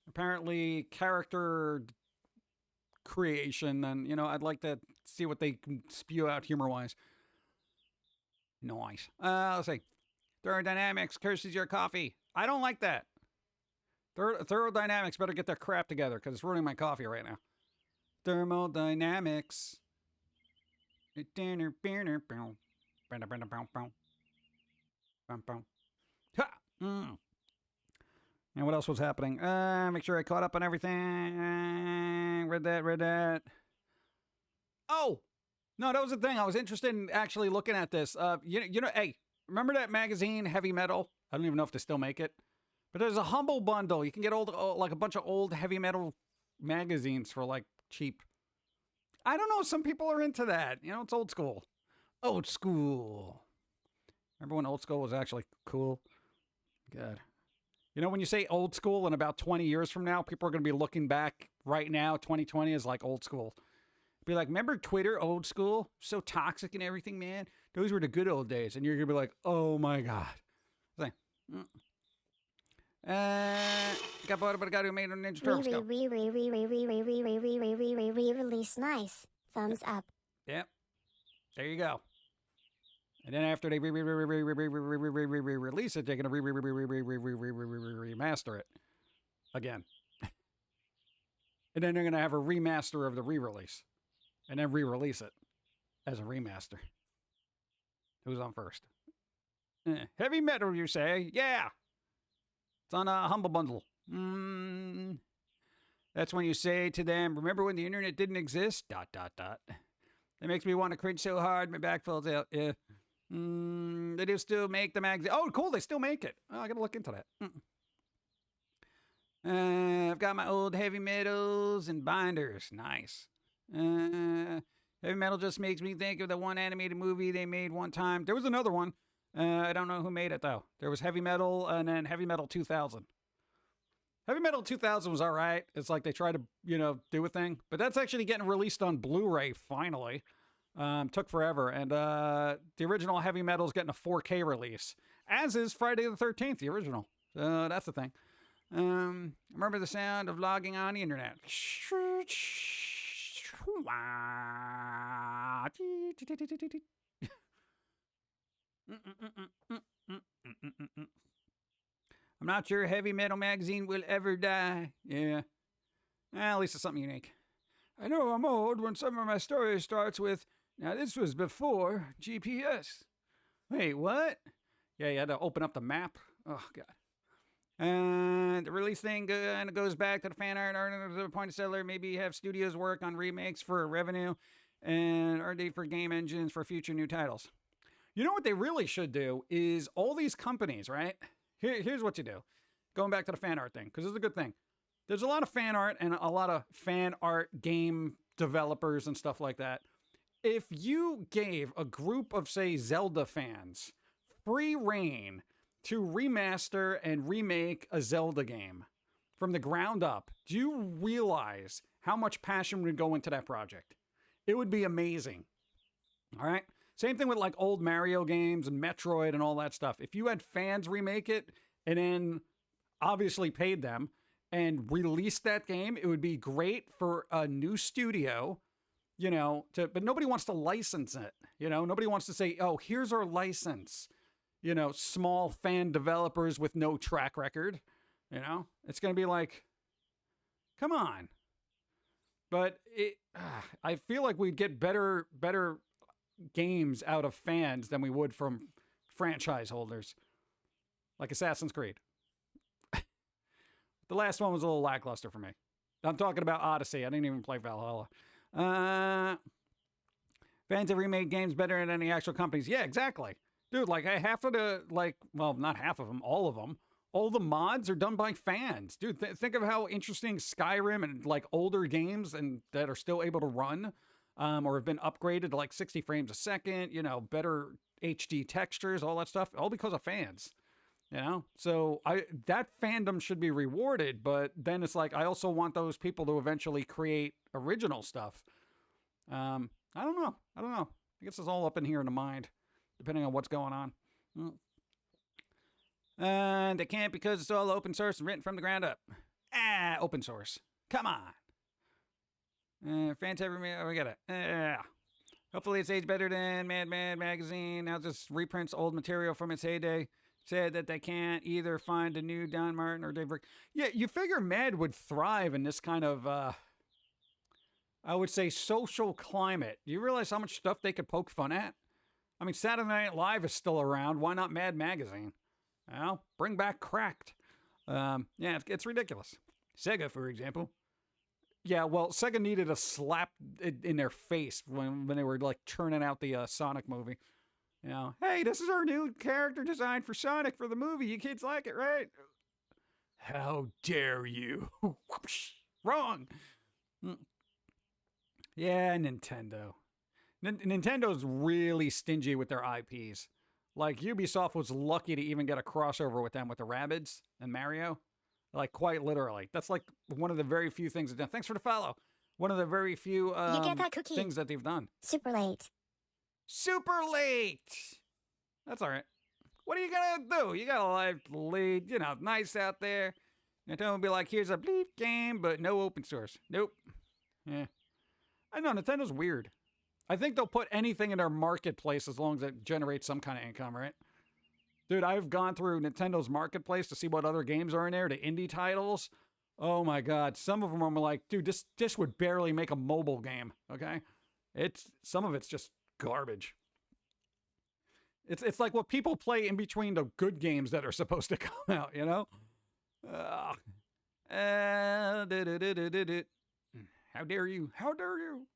apparently character creation, then, I'd like to see what they can spew out humor-wise. Nice. Let's see. Thermodynamics curses your coffee. I don't like that. Thermodynamics better get their crap together because it's ruining my coffee right now. Thermodynamics. And what else was happening? Make sure I caught up on everything. Read that. Oh! No, that was the thing. I was interested in actually looking at this. Hey, remember that magazine, Heavy Metal? I don't even know if they still make it. But there's a Humble Bundle. You can get like a bunch of old heavy metal magazines for like cheap. I don't know. Some people are into that. It's old school. Old school. Remember when old school was actually cool? God. When you say old school in about 20 years from now, people are going to be looking back right now. 2020 is like old school. Be like, remember Twitter, old school? So toxic and everything, man. Those were the good old days. And you're going to be like, oh my God. Like, got bought by the guy who made a Ninja Turtles. Re-release nice. Thumbs up. Yep. There you go. And then after they release it, they're going to remaster it again. And then they're going to have a remaster of the re-release. And then re-release it as a remaster. Who's on first? Heavy metal, you say? Yeah. It's on a Humble Bundle. That's when you say to them, remember when the internet didn't exist? ... That makes me want to cringe so hard, my back falls out. Yeah. They do still make the magazine. Oh, cool, they still make it. Oh, I gotta look into that. I've got my old heavy metals and binders. Nice. Heavy metal just makes me think of the one animated movie they made one time. There was another one. I don't know who made it, though. There was Heavy Metal and then Heavy Metal 2000. Heavy Metal 2000 was all right. It's like they tried to, do a thing. But that's actually getting released on Blu-ray, finally. Took forever. And the original Heavy Metal is getting a 4K release. As is Friday the 13th, the original. That's the thing. Remember the sound of logging on the internet. I'm not sure Heavy Metal magazine will ever die. Yeah. Well, at least it's something unique. I know I'm old when some of my stories starts with, now this was before GPS. Wait, what? Yeah, you had to open up the map. Oh, God. And the release thing kind of goes back to the fan art. The point of seller, maybe have studios work on remakes for revenue and R&D for game engines for future new titles. You know what they really should do is all these companies, right? Here's what you do. Going back to the fan art thing, because it's a good thing. There's a lot of fan art and a lot of fan art game developers and stuff like that. If you gave a group of, say, Zelda fans free reign to remaster and remake a Zelda game from the ground up, do you realize how much passion would go into that project? It would be amazing. All right? Same thing with like old Mario games and Metroid and all that stuff. If you had fans remake it and then obviously paid them and released that game, it would be great for a new studio, but nobody wants to license it. Nobody wants to say, oh, here's our license. small fan developers with no track record. It's going to be like, come on. But I feel like we'd get better games out of fans than we would from franchise holders, like Assassin's Creed. The last one was a little lackluster for me. I'm talking about Odyssey. I didn't even play Valhalla. Fans have remade games better than any actual companies. Yeah, exactly. Dude, like half of the, not half of them, all of them, all the mods are done by fans. Dude, think of how interesting Skyrim and like older games and that are still able to run or have been upgraded to like 60 frames a second, better HD textures, all that stuff, all because of fans. So that fandom should be rewarded, but then it's like I also want those people to eventually create original stuff. I don't know. I guess it's all up in here in the mind, depending on what's going on. And they can't because it's all open source and written from the ground up. Open source. Come on. Fans we get it. Hopefully it's aged better than Mad magazine. Now just reprints old material from its heyday. Said that they can't either find a new Don Martin or Dave Rick. Yeah, you figure Mad would thrive in this kind of, I would say, social climate. Do you realize how much stuff they could poke fun at? I mean, Saturday Night Live is still around. Why not Mad Magazine? Bring back Cracked. It's ridiculous. Sega, for example. Yeah, well, Sega needed a slap in their face when they were like churning out the Sonic movie. Hey, this is our new character design for Sonic for the movie. You kids like it, right? How dare you? Wrong. Yeah, Nintendo. Nintendo's really stingy with their IPs. Like, Ubisoft was lucky to even get a crossover with them with the Rabbids and Mario. Like, quite literally. That's like one of the very few things they've done. Thanks for the follow. One of the very few you get that cookie. things that they've done. Super late. Super late. That's all right. What are you going to do? You got a live lead, nice out there. Nintendo will be like, here's a bleep game, but no open source. Nope. Yeah. I know, Nintendo's weird. I think they'll put anything in their marketplace as long as it generates some kind of income, right? Dude, I've gone through Nintendo's marketplace to see what other games are in there, the indie titles. Oh my God. Some of them are like, dude, this would barely make a mobile game, okay? Some of it's just garbage. It's like what people play in between the good games that are supposed to come out, How dare you? How dare you?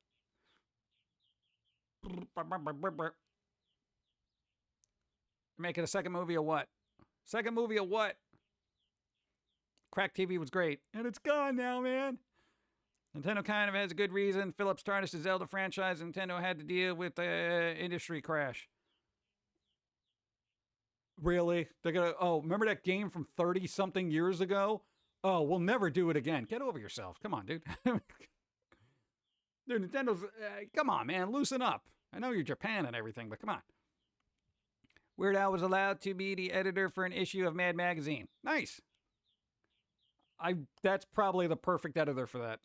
Making a second movie of what? Second movie of what? Crack TV was great. And it's gone now, man. Nintendo kind of has a good reason. Philips tarnished the Zelda franchise. Nintendo had to deal with the industry crash. Really? They're gonna... Oh, remember that game from 30-something years ago? Oh, we'll never do it again. Get over yourself. Come on, dude. Dude, Nintendo's... come on, man. Loosen up. I know you're Japan and everything, but come on. Weird Al was allowed to be the editor for an issue of Mad Magazine. Nice. That's probably the perfect editor for that.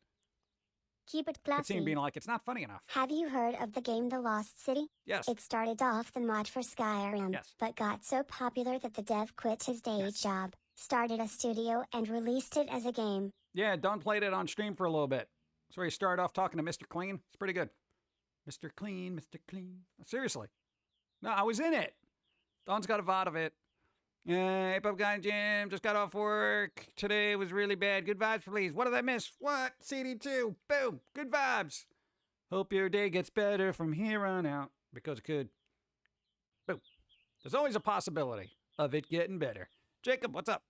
Keep it classy. Caffeine being like, it's not funny enough. Have you heard of the game The Lost City? Yes. It started off the mod for Skyrim, yes, but got so popular that the dev quit his day job, started a studio, and released it as a game. Yeah, Don played it on stream for a little bit. That's where he started off talking to Mr. Clean. It's pretty good. Mr. Clean, Mr. Clean. Seriously. No, I was in it. Don's got a VOD of it. Hey, Pub Guy and Jim, just got off work. Today was really bad. Good vibes, please. What did I miss? What? CD2. Boom. Good vibes. Hope your day gets better from here on out. Because it could. Boom. There's always a possibility of it getting better. Jacob, what's up?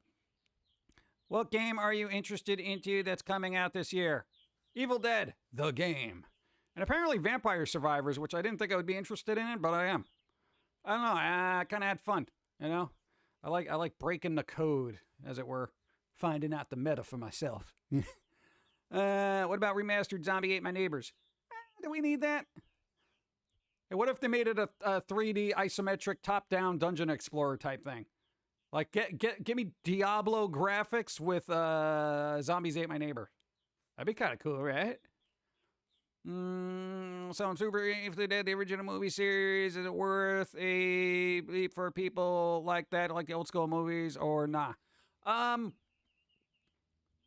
What game are you interested into that's coming out this year? Evil Dead, the game. And apparently Vampire Survivors, which I didn't think I would be interested in it, but I am. I don't know. I kind of had fun, I like breaking the code, as it were, finding out the meta for myself. What about remastered Zombie Ate My Neighbors? Do we need that? Hey, what if they made it a 3D isometric top-down dungeon explorer type thing? Like, give me Diablo graphics with Zombies Ate My Neighbor. That'd be kind of cool, right? So I'm super, if they did the original movie series, is it worth a be for people like that, like the old school movies, or nah? Well,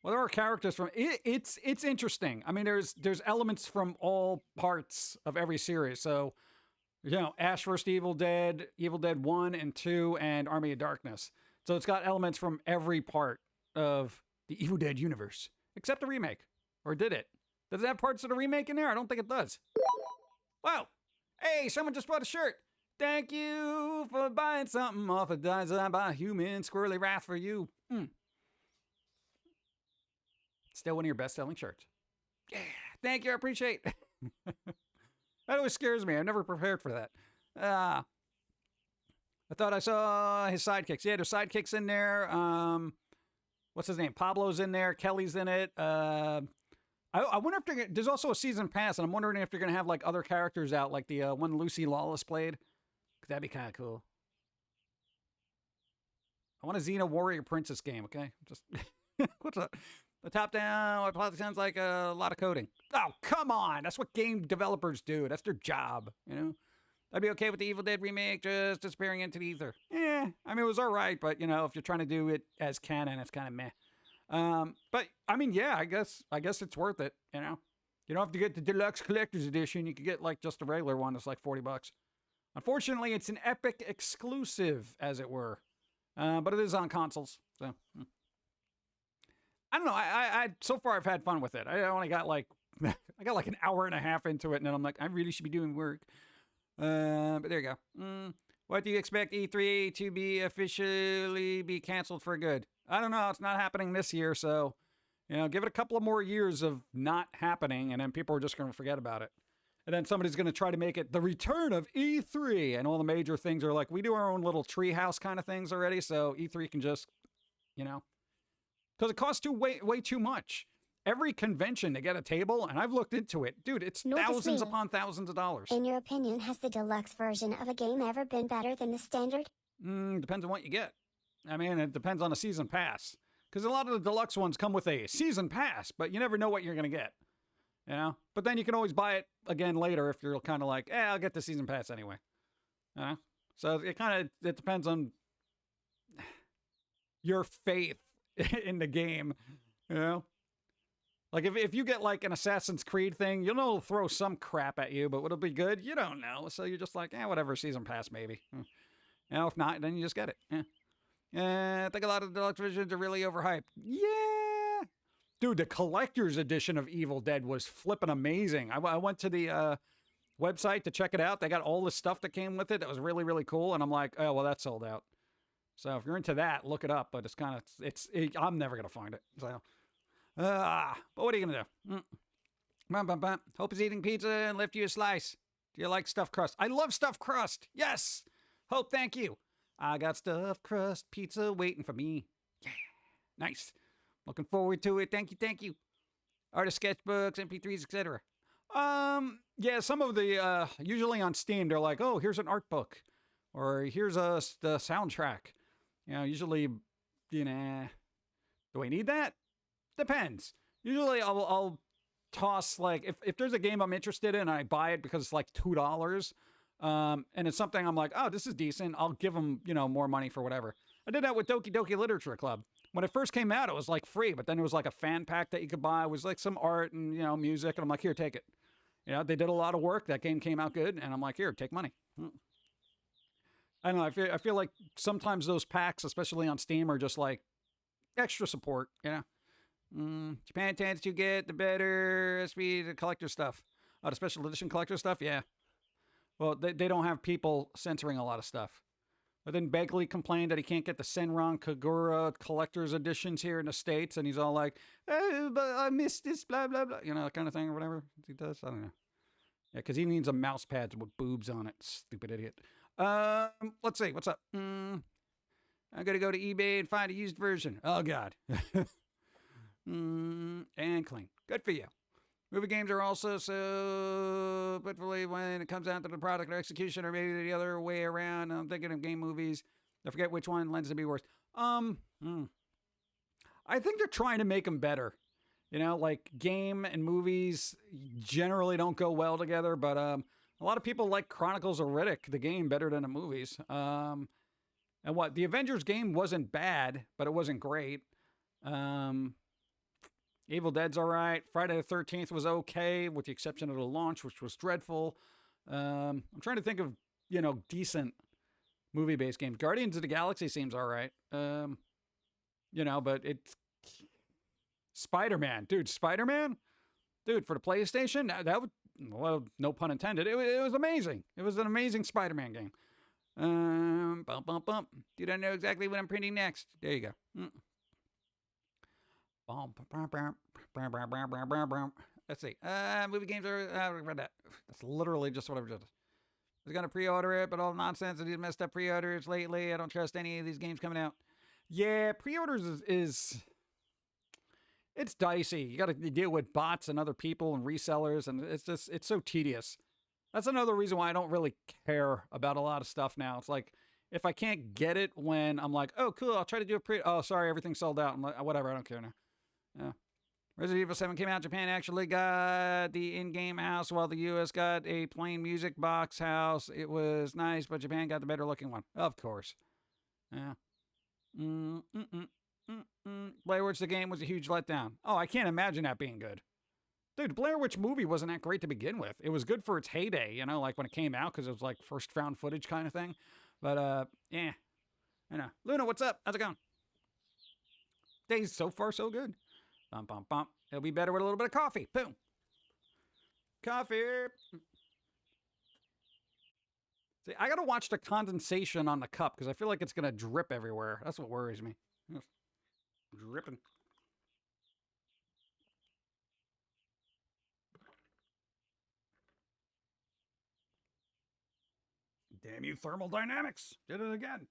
there are characters from it's interesting. I mean, there's elements from all parts of every series. So, Ash vs. Evil Dead 1 and 2, and Army of Darkness. So it's got elements from every part of the Evil Dead universe, except the remake. Or did it? Does it have parts of the remake in there? I don't think it does. Wow. Hey, someone just bought a shirt. Thank you for buying something off of Design by Human. Squirrely Wrath for you. Still one of your best-selling shirts. Yeah, thank you. I appreciate it. That always scares me. I'm never prepared for that. I thought I saw his sidekicks. Yeah, there's sidekicks in there. What's his name? Pablo's in there. Kelly's in it. I wonder if there's also a season pass, and I'm wondering if they're going to have like other characters out, like the one Lucy Lawless played. Cause that'd be kind of cool. I want a Xena Warrior Princess game, okay? Just what's up? The top-down, it probably sounds like a lot of coding. Oh, come on. That's what game developers do. That's their job, I'd be okay with the Evil Dead remake just disappearing into the ether. Yeah, I mean, it was all right, but, if you're trying to do it as canon, it's kind of meh. But, I mean, yeah, I guess it's worth it, You don't have to get the deluxe collector's edition. You could get, like, just a regular one that's like $40. Unfortunately, it's an Epic exclusive, as it were. But it is on consoles, so... I don't know. I so far I've had fun with it. I only got like an hour and a half into it, and then I'm like, I really should be doing work. But there you go. What do you expect E3 to be officially be canceled for good? I don't know. It's not happening this year, so give it a couple of more years of not happening, and then people are just going to forget about it. And then somebody's going to try to make it the return of E3, and all the major things are like, we do our own little treehouse kind of things already, so E3 can just, because it costs way too much. Every convention to get a table, and I've looked into it. Dude, it's thousands upon thousands of dollars. In your opinion, has the deluxe version of a game ever been better than the standard? Depends on what you get. I mean, it depends on a season pass. Because a lot of the deluxe ones come with a season pass, but you never know what you're going to get. But then you can always buy it again later if you're kind of like, I'll get the season pass anyway. So it depends on your faith in the game, Like if you get like an Assassin's Creed thing, it'll throw some crap at you, but would it be good? You don't know. So you're just like, whatever, season pass maybe. If not, then you just get it. I think a lot of the deluxe versions are really overhyped. Yeah. Dude, the collector's edition of Evil Dead was flipping amazing. I went to the website to check it out. They got all the stuff that came with it. That was really, really cool. And I'm like, oh, well, that's sold out. So if you're into that, look it up. But I'm never going to find it. So, but what are you going to do? Hope is eating pizza and left you a slice. Do you like stuffed crust? I love stuffed crust. Yes. Hope, thank you. I got stuffed crust pizza waiting for me. Yeah. Nice. Looking forward to it. Thank you. Artist sketchbooks, MP3s, etc. Yeah, some of the, usually on Steam, they're like, oh, here's an art book. Or here's the soundtrack. Usually, do we need that? Depends. Usually I'll toss, like, if there's a game I'm interested in and I buy it because it's like $2, and it's something I'm like, oh, this is decent, I'll give them, more money for whatever. I did that with Doki Doki Literature Club. When it first came out, it was like free, but then it was like a fan pack that you could buy. It was like some art and, music, and I'm like, here, take it. They did a lot of work. That game came out good, and I'm like, here, take money. I don't know. I feel like sometimes those packs, especially on Steam, are just like extra support. Japan tends to get the better SP, the collector stuff. Oh, the special edition collector stuff. Yeah. Well, they don't have people censoring a lot of stuff. But then Begley complained that he can't get the Senran Kagura collector's editions here in the States, and he's all like, but I missed this, blah blah blah, that kind of thing or whatever he does. I don't know. Yeah, because he needs a mouse pad with boobs on it. Stupid idiot. Let's see. What's up? I'm going to go to eBay and find a used version. Oh, God. And clean. Good for you. Movie games are also so, but when it comes down to the product or execution, or maybe the other way around, I'm thinking of game movies. I forget which one lends to be worse. I think they're trying to make them better. Like game and movies generally don't go well together, but a A lot of people like Chronicles of Riddick, the game, better than the movies. And what? The Avengers game wasn't bad, but it wasn't great. Evil Dead's all right. Friday the 13th was okay, with the exception of the launch, which was dreadful. I'm trying to think of, decent movie-based games. Guardians of the Galaxy seems all right. But it's Spider-Man. Dude, Spider-Man? Dude, for the PlayStation, that would, well, no pun intended. It was amazing. It was an amazing Spider-Man game. Bump, bump, bump. Do you know exactly what I'm printing next? There you go. Let's see. Movie games are, read that. That's literally just what I've just. I was going to pre-order it, but all nonsense and these messed up pre-orders lately. I don't trust any of these games coming out. Yeah, pre-orders is it's dicey. You got to deal with bots and other people and resellers, and it's so tedious. That's another reason why I don't really care about a lot of stuff now. It's like, if I can't get it when I'm like, oh, cool, I'll try to do a oh, sorry, everything's sold out. I'm like, whatever, I don't care now. Yeah. Resident Evil 7 came out. Japan actually got the in-game house, while the U.S. got a plain music box house. It was nice, but Japan got the better looking one. Of course. Yeah. Blair Witch the game was a huge letdown. Oh, I can't imagine that being good. Dude, Blair Witch movie wasn't that great to begin with. It was good for its heyday, like when it came out, because it was like first found footage kind of thing. But, yeah. I know. Luna, what's up? How's it going? Day's so far so good. Bump, bump, bump. It'll be better with a little bit of coffee. Boom. Coffee. See, I got to watch the condensation on the cup because I feel like it's going to drip everywhere. That's what worries me. It's dripping. Damn you, thermodynamics. Did it again.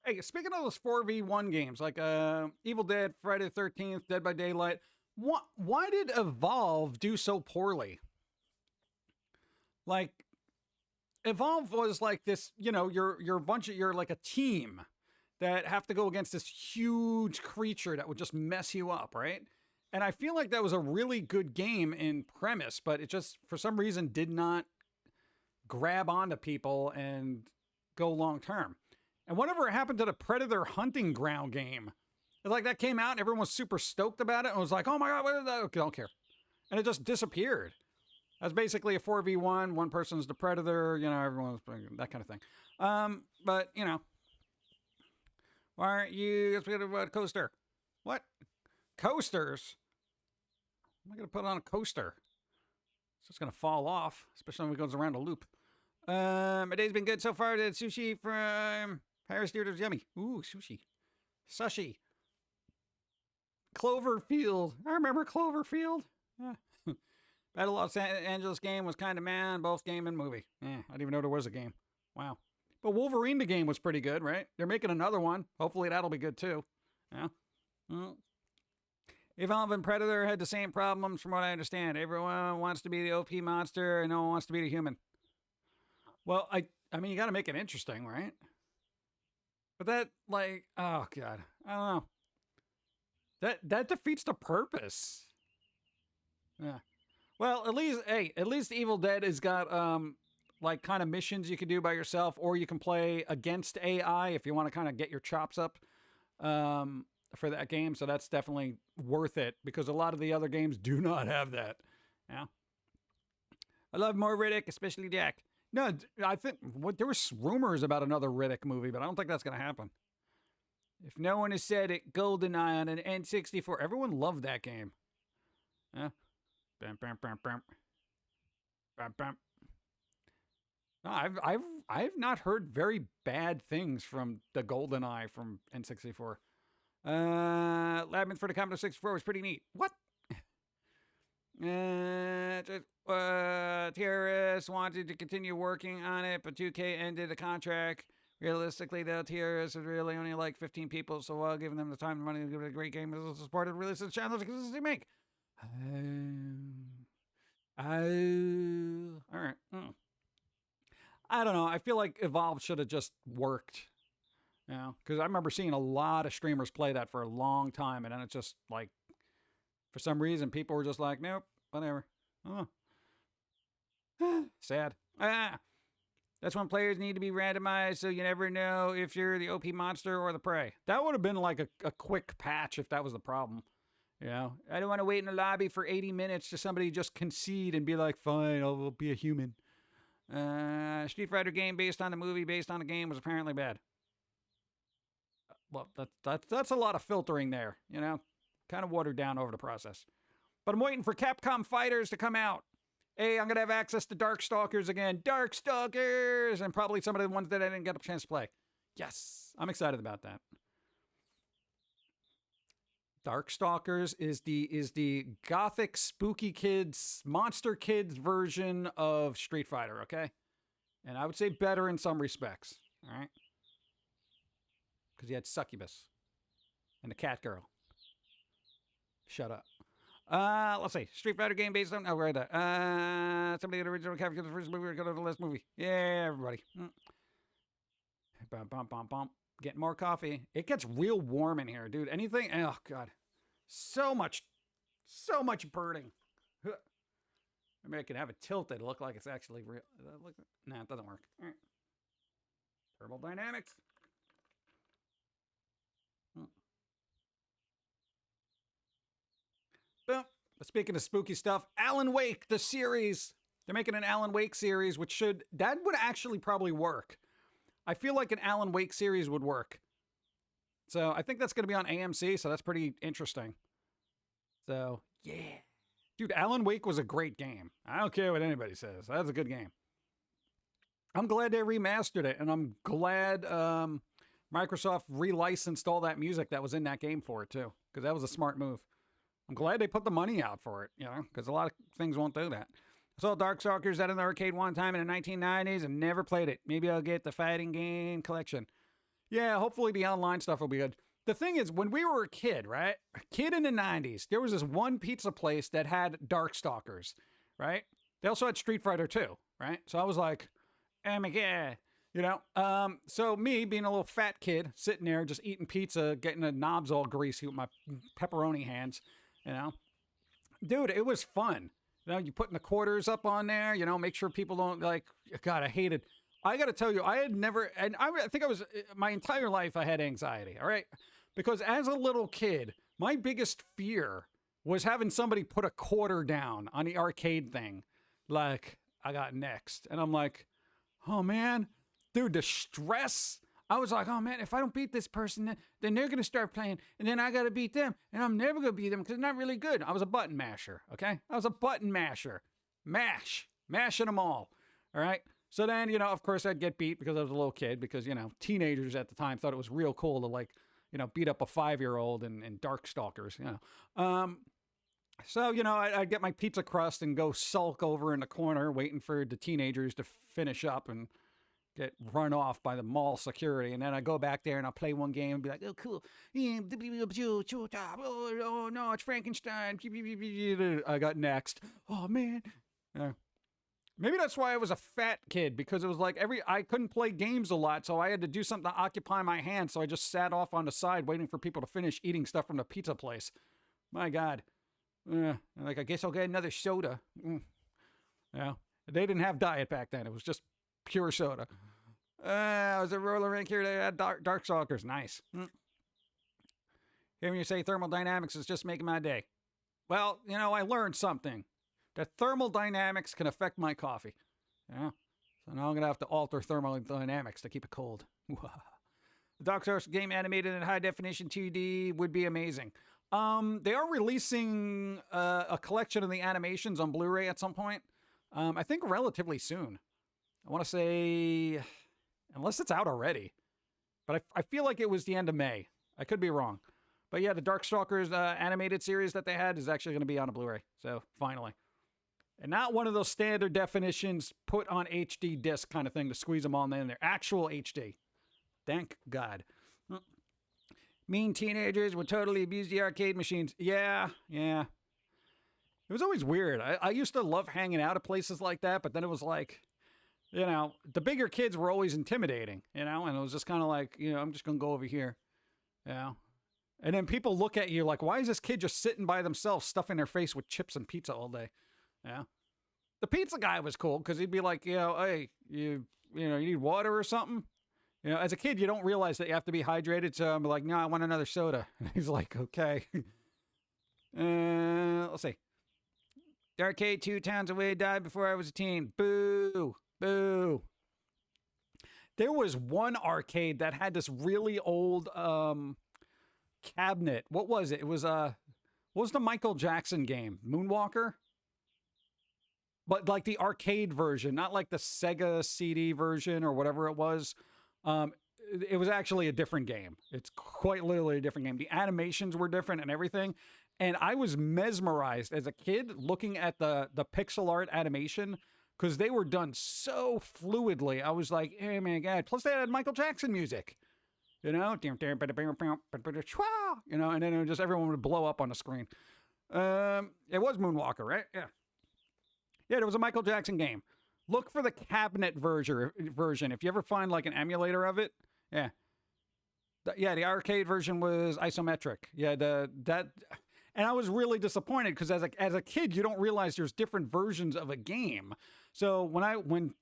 Hey, speaking of those 4v1 games, like Evil Dead, Friday the 13th, Dead by Daylight, why did Evolve do so poorly? Like, Evolve was like this, you're like a team that have to go against this huge creature that would just mess you up, right? And I feel like that was a really good game in premise, but it just, for some reason, did not grab onto people and go long term. And whatever happened to the Predator Hunting Ground game? It's like that came out and everyone was super stoked about it and was like, oh my God, what is that? Okay, don't care. And it just disappeared. That's basically a 4v1. One person's the Predator, everyone's that kind of thing. But, why aren't you, let's get a coaster. What? Coasters? Am I going to put on a coaster? It's just going to fall off, especially when it goes around a loop. My day's been good so far. The sushi from Paris Theater's yummy. Ooh, sushi. Sushi. Cloverfield. I remember Cloverfield. Yeah. Battle Los Angeles game was kind of man, both game and movie. I didn't even know there was a game. Wow. But Wolverine the game was pretty good, right? They're making another one. Hopefully that'll be good too. Yeah. Evolve and Predator had the same problems from what I understand. Everyone wants to be the OP monster and no one wants to be the human. Well, I mean, you got to make it interesting, right? But that, like, oh God, I don't know. That defeats the purpose. Yeah. Well, at least Evil Dead has got, like, kind of missions you can do by yourself, or you can play against AI if you want to kind of get your chops up, for that game. So that's definitely worth it because a lot of the other games do not have that. Yeah. I love more Riddick, especially Jack. No, I think there was rumors about another Riddick movie, but I don't think that's going to happen. If no one has said it, GoldenEye on an N64. Everyone loved that game. Yeah. Bam, bam, bam, bam. Bam, bam. No, I've not heard very bad things from the GoldenEye from N64. Labyrinth for the Commodore 64 was pretty neat. What? TRS wanted to continue working on it, but 2K ended the contract. Realistically, though, TRS is really only like 15 people, so while giving them the time and money to give it a great game, it's supported release the channel to consistently make. All right. I don't know. I feel like Evolve should have just worked. Because I remember seeing a lot of streamers play that for a long time, and then it's just like, for some reason, people were just like, nope, whatever. Oh. Sad. That's when players need to be randomized so you never know if you're the OP monster or the prey. That would have been like a quick patch if that was the problem. You know, I don't want to wait in the lobby for 80 minutes to somebody just concede and be like, fine, I'll be a human. Street Fighter game based on the movie, based on the game was apparently bad. Well, that's a lot of filtering there, you know, kind of watered down over the process. But I'm waiting for Capcom Fighters to come out. Hey, I'm going to have access to Darkstalkers again. Darkstalkers! And probably some of the ones that I didn't get a chance to play. Yes, I'm excited about that. Darkstalkers is the gothic spooky kids, monster kids version of Street Fighter, okay? And I would say better in some respects, all right? Because you had Succubus and the cat girl. Shut up. Let's see. Street Fighter game based on... Oh, right there. Somebody had original character for the first movie or go to the last movie. Yeah, everybody. Bum, bum, bum, bum. Getting more coffee. It gets real warm in here, dude. Anything... Oh, God. So much birding. Maybe I could have it tilted. Look like it's actually real. Nah, it doesn't work. All right. Thermodynamics. Boom. Speaking of spooky stuff, Alan Wake, the series. They're making an Alan Wake series, that would actually probably work. I feel like an Alan Wake series would work. So I think that's going to be on AMC, so that's pretty interesting. So, yeah. Dude, Alan Wake was a great game. I don't care what anybody says. That's a good game. I'm glad they remastered it, and I'm glad Microsoft relicensed all that music that was in that game for it, too, because that was a smart move. I'm glad they put the money out for it, you know, because a lot of things won't do that. I saw Darkstalkers out in the arcade one time in the 1990s and never played it. Maybe I'll get the fighting game collection. Yeah, hopefully the online stuff will be good. The thing is, when we were a kid, right? A kid in the 90s, there was this one pizza place that had Darkstalkers, right? They also had Street Fighter 2, right? So I was like, oh my God. You know, so me being a little fat kid sitting there just eating pizza, getting the knobs all greasy with my pepperoni hands, you know, dude, it was fun. You know, you putting the quarters up on there, you know, make sure people don't like, God, I got to tell you, I had never, and I think I was, my entire life I had anxiety, all right? Because as a little kid, my biggest fear was having somebody put a quarter down on the arcade thing. Like, I got next. And I'm like, oh man, dude, the stress. I was like, oh man, if I don't beat this person, then they're going to start playing, and then I got to beat them, and I'm never going to beat them because they're not really good. I was a button masher, okay? I was a button masher. Mashing them all right? So then, you know, of course I'd get beat because I was a little kid because, you know, teenagers at the time thought it was real cool to like, you know, beat up a 5-year-old in Darkstalkers, you know. So, you know, I'd get my pizza crust and go sulk over in the corner waiting for the teenagers to finish up and get run off by the mall security. And then I go back there and I'll play one game and be like, oh, cool. Oh, no, it's Frankenstein. I got next. Oh, man. Maybe that's why I was a fat kid, because it was like I couldn't play games a lot, so I had to do something to occupy my hands. So I just sat off on the side waiting for people to finish eating stuff from the pizza place. My God. Like, I guess I'll get another soda. Yeah. They didn't have diet back then. It was just pure soda. I was a roller rink here. They had Darkstalkers. Nice. Hearing you say thermodynamics is just making my day. Well, you know, I learned something. That thermodynamics can affect my coffee. Yeah. So now I'm going to have to alter thermodynamics to keep it cold. The Darkstalkers game animated in high definition 2D would be amazing. They are releasing a collection of the animations on Blu-ray at some point. I think relatively soon. I want to say, unless it's out already. But I feel like it was the end of May. I could be wrong. But yeah, the Darkstalkers animated series that they had is actually going to be on a Blu-ray. So finally. And not one of those standard definitions put on HD disc kind of thing to squeeze them all in there. Actual HD. Thank God. Mean teenagers would totally abuse the arcade machines. Yeah. It was always weird. I used to love hanging out at places like that, but then it was like, you know, the bigger kids were always intimidating, you know, and it was just kind of like, you know, I'm just going to go over here, you know. And then people look at you like, why is this kid just sitting by themselves stuffing their face with chips and pizza all day? Yeah. The pizza guy was cool because he'd be like, hey, you need water or something. As a kid, you don't realize that you have to be hydrated. So I'm like, no, I want another soda. And he's like, okay. Let's see. The arcade 2 towns away died before I was a teen. Boo. Boo. There was one arcade that had this really old cabinet. What was it? It was what was the Michael Jackson game? Moonwalker? But like the arcade version, not like the Sega CD version or whatever it was. It was actually a different game. It's quite literally a different game. The animations were different and everything. And I was mesmerized as a kid looking at the pixel art animation because they were done so fluidly. I was like, hey, man, God. Plus, they had Michael Jackson music, and then just everyone would blow up on the screen. It was Moonwalker, right? Yeah. Yeah, there was a Michael Jackson game. Look for the cabinet version. If you ever find like an emulator of it, yeah. The arcade version was isometric. Yeah, and I was really disappointed because as a kid, you don't realize there's different versions of a game. So when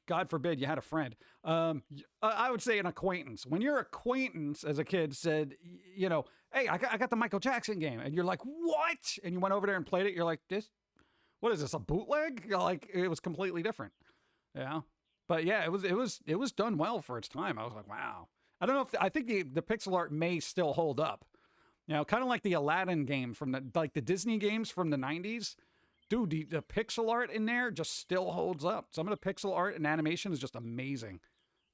God forbid you had a friend, I would say an acquaintance. When your acquaintance as a kid said, hey, I got the Michael Jackson game, and you're like, what? And you went over there and played it. You're like, what is this, a bootleg? Like, it was completely different. Yeah. But yeah, it was done well for its time. I was like, wow. I don't know I think the pixel art may still hold up. Kind of like the Aladdin game from the Disney games from the 90s. Dude, the pixel art in there just still holds up. Some of the pixel art and animation is just amazing.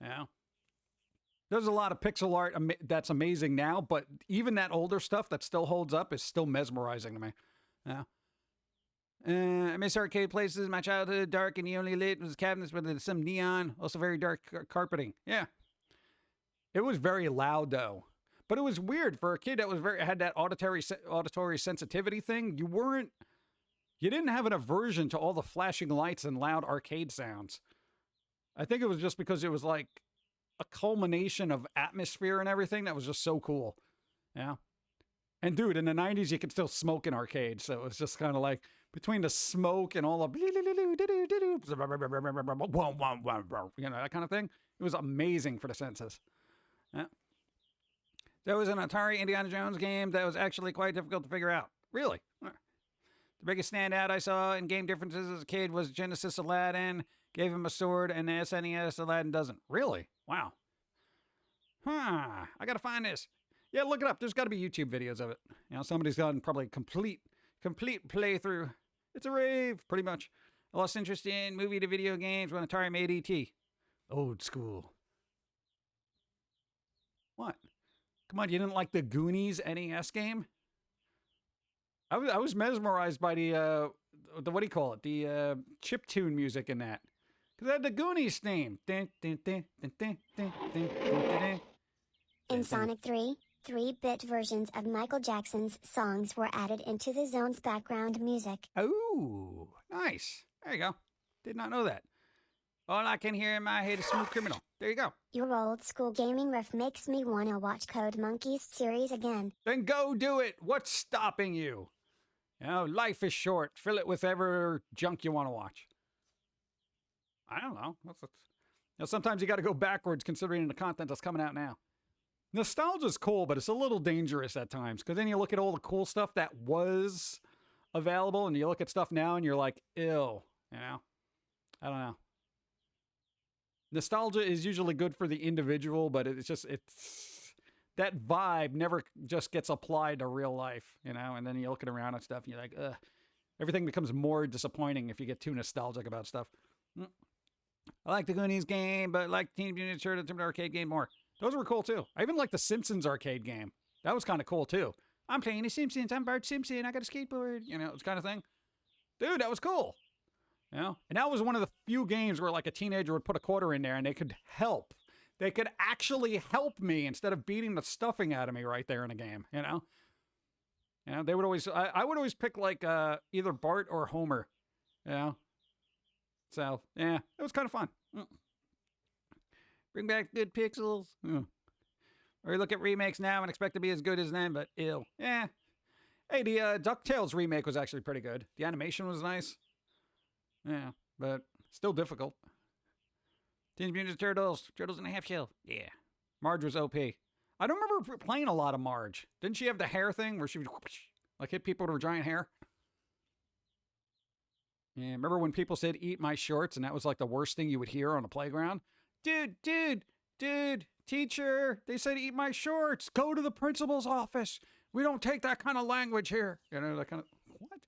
Yeah. There's a lot of pixel art that's amazing now, but even that older stuff that still holds up is still mesmerizing to me. Yeah. I miss arcade places. My childhood, dark and the only lit was cabinets with some neon, also very dark carpeting. Yeah. It was very loud though. But it was weird for a kid that had that auditory sensitivity thing. You didn't have an aversion to all the flashing lights and loud arcade sounds. I think it was just because it was like a culmination of atmosphere and everything that was just so cool. Yeah. And dude, in the 90s, you could still smoke in arcades. So it was just kind of like between the smoke and all the, that kind of thing. It was amazing for the senses. Yeah. There was an Atari Indiana Jones game that was actually quite difficult to figure out. Really? The biggest standout I saw in game differences as a kid was Genesis Aladdin. Gave him a sword, and the SNES Aladdin doesn't. Really? Wow. I gotta find this. Yeah, look it up. There's gotta be YouTube videos of it. Somebody's done probably complete playthrough. It's a rave, pretty much. I lost interest in movie to video games when Atari made E.T. Old school. What? Come on, you didn't like the Goonies NES game? I was mesmerized by the what do you call it? The chiptune music in that. Because it had the Goonies theme. In Sonic 3, 3-bit versions of Michael Jackson's songs were added into the zone's background music. Oh, nice. There you go. Did not know that. All I can hear in my head is Smooth Criminal. There you go. Your old school gaming ref makes me want to watch Code Monkeys series again. Then go do it. What's stopping you? Life is short. Fill it with whatever junk you want to watch. I don't know. Sometimes you got to go backwards considering the content that's coming out now. Nostalgia's cool, but it's a little dangerous at times because then you look at all the cool stuff that was available and you look at stuff now and you're like, ew. I don't know. Nostalgia is usually good for the individual, but it's that vibe never just gets applied to real life, and then you're looking around at stuff and you're like, ugh. Everything becomes more disappointing if you get too nostalgic about stuff. I like the Goonies game, but I like Teenage Mutant Ninja Turtles arcade game more. Those were cool too. I even like the Simpsons arcade game. That was kind of cool too. I'm playing the Simpsons. I'm Bart Simpson. I got a skateboard. It's kind of thing. Dude, that was cool. And that was one of the few games where like a teenager would put a quarter in there and they could help. They could actually help me instead of beating the stuffing out of me right there in a game, they would always, I would always pick like either Bart or Homer, So, yeah, it was kind of fun. Bring back good pixels. Or you look at remakes now and expect to be as good as them, but ew. Yeah. Hey, the DuckTales remake was actually pretty good. The animation was nice. Yeah, but still difficult. Teenage Mutant Ninja Turtles. Turtles in a Half Shell. Yeah. Marge was OP. I don't remember playing a lot of Marge. Didn't she have the hair thing where she would like hit people with her giant hair? Yeah, remember when people said eat my shorts and that was like the worst thing you would hear on the playground? Dude, teacher, they said eat my shorts. Go to the principal's office. We don't take that kind of language here. You know, that kind of, what?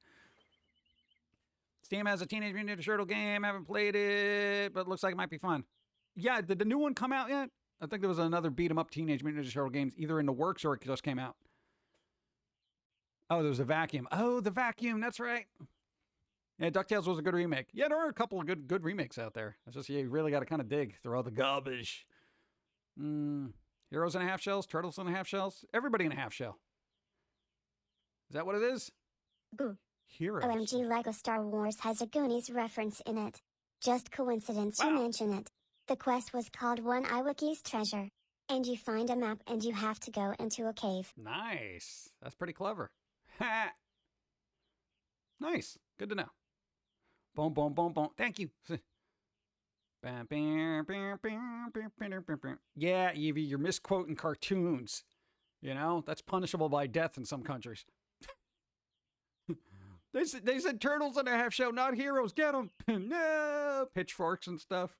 Steam has a Teenage Mutant Ninja Turtle game. Haven't played it, but it looks like it might be fun. Yeah, did the new one come out yet? I think there was another beat-em-up Teenage Mutant Ninja Turtle games either in the works or it just came out. Oh, there was a vacuum. Oh, the vacuum. That's right. Yeah, DuckTales was a good remake. Yeah, there are a couple of good remakes out there. It's just, you really got to kind of dig through all the garbage. Heroes in a Half Shells, Turtles in a Half Shells, everybody in a half shell. Is that what it is? Boo. Heroes. OMG, Lego Star Wars has a Goonies reference in it. Just coincidence you mention it. The quest was called One Eye Wookiee's Treasure. And you find a map and you have to go into a cave. Nice. That's pretty clever. Ha! Nice. Good to know. Boom, boom, boom, boom. Thank you. Yeah, Evie, you're misquoting cartoons. You know, that's punishable by death in some countries. They said turtles in a half shell, not heroes. Get them. No. Pitchforks and stuff.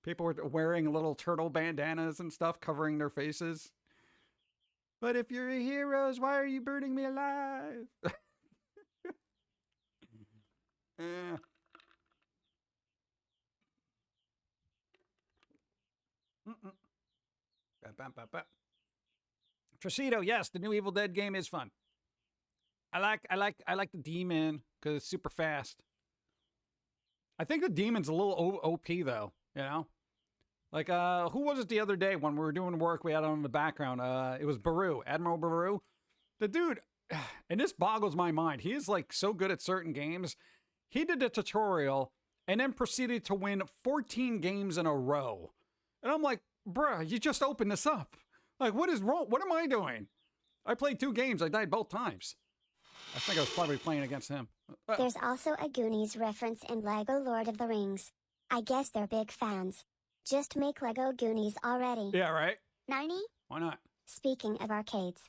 People were wearing little turtle bandanas and stuff covering their faces. But if you're heroes, why are you burning me alive? Yeah. Tracito, yes, the new Evil Dead game is fun. I like the demon because it's super fast. I think the demon's a little OP though, you know? Like, who was it the other day when we were doing work we had on in the background? It was Baru, Admiral Baru. The dude, and this boggles my mind. He is like so good at certain games. He did a tutorial and then proceeded to win 14 games in a row. And I'm like, bruh, you just opened this up. Like, what is wrong? What am I doing? I played 2 games. I died both times. I think I was probably playing against him. There's also a Goonies reference in Lego Lord of the Rings. I guess they're big fans. Just make Lego Goonies already. Yeah, right? 90? Why not? Speaking of arcades,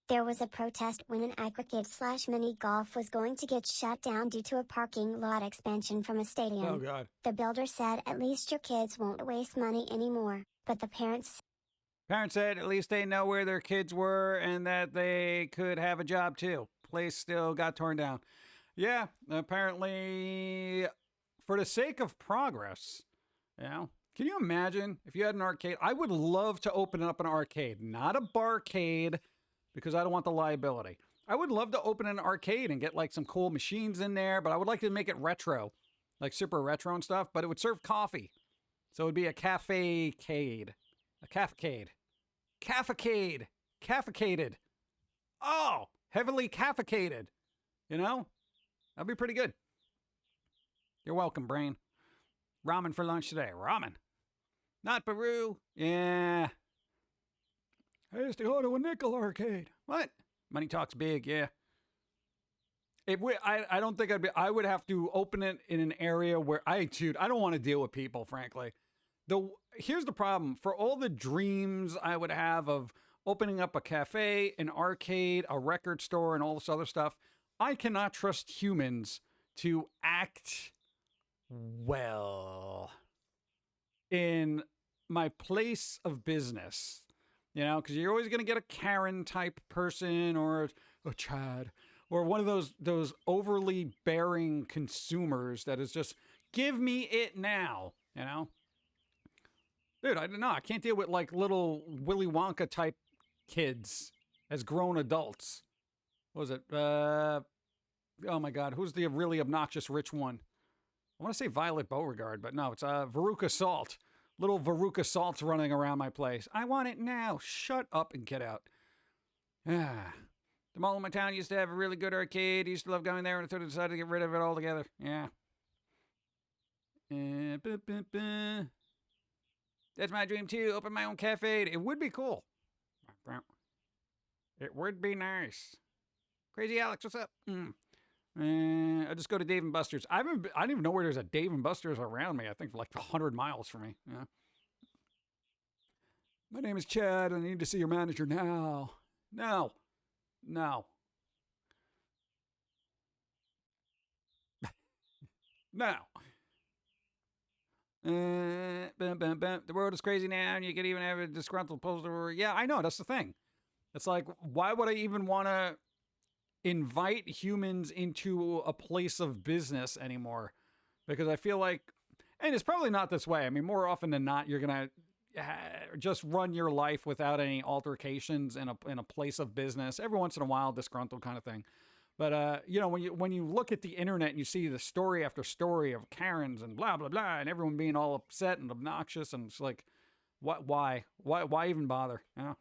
there was a protest when an aggregate/mini golf was going to get shut down due to a parking lot expansion from a stadium. Oh, God. The builder said at least your kids won't waste money anymore, but the parents said at least they know where their kids were and that they could have a job too. Place still got torn down. Yeah, apparently for the sake of progress, you know. Can you imagine if you had an arcade? I would love to open up an arcade, not a barcade, because I don't want the liability. I would love to open an arcade and get like some cool machines in there, but I would like to make it retro, like super retro and stuff, but it would serve coffee. So it would be a cafe-cade. A caffecade. Caffecade. Caffecated. Oh, heavily caffecated. You know? That'd be pretty good. You're welcome, brain. Ramen for lunch today. Ramen. Not Peru. Yeah. I used to go to a nickel arcade. What? Money talks big, yeah. I don't think I would have to open it in an area where I don't want to deal with people, frankly. Here's the problem. For all the dreams I would have of opening up a cafe, an arcade, a record store, and all this other stuff, I cannot trust humans to act well in my place of business. You know, because you're always going to get a Karen type person or a Chad or one of those overly bearing consumers that is just, give me it now, you know? Dude, I don't know. I can't deal with like little Willy Wonka type kids as grown adults. What was it? Oh my God. Who's the really obnoxious rich one? I want to say Violet Beauregard, but no, it's Veruca Salt. Little Veruca Salt's running around my place. I want it now. Shut up and get out. The mall in my town used to have a really good arcade. I used to love going there, and I decided to get rid of it altogether. Yeah. That's my dream too. Open my own cafe. It would be cool. It would be nice. Crazy Alex, what's up? I just go to Dave & Buster's. I don't even know where there's a Dave & Buster's around me. I think like 100 miles from me. Yeah. My name is Chad. I need to see your manager now. No. No. No. The world is crazy now, and you could even have a disgruntled poster. Yeah, I know. That's the thing. It's like, why would I even want to invite humans into a place of business anymore? Because I feel like, and it's probably not this way. I mean, more often than not, you're going to just run your life without any altercations in a place of business. Every once in a while, disgruntled kind of thing. But you know, when you look at the internet and you see the story after story of Karens and blah blah blah, and everyone being all upset and obnoxious, and it's like, why even bother? You know?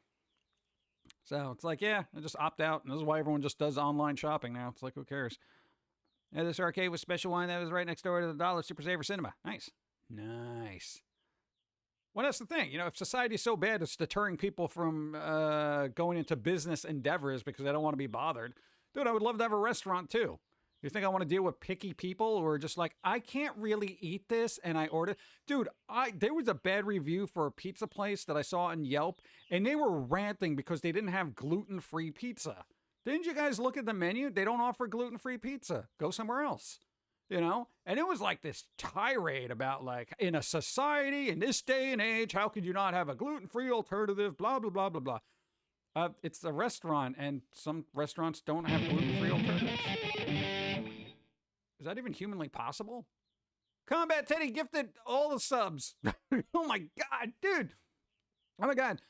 So it's like, yeah, I just opt out, and this is why everyone just does online shopping now. It's like, who cares? Yeah, this arcade was special one that was right next door to the Dollar Super Saver Cinema. Nice. Well, that's the thing. You know, if society is so bad, it's deterring people from going into business endeavors because they don't want to be bothered. Dude, I would love to have a restaurant too. You think I want to deal with picky people who are just like, I can't really eat this, and I ordered. Dude, there was a bad review for a pizza place that I saw on Yelp, and they were ranting because they didn't have gluten-free pizza. Didn't you guys look at the menu? They don't offer gluten-free pizza. Go somewhere else. You know? And it was like this tirade about like, in a society, in this day and age, how could you not have a gluten-free alternative, blah, blah, blah, blah, blah. It's a restaurant, and some restaurants don't have gluten-free alternatives. Is that even humanly possible? Combat Teddy gifted all the subs. Oh my God, dude. Oh my God.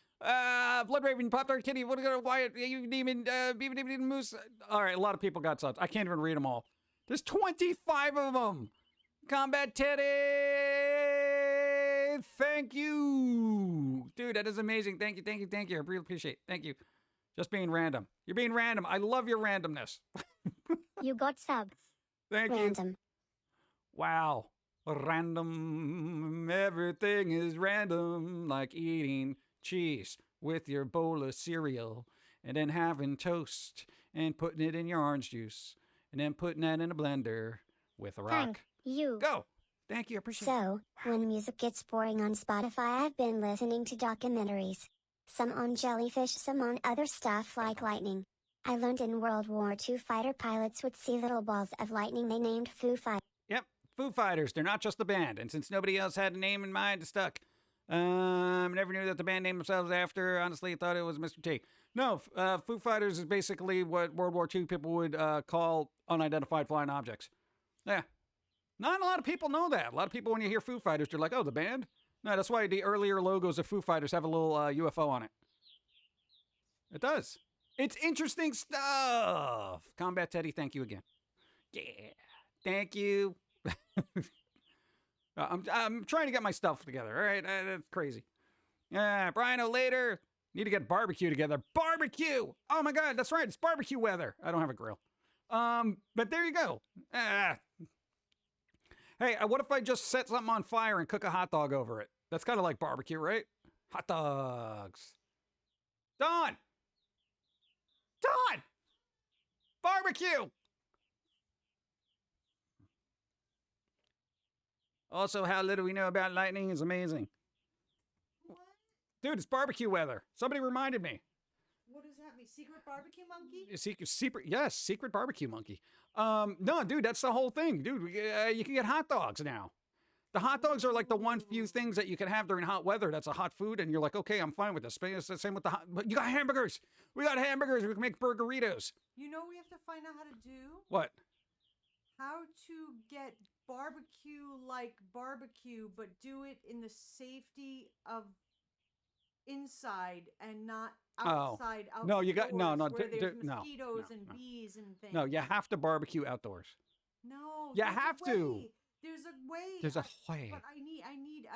Blood Raven, Pop Tart Kitty, what are Wyatt, you demon, Beaver Moose. All right, a lot of people got subs. I can't even read them all. There's 25 of them. Combat Teddy. Thank you. Dude, that is amazing. Thank you. I really appreciate it. Thank you. Just being random. You're being random. I love your randomness. You got sub. Thank Random. you. Wow. Random. Everything is random. Like eating cheese with your bowl of cereal and then having toast and putting it in your orange juice and then putting that in a blender with a rock. Thank you. Go. Thank you. I appreciate it. So, when music gets boring on Spotify, I've been listening to documentaries. Some on jellyfish, some on other stuff like lightning. I learned in World War II fighter pilots would see little balls of lightning they named Foo Fighters. Yep, Foo Fighters. They're not just the band. And since nobody else had a name in mind, it stuck. Never knew that the band named themselves after. Honestly, I thought it was Mr. T. No, Foo Fighters is basically what World War II people would call unidentified flying objects. Yeah. Not a lot of people know that. A lot of people, when you hear Foo Fighters, they're like, oh, the band? No, that's why the earlier logos of Foo Fighters have a little UFO on it. It does. It's interesting stuff. Combat Teddy, thank you again. Yeah. Thank you. I'm trying to get my stuff together, all right? That's crazy. Brian O'Later, need to get barbecue together. Barbecue! Oh my God, that's right. It's barbecue weather. I don't have a grill. But there you go. Hey, what if I just set something on fire and cook a hot dog over it? That's kind of like barbecue, right? Hot dogs. Dawn! Barbecue! Also, how little we know about lightning is amazing. What? Dude, it's barbecue weather. Somebody reminded me. What does that mean? Secret barbecue monkey? Secret barbecue monkey. No, dude, that's the whole thing. Dude, you can get hot dogs now. The hot dogs are like the one few things that you can have during hot weather that's a hot food, and you're like, okay, I'm fine with this. It's the same with the hot... But you got hamburgers. We got hamburgers. We can make burgeritos. You know what we have to find out how to do? What? How to get barbecue-like barbecue, but do it in the safety of inside and not outside. No, you got... No, where there's no. mosquitoes and bees and things. No, you have to barbecue outdoors. No. You have to. There's a way. There's a way. But I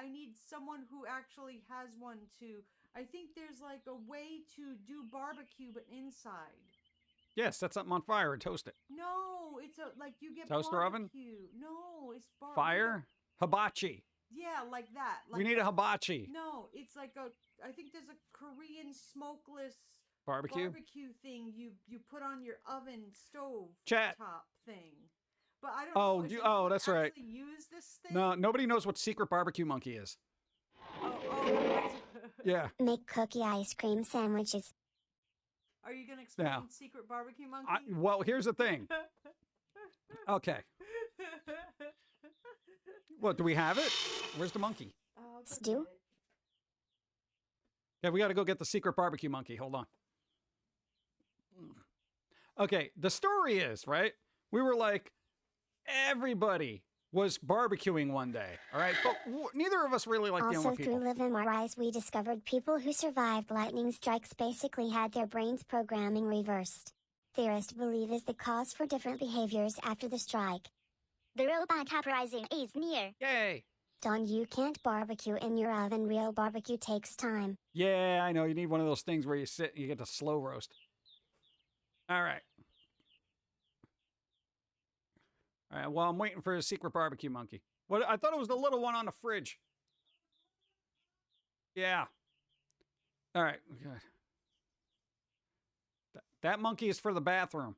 need someone who actually has one to. I think there's like a way to do barbecue but inside. Yes, set something on fire and toast it. No, it's like you get toaster barbecue. oven. No, it's barbecue. Fire, hibachi. Yeah, like that. Like we need a hibachi. No, it's like I think there's a Korean smokeless Barbecue thing you put on your oven stove Chat. top thing. But I don't Oh, know. If that's right. Use this thing? No, nobody knows what secret barbecue monkey is. Oh. Yeah. Make cookie ice cream sandwiches. Are you gonna explain secret barbecue monkey? Well, here's the thing. Okay. What, do we have it? Where's the monkey? Stew? Yeah, we got to go get the secret barbecue monkey. Hold on. Okay, the story is, right? We were like, everybody was barbecuing one day, all right? But neither of us really like dealing Also, with people. through Live MRIs, we discovered people who survived lightning strikes basically had their brains programming reversed. Theorists believe is the cause for different behaviors after the strike. The robot uprising is near. Yay! Don, you can't barbecue in your oven. Real barbecue takes time. Yeah, I know. You need one of those things where you sit and you get to slow roast. All right. All right, well, I'm waiting for a secret barbecue monkey. What? I thought it was the little one on the fridge. Yeah. All right. Good. That monkey is for the bathroom.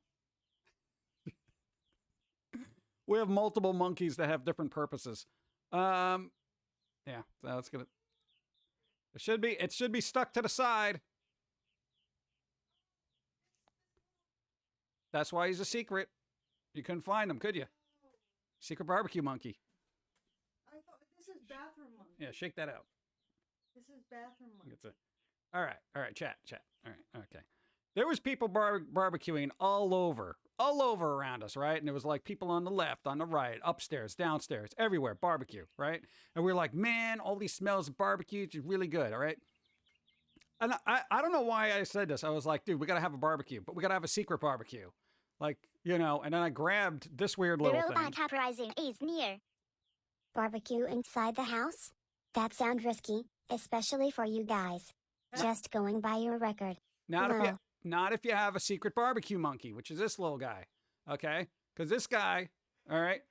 We have multiple monkeys that have different purposes. Yeah, so that's gonna. It should be stuck to the side. That's why he's a secret. You couldn't find him, could you? Secret barbecue monkey. I thought this is bathroom monkey. Yeah, shake that out. This is bathroom monkey. That's it. All right, chat. All right, okay. There was people barbecuing all over around us, right? And it was like people on the left, on the right, upstairs, downstairs, everywhere, barbecue, right? And we were like, man, all these smells of barbecue is really good, all right? And I don't know why I said this. I was like, dude, we got to have a barbecue, but we got to have a secret barbecue. Like, you know, and then I grabbed this weird little thing. The robot uprising is near. Barbecue inside the house? That sounds risky, especially for you guys. Just going by your record. Not if you have a secret barbecue monkey, which is this little guy, okay? Because this guy, all right,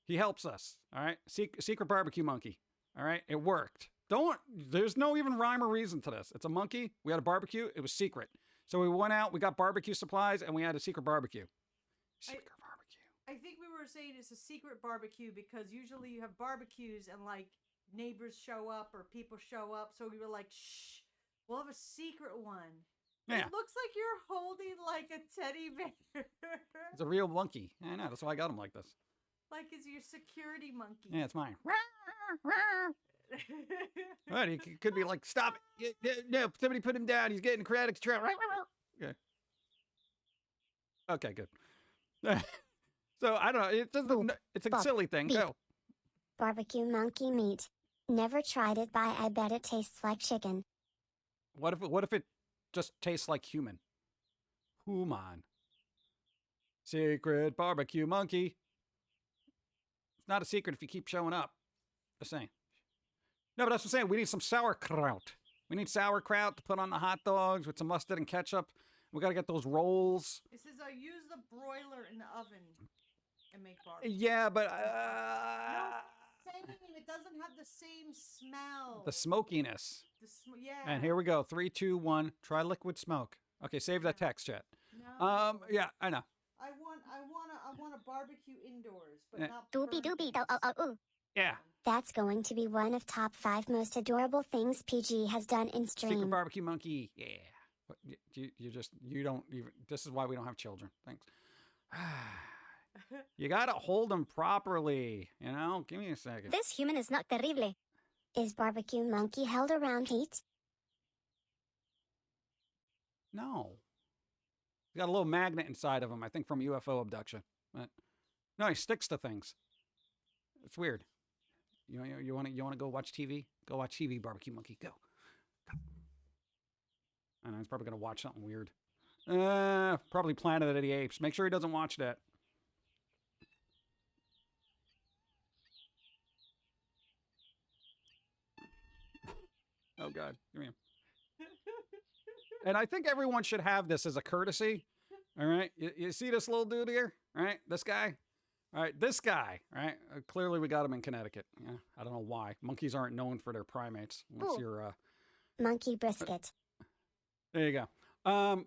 he helps us, all right? Secret barbecue monkey, all right? It worked. There's no even rhyme or reason to this. It's a monkey. We had a barbecue. It was secret. So we went out, we got barbecue supplies, and we had a secret barbecue. Secret barbecue. I think we were saying it's a secret barbecue because usually you have barbecues and like neighbors show up or people show up. So we were like, shh, we'll have a secret one. Yeah. It looks like you're holding like a teddy bear. It's a real monkey. I know. That's why I got him like this. Like it's your security monkey. Yeah, it's mine. Right, he could be like, stop it. No, somebody put him down. He's getting creative control. Okay. Okay, good. So, I don't know. It's a silly thing. Go. Barbecue monkey meat. Never tried it, but I bet it tastes like chicken. What if it just tastes like human? Human. Secret barbecue monkey. It's not a secret if you keep showing up. Just saying. No, but that's what I'm saying. We need some sauerkraut. We need sauerkraut to put on the hot dogs with some mustard and ketchup. We got to get those rolls. It says I use the broiler in the oven and make barbecue. Yeah, but No, saying it doesn't have the same smell. the smokiness. Yeah. And here we go. 3, 2, 1. Try liquid smoke. Okay, save that text, chat. No. Yeah, I know. I want a barbecue indoors, but Yeah. not Doopy doopy. Yeah. That's going to be one of top 5 most adorable things PG has done in stream. Secret barbecue monkey. Yeah. What, you don't even. This is why we don't have children. Thanks. You gotta hold them properly. You know. Give me a second. This human is not terrible. Is barbecue monkey held around heat? No. He's got a little magnet inside of him. I think from UFO abduction. But no, he sticks to things. It's weird. You want to go watch TV? Go watch TV, barbecue monkey. Go. I know he's probably gonna watch something weird. Probably Planet of the Apes. Make sure he doesn't watch that. Oh God, give me him. And I think everyone should have this as a courtesy. All right, you see this little dude here? All right, this guy. All right, this guy. All right, clearly we got him in Connecticut. Yeah, I don't know why. Monkeys aren't known for their primates. Unless you're monkey brisket. There you go.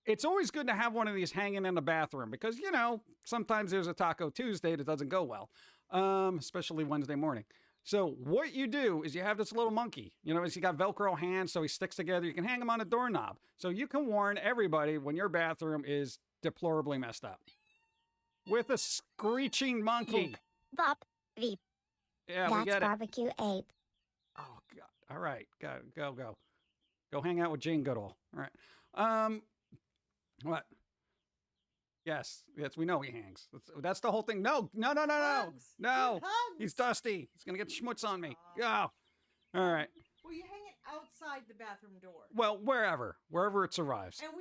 It's always good to have one of these hanging in the bathroom because, you know, sometimes there's a Taco Tuesday that doesn't go well, especially Wednesday morning. So what you do is you have this little monkey, you know, he's got Velcro hands, so he sticks together. You can hang him on a doorknob. So you can warn everybody when your bathroom is deplorably messed up. With a screeching monkey. Bop. Veep. Yeah, we That's get it. barbecue ape. Oh, God. All right. Go. Go hang out with Jane Goodall. All right. What? Yes, we know he hangs. That's the whole thing. No. Hugs. No. Hugs. He's dusty. He's going to get schmutz on me. Oh. All right. Well, you hang it outside the bathroom door. Well, wherever it survives. And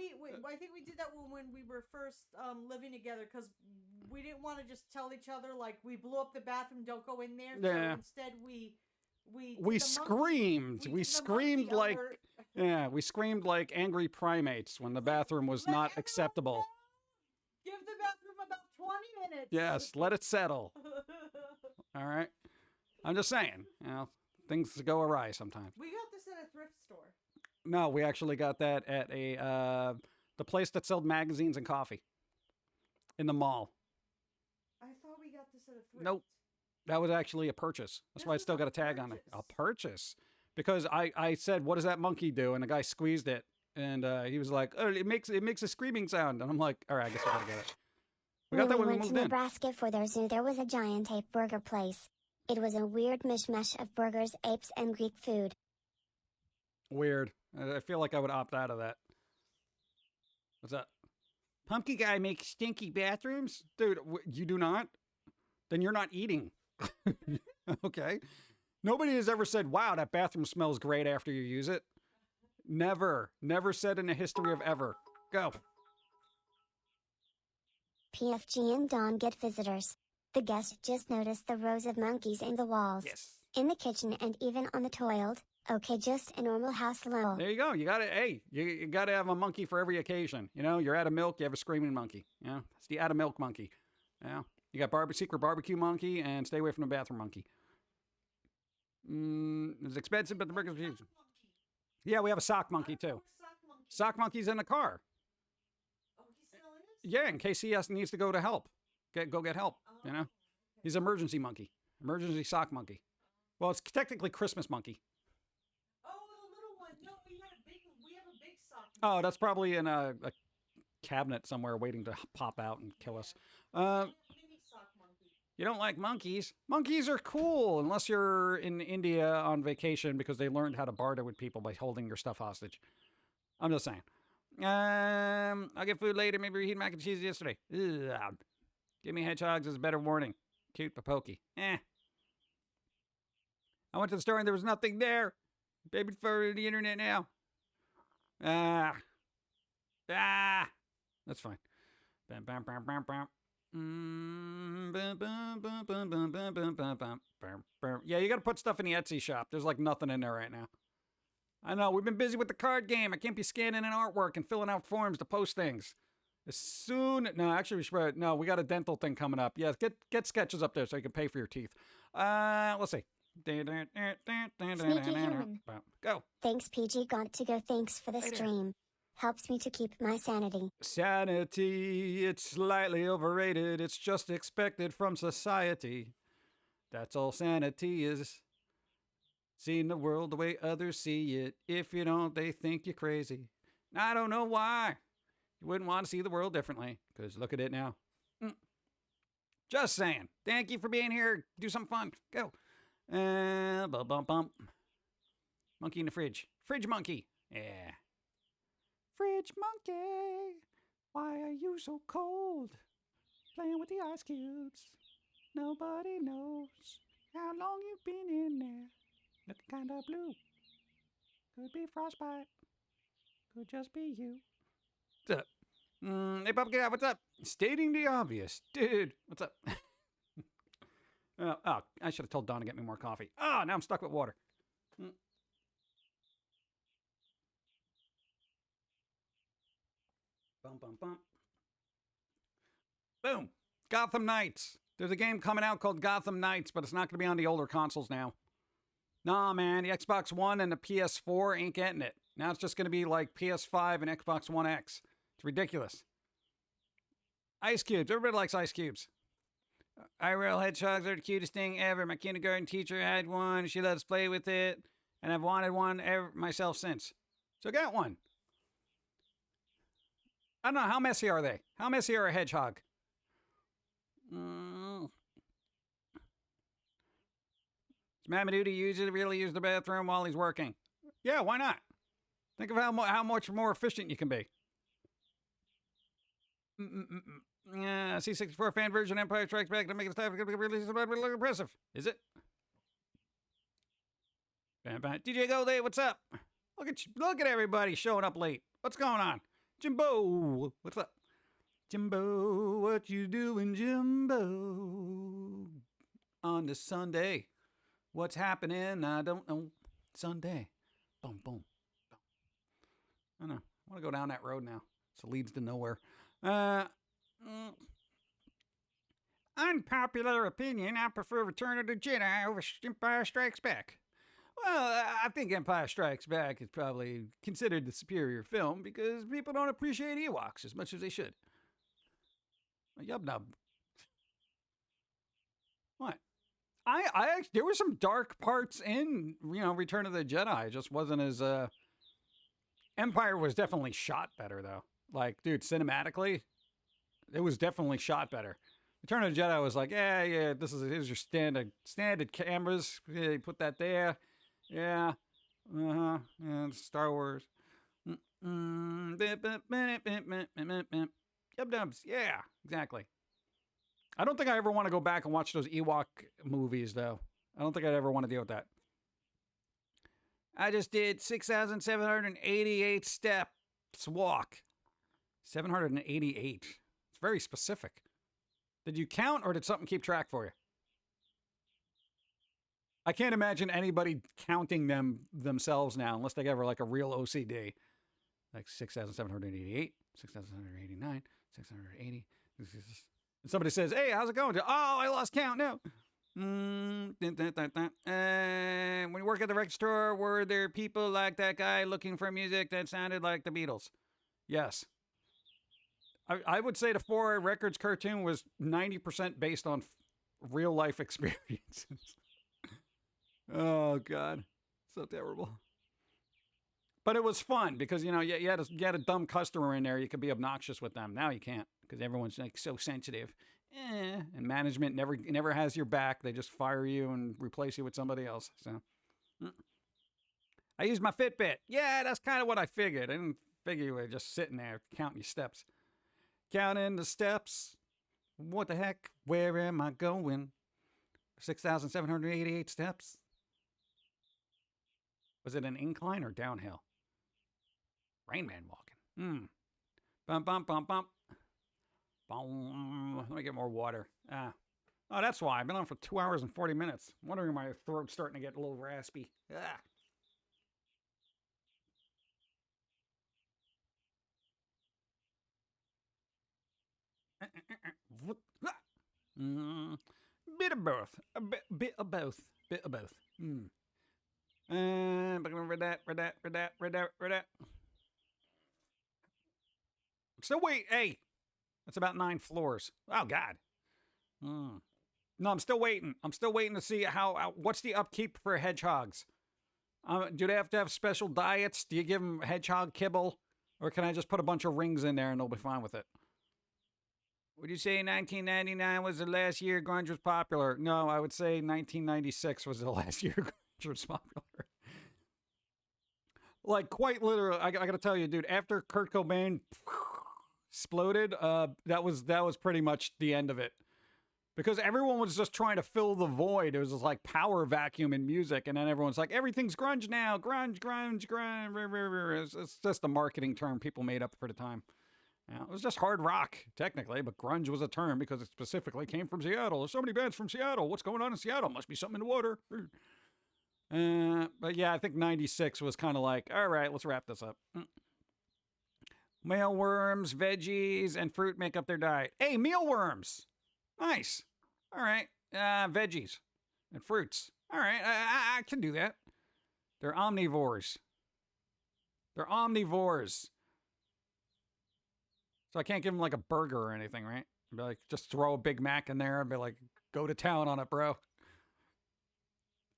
I think we did that when we were first living together because we didn't want to just tell each other like we blew up the bathroom, don't go in there. Yeah. So instead We screamed. We screamed like alert. we screamed like angry primates when the bathroom was Let not everyone acceptable. know. Give the bathroom about 20 minutes. Yes, let it settle. All right. I'm just saying, you know, things go awry sometimes. We got this at a thrift store. No, we actually got that at the place that sold magazines and coffee in the mall. I thought we got this at a thrift. Nope. That was actually a purchase. That's why I This still was got a a tag on it. A purchase. purchase. Because I said, what does that monkey do? And the guy squeezed it. And he was like, oh, it makes a screaming sound. And I'm like, all right, I guess we gotta get it. We got that when we went to moved in. Nebraska for their zoo, there was a giant ape burger place. It was a weird mishmash of burgers, apes, and Greek food. Weird. I feel like I would opt out of that. What's that? Pumpkin guy makes stinky bathrooms? Dude, you do not? Then you're not eating. Okay. Nobody has ever said, wow, that bathroom smells great after you use it. Never said in the history of ever. Go. PFG and Dawn get visitors. The guests just noticed the rows of monkeys in the walls, Yes. in the kitchen, and even on the toilet. Okay, just a normal house lol. There you go. You gotta, you gotta have a monkey for every occasion. You know, you're out of milk, you have a screaming monkey. You know, it's the out of milk monkey. Yeah. You got secret barbecue monkey and stay away from the bathroom monkey. It's expensive, but the burger's huge. Yeah, we have a sock monkey too. Sock monkey's in the car. Oh, he's still in it? Yeah, in case he needs to go to help. Go get help, you know? He's an emergency monkey. Emergency sock monkey. Well, it's technically Christmas monkey. Oh, the little one. No, we have a big sock. Oh, that's probably in a cabinet somewhere waiting to pop out and kill us. Mini sock monkey. You don't like monkeys? Monkeys are cool, unless you're in India on vacation because they learned how to barter with people by holding your stuff hostage. I'm just saying. I'll get food later. Maybe we eat mac and cheese yesterday. Ugh. Give me hedgehogs as a better warning. Cute but pokey. I went to the store and there was nothing there. Baby for the internet now. That's fine. Bam, bam, bam, bam, bam. Yeah, you got to put stuff in the Etsy shop. There's like nothing in there right now. I know, we've been busy with the card game. I can't be scanning in artwork and filling out forms to post things. No, actually, we got a dental thing coming up. Yeah, get sketches up there so you can pay for your teeth. Let's see. Sneaky human. Go. Thanks, PG. Got to go. Thanks for the Later. stream. Helps me to keep my sanity. Sanity, it's slightly overrated. It's just expected from society. That's all sanity is. Seeing the world the way others see it. If you don't, they think you're crazy. I don't know why. You wouldn't want to see the world differently, because look at it now. Just saying. Thank you for being here. Do something fun. Go. Bump. Monkey in the fridge. Fridge monkey. Yeah. Fridge monkey, why are you so cold? Playing with the ice cubes. Nobody knows how long you've been in there. Looking kind of blue. Could be frostbite. Could just be you. What's up? Hey, Pumpkin Guy, what's up? Stating the obvious. Dude, what's up? I should have told Don to get me more coffee. Now I'm stuck with water. Bum. Boom. Gotham Knights. There's a game coming out called Gotham Knights, but it's not going to be on the older consoles now. Nah, man. The Xbox One and the PS4 ain't getting it. Now it's just going to be like PS5 and Xbox One X. It's ridiculous. Ice cubes. Everybody likes ice cubes. IRL hedgehogs are the cutest thing ever. My kindergarten teacher had one. She let us play with it. And I've wanted one myself since. So I got one. I don't know. How messy are they? How messy are a hedgehog? Does Mamaduty really use the bathroom while he's working? Yeah, why not? Think of how much more efficient you can be. C64 fan version Empire Strikes Back to make it stuff really impressive. Is it? DJ Goldie, what's up? Look at everybody showing up late. What's going on? Jimbo, what's up? Jimbo, what you doing, Jimbo? On this Sunday. What's happening? I don't know. Sunday. Boom, boom. I don't know. I want to go down that road now. So it leads to nowhere. Unpopular opinion, I prefer Return of the Jedi over Empire Strikes Back. Well, I think Empire Strikes Back is probably considered the superior film because people don't appreciate Ewoks as much as they should. Yub nub. What? I there were some dark parts in, Return of the Jedi. It just wasn't as, Empire was definitely shot better, though. Like, dude, cinematically, it was definitely shot better. Return of the Jedi was like, yeah, here's your standard cameras. Yeah, you put that there. Yeah. Yeah, Star Wars. Yub dubs. Yeah, exactly. I don't think I ever want to go back and watch those Ewok movies, though. I don't think I'd ever want to deal with that. I just did 6,788 steps walk. 788. It's very specific. Did you count or did something keep track for you? I can't imagine anybody counting themselves now unless they ever like a real OCD. Like 6,788, 6,789, 680. And somebody says, hey, how's it going? Oh, I lost count now. When you work at the record store, were there people like that guy looking for music that sounded like the Beatles? Yes. I would say the 4 Records cartoon was 90% based on real life experiences. Oh, God. So terrible. But it was fun because, you had a dumb customer in there. You could be obnoxious with them. Now you can't because everyone's like so sensitive. And management never has your back. They just fire you and replace you with somebody else. So I used my Fitbit. Yeah, that's kind of what I figured. I didn't figure you were just sitting there counting your steps. Counting the steps. What the heck? Where am I going? 6,788 steps. Was it an incline or downhill? Rain Man walking. Bump, bump, bump, bump. Let me get more water. Oh, that's why. I've been on for 2 hours and 40 minutes. I'm wondering if my throat's starting to get a little raspy. Bit of both. Bit of both. Read that. So wait, hey. That's about 9 floors. Oh, God. No, I'm still waiting. I'm still waiting to see what's the upkeep for hedgehogs? Do they have to have special diets? Do you give them hedgehog kibble? Or can I just put a bunch of rings in there and they'll be fine with it? Would you say 1999 was the last year grunge was popular? No, I would say 1996 was the last year grunge was popular. Like, quite literally, I got to tell you, dude, after Kurt Cobain exploded, that was pretty much the end of it. Because everyone was just trying to fill the void. It was just like power vacuum in music. And then everyone's like, everything's grunge now. Grunge. It's just a marketing term people made up for the time. Yeah, it was just hard rock, technically, but grunge was a term because it specifically came from Seattle. There's so many bands from Seattle. What's going on in Seattle? Must be something in the water. But yeah, I think 96 was kind of like, all right, let's wrap this up. Mealworms, veggies, and fruit make up their diet. Hey, mealworms. Nice. All right. Veggies and fruits. All right. I can do that. They're omnivores. They're omnivores. So I can't give them like a burger or anything, right? I'd be like, just throw a Big Mac in there and be like, go to town on it, bro.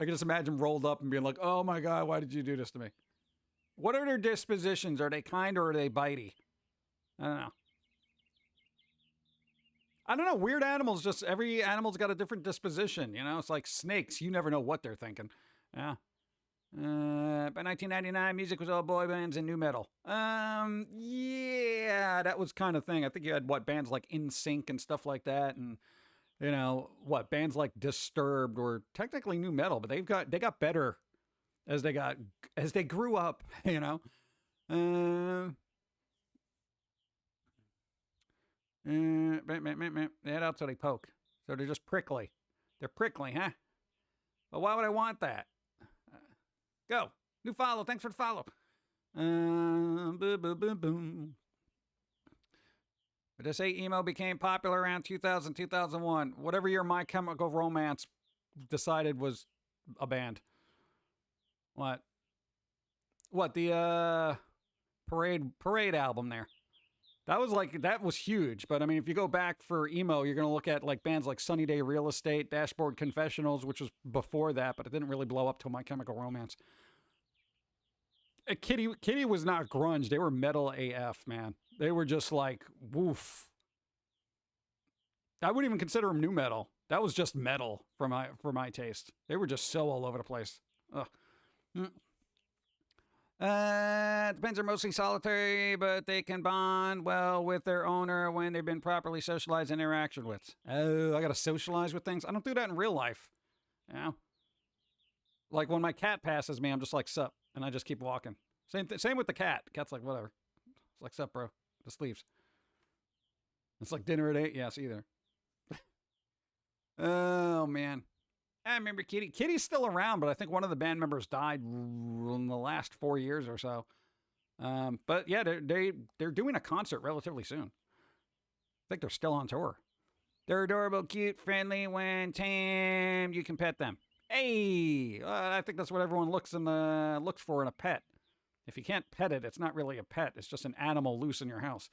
I can just imagine rolled up and being like, oh my God, why did you do this to me? What are their dispositions? Are they kind or are they bitey? I don't know. I don't know. Weird animals, just every animal's got a different disposition. You know, it's like snakes. You never know what they're thinking. Yeah. By 1999, music was all boy bands and new metal. Yeah, that was kind of thing. I think you had bands like In Sync and stuff like that, and you know bands like Disturbed were technically new metal, but they got better as they grew up. You know. They head out so they poke. So they're just prickly. They're prickly, huh? But why would I want that? Go. New follow. Thanks for the follow. Boom, boom, boom, boom. But they say emo became popular around 2000, 2001. Whatever year My Chemical Romance decided was a band. What? The Parade album there. That was huge. But I mean, if you go back for emo, you're going to look at like bands like Sunny Day Real Estate, Dashboard Confessionals, which was before that, but it didn't really blow up till My Chemical Romance. Kitty was not grunge. They were metal AF, man. They were just like, woof. I wouldn't even consider them new metal. That was just metal for my taste. They were just so all over the place. Ugh. Depends are mostly solitary, but they can bond well with their owner when they've been properly socialized and interaction with. Oh, I gotta socialize with things? I don't do that in real life. You know? Like when my cat passes me, I'm just like, sup, and I just keep walking. Same with the cat. The cat's like, whatever. It's like, sup, bro. Just leaves. It's like dinner at 8. Yes, either. Oh, man. I remember Kitty. Kitty's still around, but I think one of the band members died in the last 4 years or so. But yeah, they're doing a concert relatively soon. I think they're still on tour. They're adorable, cute, friendly. When tame, you can pet them. Hey, I think that's what everyone looks for in a pet. If you can't pet it, it's not really a pet. It's just an animal loose in your house.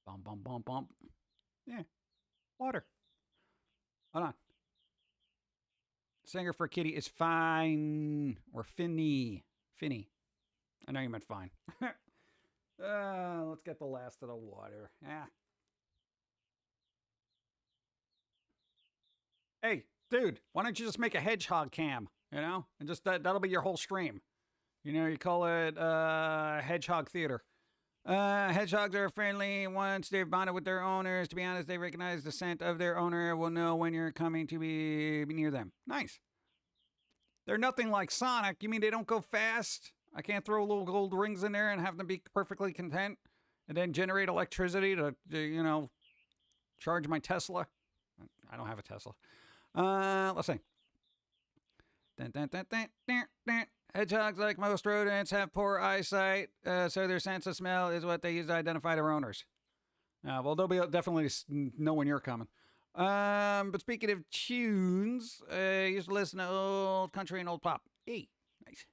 Bum, bum, bum, bum. Yeah. Water. Hold on. Singer for Kitty is Fine. Or Finny. Finny. I know you meant fine. Let's get the last of the water. Yeah. Hey, dude, why don't you just make a hedgehog cam, you know? And just that'll be your whole stream. You know, you call it Hedgehog Theater. Hedgehogs are friendly once they've bonded with their owners. To be honest, they recognize the scent of their owner, will know when you're coming to be near them. Nice. They're nothing like Sonic. You mean they don't go fast? I can't throw little gold rings in there and have them be perfectly content and then generate electricity to you know, charge my Tesla? I don't have a Tesla. Let's see. Hedgehogs, like most rodents, have poor eyesight, so their sense of smell is what they use to identify their owners. Well, they'll be definitely know when you're coming. But speaking of tunes, I used to listen to old country and old pop. Hey, nice.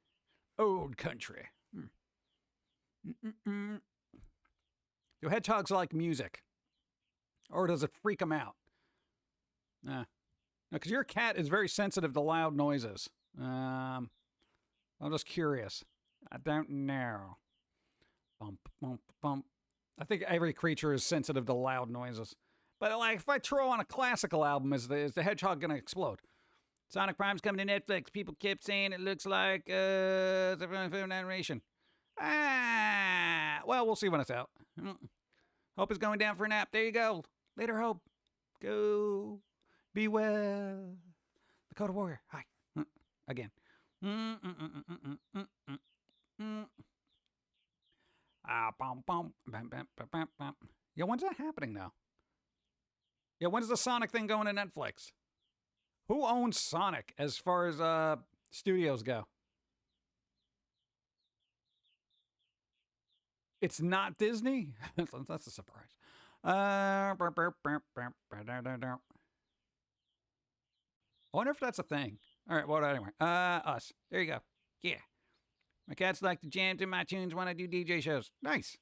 Old country. Do hedgehogs like music? Or does it freak them out? Because your cat is very sensitive to loud noises. I'm just curious. I don't know. Bump, bump, bump. I think every creature is sensitive to loud noises. But like, if I throw on a classical album, is the hedgehog going to explode? Sonic Prime's coming to Netflix. People kept saying it looks like film animation. Well, we'll see when it's out. Hope is going down for a nap. There you go. Later, Hope. Go. Be well. Dakota Warrior. Hi. Again. Yeah, when's that happening now? Yeah, when's the Sonic thing going to Netflix? Who owns Sonic as far as studios go? It's not Disney? That's a surprise. I wonder if that's a thing. All right, well, anyway. Us. There you go. Yeah. My cats like to jam to my tunes when I do DJ shows. Nice.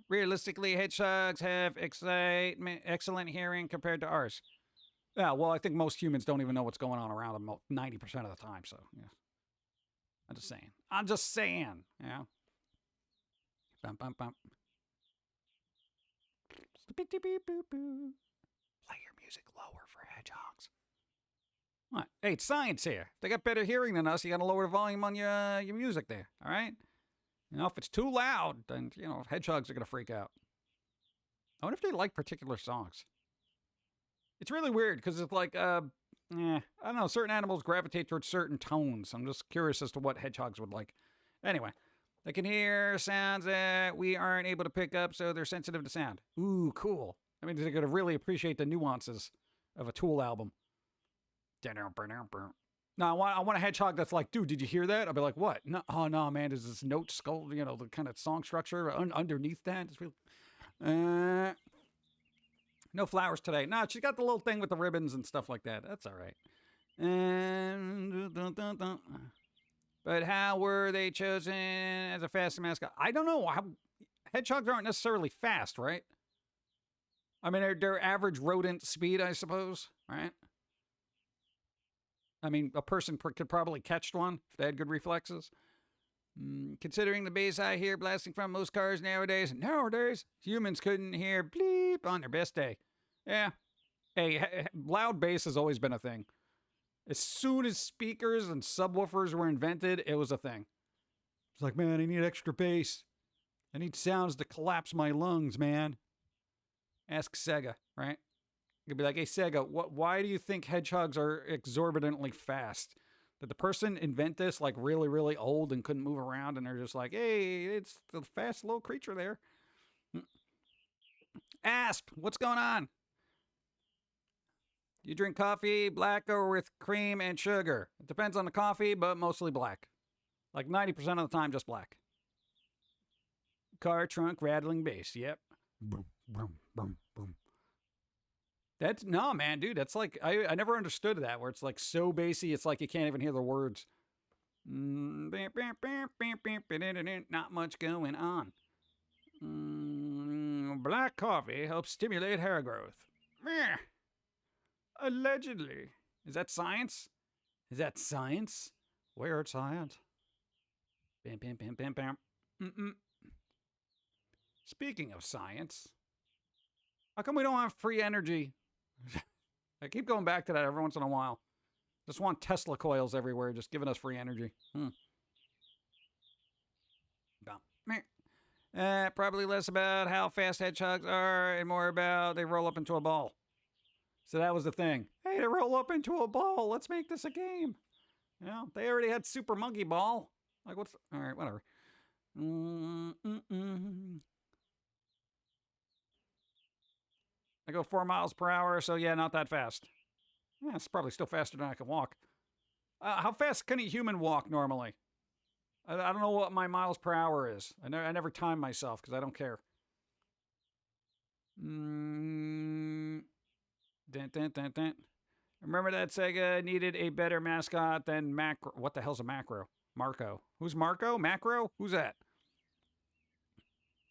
Realistically, hedgehogs have excellent hearing compared to ours. Yeah, well, I think most humans don't even know what's going on around them 90% of the time, so, yeah. I'm just saying. Yeah. Bum, bum, bum. Play your music lower for hedgehogs. What? Hey, it's science here. If they got better hearing than us, you gotta lower the volume on your music there, all right? You know, if it's too loud, then, you know, hedgehogs are gonna freak out. I wonder if they like particular songs. It's really weird, because it's like, I don't know, certain animals gravitate towards certain tones. I'm just curious as to what hedgehogs would like. Anyway, they can hear sounds that we aren't able to pick up, so they're sensitive to sound. Ooh, cool. I mean, they're going to really appreciate the nuances of a Tool album. No, I want a hedgehog that's like, dude, did you hear that? I'll be like, what? No, oh, no, man, there's this note skull, you know, the kind of song structure underneath that. It's really... no flowers today. No, she's got the little thing with the ribbons and stuff like that. That's all right. But how were they chosen as a fast mascot? I don't know. Hedgehogs aren't necessarily fast, right? I mean, they're average rodent speed, I suppose, right? I mean, a person could probably catch one if they had good reflexes. Considering the bass I hear blasting from most cars nowadays, humans couldn't hear bleep on their best day. Yeah. Hey, loud bass has always been a thing. As soon as speakers and subwoofers were invented, it was a thing. It's like, man, I need extra bass. I need sounds to collapse my lungs, man. Ask Sega, right? You'd be like, hey, Sega, why do you think hedgehogs are exorbitantly fast? Did the person invent this like really, really old and couldn't move around, and they're just like, hey, it's the fast little creature there? Asp, what's going on? You drink coffee black or with cream and sugar? It depends on the coffee, but mostly black. Like 90% of the time, just black. Car trunk rattling bass. Yep. Boom, boom, boom, boom. That's, no, man, dude, that's like, I never understood that, where it's like so bassy, it's like you can't even hear the words. Not much going on. Black coffee helps stimulate hair growth. Allegedly. Is that science? Is that science? Weird science. Bam, bam, bam, bam, bam. Speaking of science, how come we don't have free energy? I keep going back to that every once in a while. Just want Tesla coils everywhere, just giving us free energy. Probably less about how fast hedgehogs are and more about they roll up into a ball. So that was the thing. Hey, they roll up into a ball. Let's make this a game. You know, they already had Super Monkey Ball. Like, what's... All right, whatever. I go 4 miles per hour, so yeah, not that fast. Yeah, it's probably still faster than I can walk. How fast can a human walk normally? I don't know what my miles per hour is. I never time myself because I don't care. Dun, dun, dun, dun. Remember that Sega needed a better mascot than Macro. What the hell's a macro? Marco. Who's Marco? Macro? Who's that?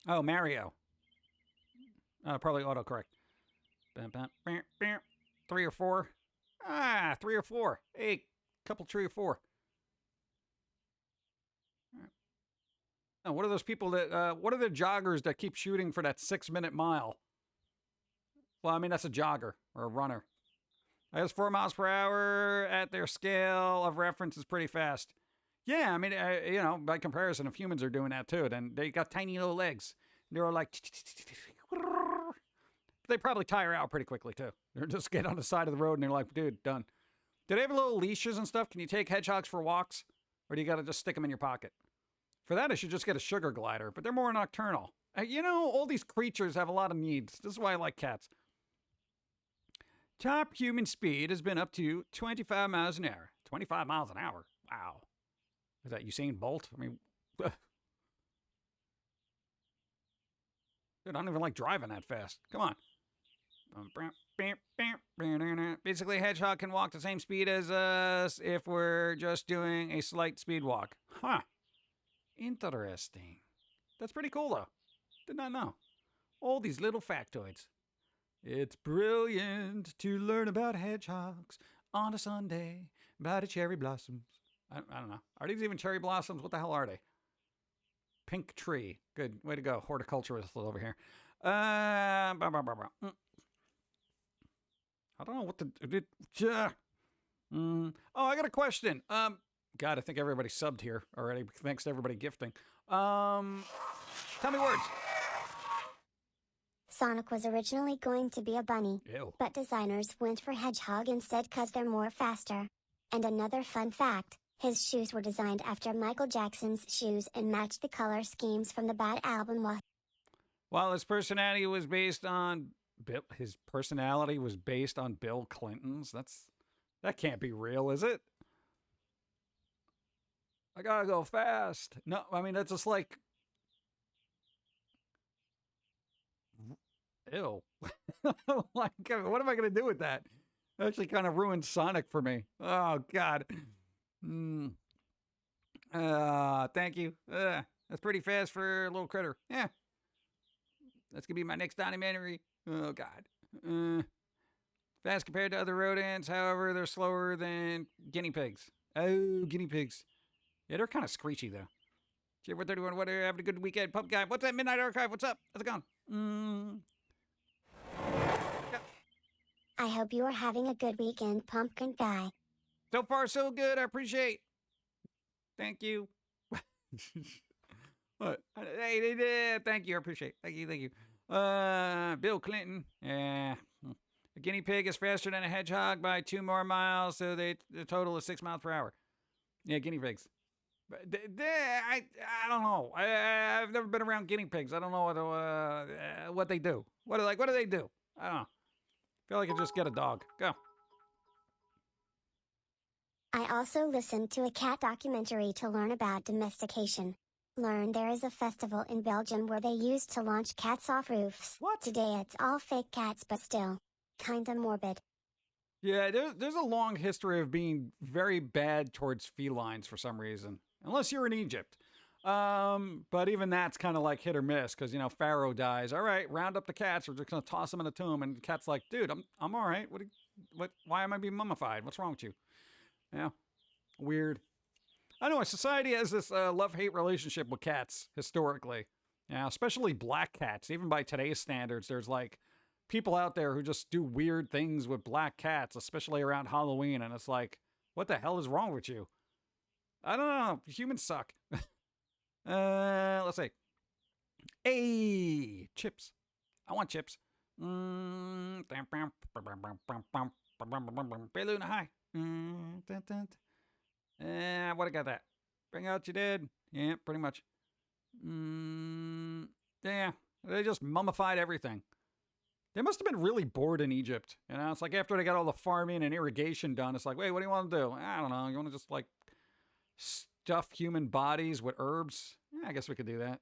Oh, Mario. Probably autocorrect. 3 or 4. 3 or 4. Hey, couple 3 or 4. Oh, what are those people that, what are the joggers that keep shooting for that 6-minute mile? Well, I mean, that's a jogger or a runner. I guess 4 miles per hour at their scale of reference is pretty fast. Yeah, I mean, you know, by comparison, if humans are doing that too, then they got tiny little legs. They're like... They probably tire out pretty quickly too. They're just get on the side of the road and they're like, dude, done. Do they have little leashes and stuff? Can you take hedgehogs for walks? Or do you got to just stick them in your pocket? For that, I should just get a sugar glider, but they're more nocturnal. You know, all these creatures have a lot of needs. This is why I like cats. Top human speed has been up to 25 miles an hour. 25 miles an hour? Wow. Is that Usain Bolt? I mean, dude, I don't even like driving that fast. Come on. Basically, Hedgehog can walk the same speed as us if we're just doing a slight speed walk. Huh. Interesting. That's pretty cool, though. Did not know. All these little factoids. It's brilliant to learn about hedgehogs on a Sunday by the cherry blossoms. I don't know. Are these even cherry blossoms? What the hell are they? Pink tree. Good. Way to go. Horticulturist over here. I don't know what to... Oh, I got a question. God, I think everybody subbed here already. Thanks to everybody gifting. Tell me words. Sonic was originally going to be a bunny, Ew. but designers went for Hedgehog instead cause they're more faster. And another fun fact, his shoes were designed after Michael Jackson's shoes and matched the color schemes from the Bad album. While his personality was based on Bill Clinton's. That can't be real, is it? I gotta go fast. No, I mean, that's just like... Ew. Like, what am I going to do with that? It actually kind of ruined Sonic for me. Oh, God. Thank you. That's pretty fast for a little critter. Yeah. That's going to be my next documentary. Oh, God. Fast compared to other rodents. However, they're slower than guinea pigs. Oh, guinea pigs. Yeah, they're kind of screechy, though. J.i.M 31, what having a good weekend? Pum'Kin. What's that Midnight Archive? What's up? How's it going? I hope you are having a good weekend, Pumpkin Guy. So far, so good. I appreciate. Thank you. What? Hey, thank you. I appreciate. Thank you. Bill Clinton. Yeah. A guinea pig is faster than a hedgehog by 2 more miles, so the total is 6 miles per hour. Yeah, guinea pigs. I don't know. I've never been around guinea pigs. I don't know what they do. What do they do? I don't know. I feel like I just get a dog. Go. I also listened to a cat documentary to learn about domestication. Learned there is a festival in Belgium where they used to launch cats off roofs. What? Today it's all fake cats, but still, kinda morbid. Yeah, there's a long history of being very bad towards felines for some reason. Unless you're in Egypt. But even that's kind of like hit or miss because, Pharaoh dies. All right, round up the cats. We're just going to toss them in the tomb. And the cat's like, dude, I'm all right. Why am I being mummified? What's wrong with you? Yeah, weird. I know society has this love-hate relationship with cats historically. Yeah, especially black cats. Even by today's standards, there's like people out there who just do weird things with black cats, especially around Halloween. And it's like, what the hell is wrong with you? I don't know. Humans suck. Let's see. Hey, chips. I want chips. Balloon high. What I got that? Bring out your dead. Yeah, pretty much. Yeah, they just mummified everything. They must have been really bored in Egypt. It's like after they got all the farming and irrigation done, it's like, wait, what do you want to do? I don't know. You want to just like stuff human bodies with herbs? Yeah, I guess we could do that.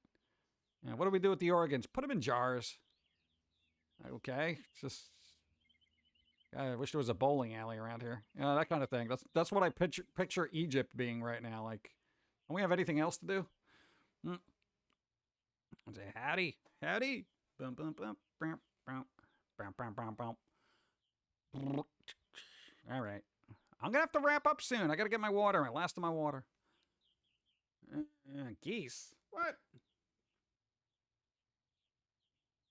Yeah, what do we do with the organs? Put them in jars. Okay, just... I wish there was a bowling alley around here. That kind of thing. That's what I picture Egypt being right now. Like, don't we have anything else to do? I'd say howdy. Bum bum bum bum bum bum bum bum bum. All right, I'm gonna have to wrap up soon. I gotta get my water. Last of my water. Geese. What?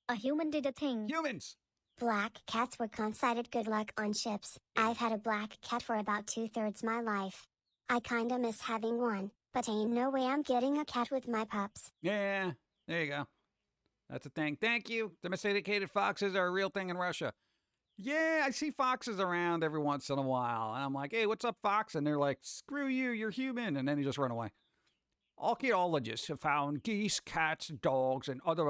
A human did a thing. Humans. Black cats were considered good luck on ships. I've had a black cat for about 2/3 my life. I kinda miss having one, but ain't no way I'm getting a cat with my pups. Yeah, there you go. That's a thing. Thank you. Domesticated foxes are a real thing in Russia. Yeah, I see foxes around every once in a while. And I'm like, hey, what's up, fox? And they're like, screw you, you're human. And then you just run away. Archaeologists have found geese, cats, dogs, and other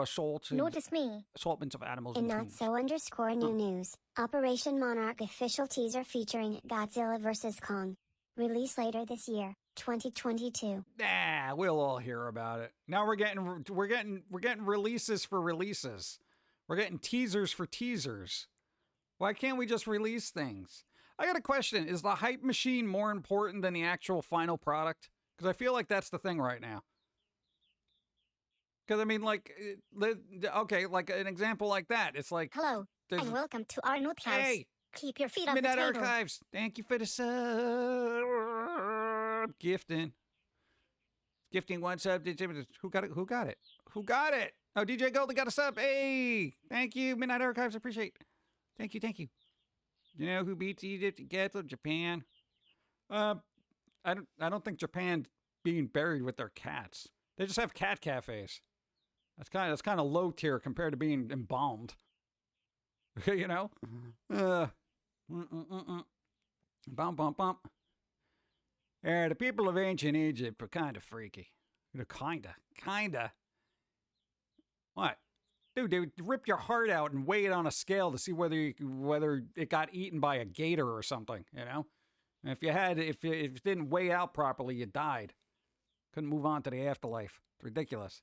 Notice me. assortments of animals. In and not things. so underscore new news, Operation Monarch official teaser featuring Godzilla vs. Kong. Release later this year, 2022. Nah, we'll all hear about it. Now we're getting releases for releases. We're getting teasers for teasers. Why can't we just release things? I got a question. Is the hype machine more important than the actual final product? Because I feel like that's the thing right now. Because, I mean, like, okay, like an example like that. It's like... Hello, and welcome to our new house. Hey! Keep your feet off the Midnight table. Archives. Thank you for the sub. Gifting. Gifting one sub. Who got it? Who got it? Who got it? Oh, DJ Goldie got a sub. Hey! Thank you, Midnight Archives. I appreciate it. Thank you, thank you. You know who beats Egypt? Japan. I don't think Japan's being buried with their cats. They just have cat cafes. That's kind of low tier compared to being embalmed. You know? Bump. Yeah, the people of ancient Egypt are kind of freaky. You know, kinda. What? Dude, they would rip your heart out and weigh it on a scale to see whether it got eaten by a gator or something, you know? And if it didn't weigh out properly, you died. Couldn't move on to the afterlife. It's ridiculous.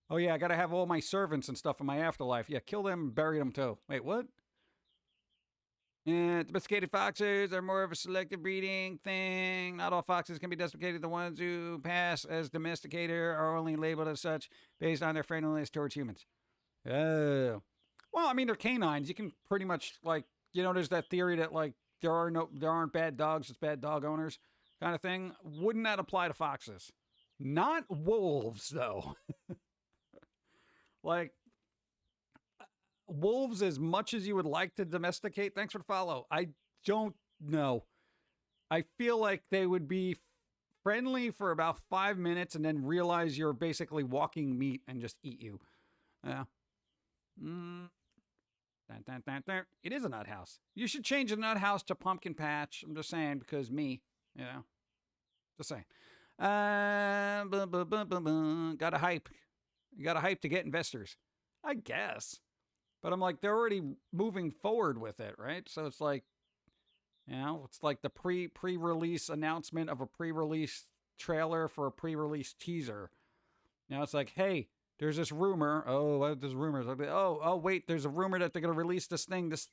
Oh yeah, I gotta have all my servants and stuff in my afterlife. Yeah, kill them and bury them too. Wait, what? Yeah, domesticated foxes are more of a selective breeding thing. Not all foxes can be domesticated. The ones who pass as domesticated are only labeled as such based on their friendliness towards humans. Oh. Well, I mean, they're canines. You can pretty much, like, you know, there's that theory that, like, there aren't bad dogs, it's bad dog owners kind of thing. Wouldn't that apply to foxes? Not wolves, though. Like, wolves, as much as you would like to domesticate, thanks for the follow, I don't know. I feel like they would be friendly for about 5 minutes and then realize you're basically walking meat and just eat you. Yeah. It is a nut house. You should change the nut house to pumpkin patch. I'm just saying, because me, you know. Just saying. Got a hype. You got to hype to get investors, I guess. But I'm like, they're already moving forward with it, right? So it's like, you know, it's like the pre-release announcement of a pre-release trailer for a pre-release teaser. You know, it's like, hey, there's this rumor. Oh, there's rumors. Oh, wait, there's a rumor that they're going to release this thing, this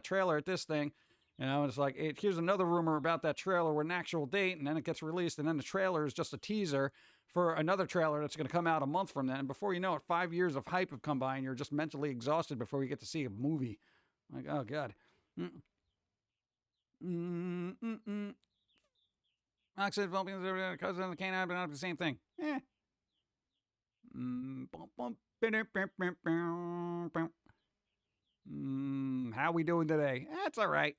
trailer at this thing. You know, and it's like, here's another rumor about that trailer with an actual date, and then it gets released, and then the trailer is just a teaser for another trailer that's going to come out a month from then. And before you know it, 5 years of hype have come by, and you're just mentally exhausted before you get to see a movie. Like, oh, God. Oxide, Vulcan, cousin of the canine, but not the same thing. How we doing today? That's all right.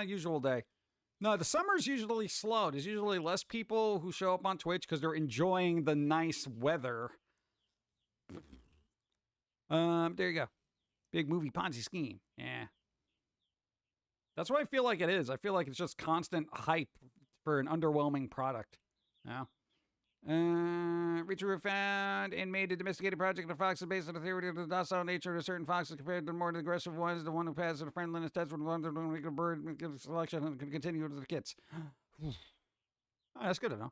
Usual day. No, the summer's usually slow. There's usually less people who show up on Twitch because they're enjoying the nice weather. There you go. Big movie Ponzi scheme. Yeah. That's what I feel like it is. I feel like it's just constant hype for an underwhelming product. Yeah. Reacher found and made a domesticated project of foxes based on the theory of the docile nature of certain foxes compared to the more aggressive ones. The one who passes the friendliness test with one that will make a bird and give a selection and can continue with the kits. Oh, that's good to know.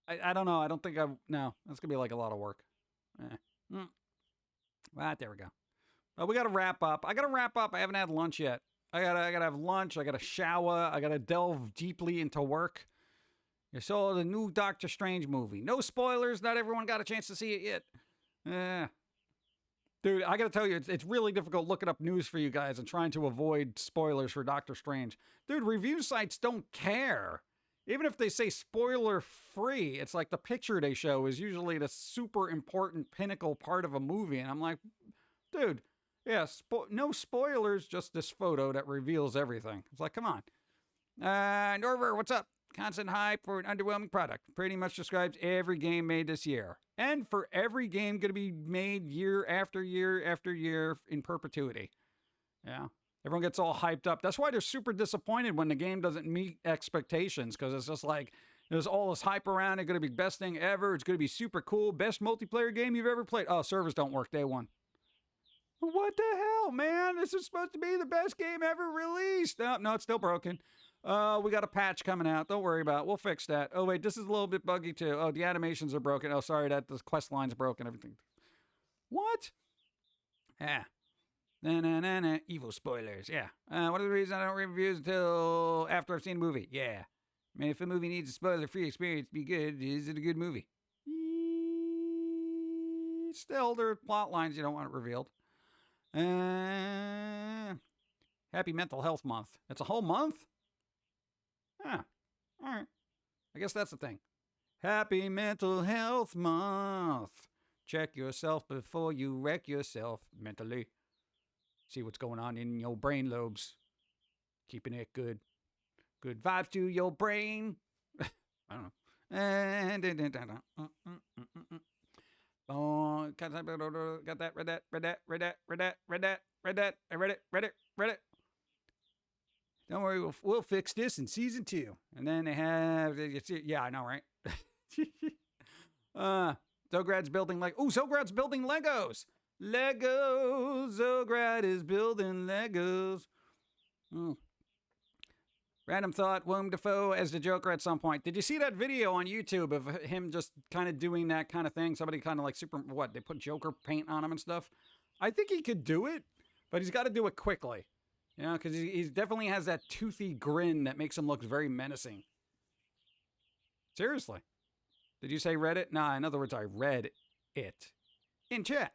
I don't know. I don't think no, that's going to be like a lot of work. Right, there we go. Well, we got to wrap up. I got to wrap up. I haven't had lunch yet. I gotta have lunch. I got to shower. I got to delve deeply into work. You saw the new Doctor Strange movie. No spoilers. Not everyone got a chance to see it yet. Dude, I got to tell you, it's really difficult looking up news for you guys and trying to avoid spoilers for Doctor Strange. Dude, review sites don't care. Even if they say spoiler free, it's like the picture they show is usually the super important pinnacle part of a movie. And I'm like, dude, yeah, no spoilers, just this photo that reveals everything. It's like, come on. Norver, what's up? Constant hype for an underwhelming product. Pretty much describes every game made this year. And for every game going to be made year after year after year in perpetuity. Yeah. Everyone gets all hyped up. That's why they're super disappointed when the game doesn't meet expectations. Because it's just like, there's all this hype around it. Going to be best thing ever. It's going to be super cool. Best multiplayer game you've ever played. Oh, servers don't work day one. What the hell, man? This is supposed to be the best game ever released. No, it's still broken. We got a patch coming out. Don't worry about it. We'll fix that. Oh, wait, this is a little bit buggy, too. Oh, the animations are broken. Oh, sorry, the quest line's broken. Everything. What? Yeah. Na-na-na-na. Evil spoilers. Yeah. What are the reasons I don't read reviews until after I've seen the movie? Yeah. I mean, if a movie needs a spoiler-free experience to be good, is it a good movie? Still, there are plot lines you don't want revealed. Happy Mental Health Month. It's a whole month? Huh. All right. I guess that's the thing. Happy Mental Health Month. Check yourself before you wreck yourself mentally. See what's going on in your brain lobes. Keeping it good. Good vibes to your brain. I don't know. Oh, got that, read it. Don't worry, we'll fix this in season 2. And then they have, yeah, I know, right? Zograd's building Zograd's building Legos. Zograd is building Legos. Random thought, Willem Dafoe as the Joker at some point. Did you see that video on YouTube of him just kind of doing that kind of thing? Somebody kind of like they put Joker paint on him and stuff? I think he could do it, but he's got to do it quickly. You know, because he definitely has that toothy grin that makes him look very menacing. Seriously. Did you say read it? Nah, in other words, I read it in chat.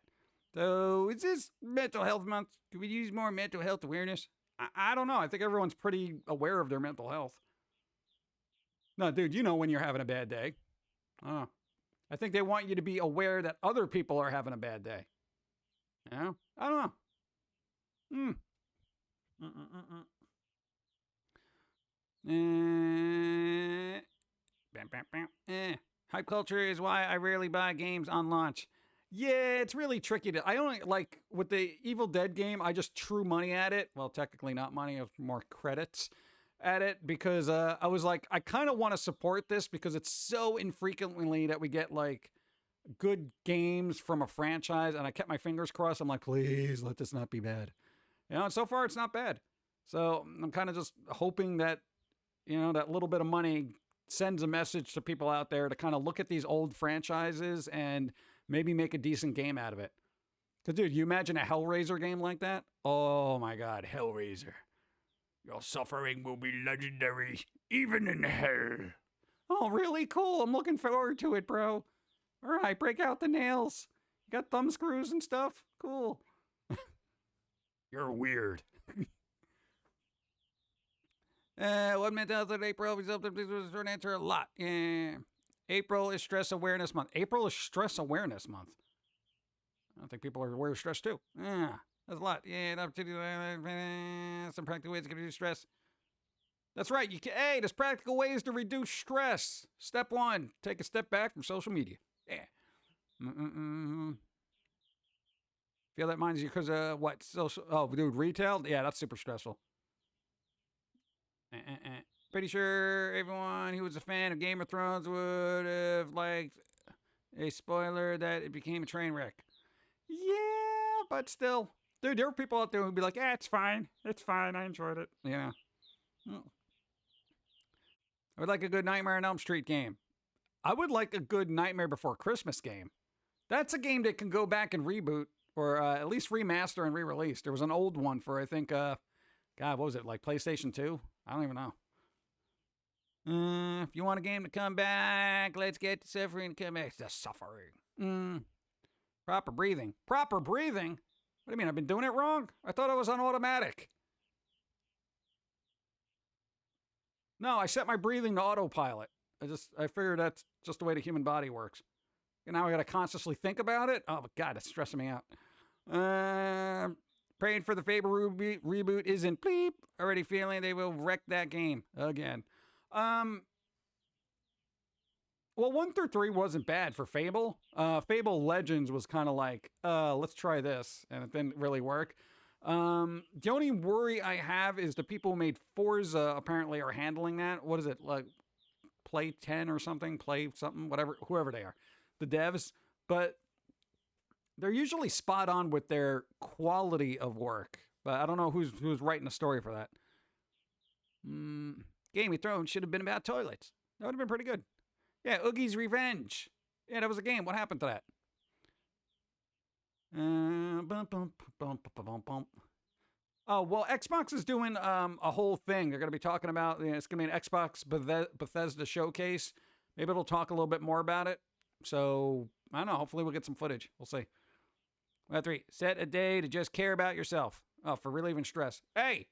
So, is this Mental Health Month? Could we use more mental health awareness? I don't know. I think everyone's pretty aware of their mental health. No, dude, you know when you're having a bad day. I think they want you to be aware that other people are having a bad day. Yeah? I don't know. Hype culture is why I rarely buy games on launch. Yeah, it's really tricky I only, like, with the Evil Dead game, I just threw money at it. Well, technically not money, it was more credits at it because I was like, I kind of want to support this because it's so infrequently that we get, like, good games from a franchise, and I kept my fingers crossed. I'm like, please, let this not be bad. You know, and so far it's not bad. So I'm kind of just hoping that, you know, that little bit of money sends a message to people out there to kind of look at these old franchises and maybe make a decent game out of it. Because, dude, you imagine a Hellraiser game like that? Oh, my God, Hellraiser. Your suffering will be legendary, even in hell. Oh, really? Cool. I'm looking forward to it, bro. All right, break out the nails. You got thumb screws and stuff? Cool. You're weird. What mental health in April? Please answer a lot. Yeah. April is Stress Awareness Month. April is Stress Awareness Month. I think people are aware of stress too. Yeah, that's a lot. Yeah, some practical ways to reduce stress. That's right. Hey, there's practical ways to reduce stress. Step 1, take a step back from social media. Yeah. Feel that minds you because what? Social? Oh, dude, retail? Yeah, that's super stressful. Pretty sure everyone who was a fan of Game of Thrones would have liked a spoiler that it became a train wreck. Yeah, but still. Dude, there were people out there who'd be like, it's fine. It's fine. I enjoyed it. You know. I would like a good Nightmare on Elm Street game. I would like a good Nightmare Before Christmas game. That's a game that can go back and reboot or at least remaster and re-release. There was an old one for, I think, God, what was it? Like PlayStation 2? I don't even know. If you want a game to come back, let's get to suffering to come back. The suffering. Proper breathing. Proper breathing? What do you mean? I've been doing it wrong? I thought I was on automatic. No, I set my breathing to autopilot. I figured that's just the way the human body works. And now I gotta consciously think about it? Oh, God, it's stressing me out. Praying for the Fable reboot isn't bleep. Already feeling they will wreck that game again. Well, 1 through 3 wasn't bad for Fable. Fable Legends was kind of like, let's try this, and it didn't really work. The only worry I have is the people who made Forza apparently are handling that. What is it, like Play 10 or something? Play something, whatever, whoever they are, the devs. But they're usually spot on with their quality of work. But I don't know who's writing the story for that. Game of Thrones should have been about toilets. That would have been pretty good. Yeah, Oogie's Revenge. Yeah, that was a game. What happened to that? Bum, bum, bum, bum, bum, bum. Oh, well, Xbox is doing a whole thing. They're going to be talking about, it's going to be an Xbox Bethesda showcase. Maybe it'll talk a little bit more about it. So, I don't know. Hopefully we'll get some footage. We'll see. 3, set a day to just care about yourself. Oh, for relieving stress. Hey!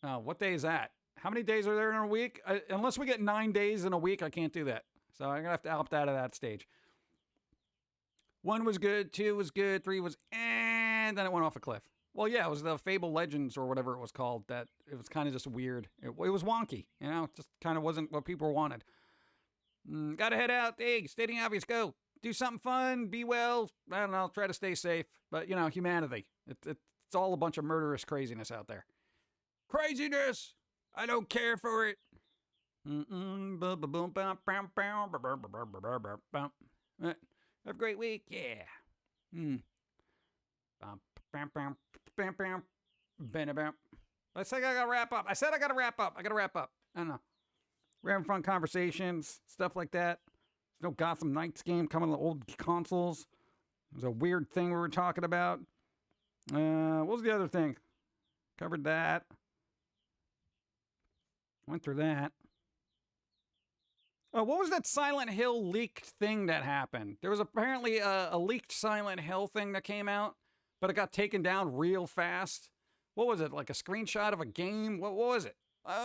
Oh, what day is that? How many days are there in a week? Unless we get 9 days in a week, I can't do that. So I'm going to have to opt out of that stage. 1 was good, 2 was good, 3 was and then it went off a cliff. Well, yeah, it was the Fable Legends or whatever it was called. That it was kind of just weird. It was wonky, you know. It just kind of wasn't what people wanted. Gotta head out. Hey, stating obvious. Go do something fun. Be well. I don't know. Try to stay safe. But you know, humanity. It's all a bunch of murderous craziness out there. Craziness. I don't care for it. Have a great week. Yeah. I said I gotta wrap up. I gotta wrap up. I don't know. We're having fun conversations, stuff like that. There's no Gotham Knights game coming to the old consoles. There's a weird thing we were talking about. What was the other thing? Covered that. Went through that. Oh, what was that Silent Hill leaked thing that happened? There was apparently a leaked Silent Hill thing that came out, but it got taken down real fast. What was it? Like a screenshot of a game? What was it? What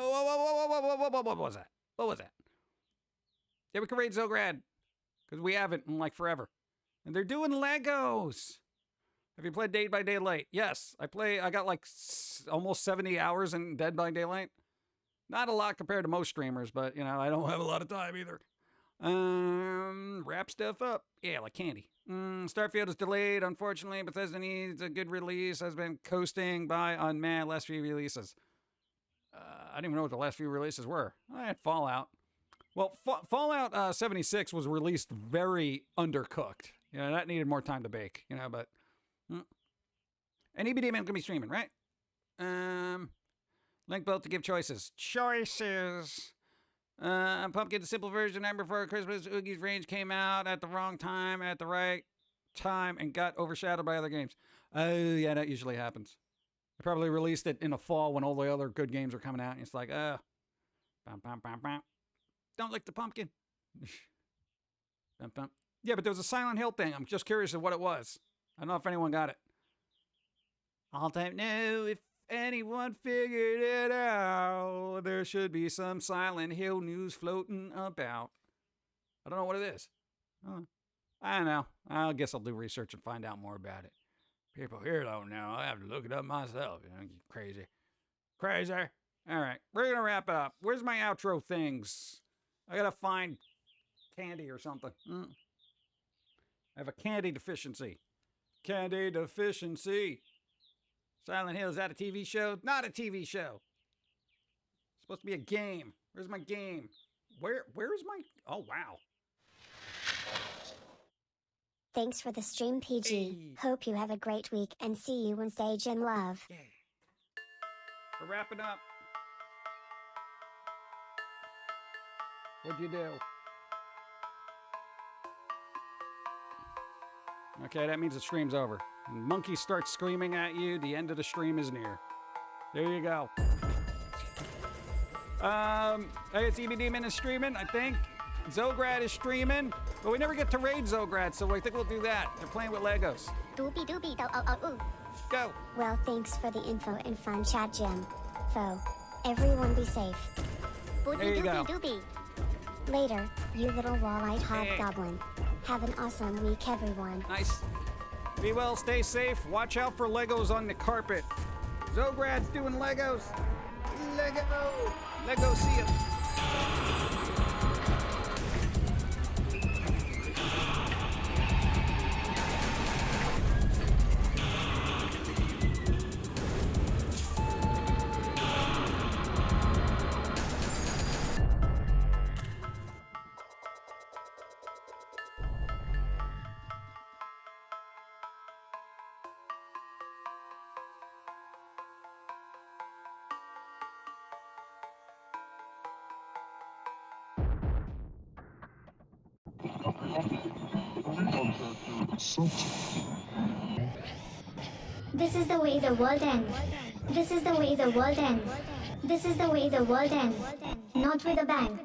was that? What was that? Yeah, we can raid Zograd. Because we haven't in like forever. And they're doing Legos. Have you played Dead by Daylight? Yes. I got like almost 70 hours in Dead by Daylight. Not a lot compared to most streamers, but, you know, I don't have a lot of time either. Wrap stuff up. Yeah, like candy. Starfield is delayed. Unfortunately, Bethesda needs a good release. Has been coasting by on last few releases. I didn't even know what the last few releases were. I had Fallout. Well, Fallout 76 was released very undercooked. You know, that needed more time to bake, you know, but... And EBD Man can be streaming, right? Link both to give choices. Choices! Pum'Kin, the simple version, night before Christmas, Oogie's Range came out at the wrong time, at the right time, and got overshadowed by other games. Oh, yeah, that usually happens. They probably released it in the fall when all the other good games are coming out, and it's like, bam, bam, bam, bam. Don't lick the pumpkin. Bum, bum. Yeah, but there was a Silent Hill thing. I'm just curious of what it was. I don't know if anyone got it. I'll don't know if anyone figured it out. There should be some Silent Hill news floating about. I don't know what it is. I don't know. I guess I'll do research and find out more about it. People here don't know. I have to look it up myself. You know, crazy. Crazy. All right. We're going to wrap up. Where's my outro things? I got to find candy or something. I have a candy deficiency. Candy deficiency. Silent Hill, is that a TV show? Not a TV show. It's supposed to be a game. Where's my game? Where's my... Oh, wow. Thanks for the stream, PG. Hey. Hope you have a great week and see you Wednesday, Jim Love. Yeah. We're wrapping up. What'd you do? Okay, that means the stream's over. When monkeys start screaming at you, the end of the stream is near. There you go. Hey, it's EB Demon is streaming, I think. Zograd is streaming. But we never get to raid Zograd, so I think we'll do that. They're playing with Legos. Doobie doobie do Go. Well, thanks for the info and fun chat, Jim. Everyone be safe. There you go. doobie. Later, you little wall-eyed hobgoblin. Have an awesome week, everyone. Nice. Be well, stay safe. Watch out for Legos on the carpet. Zograd's doing Legos. Lego, see ya. This is the way the world ends. This is the way the world ends. This is the way the world ends. Not with a bang.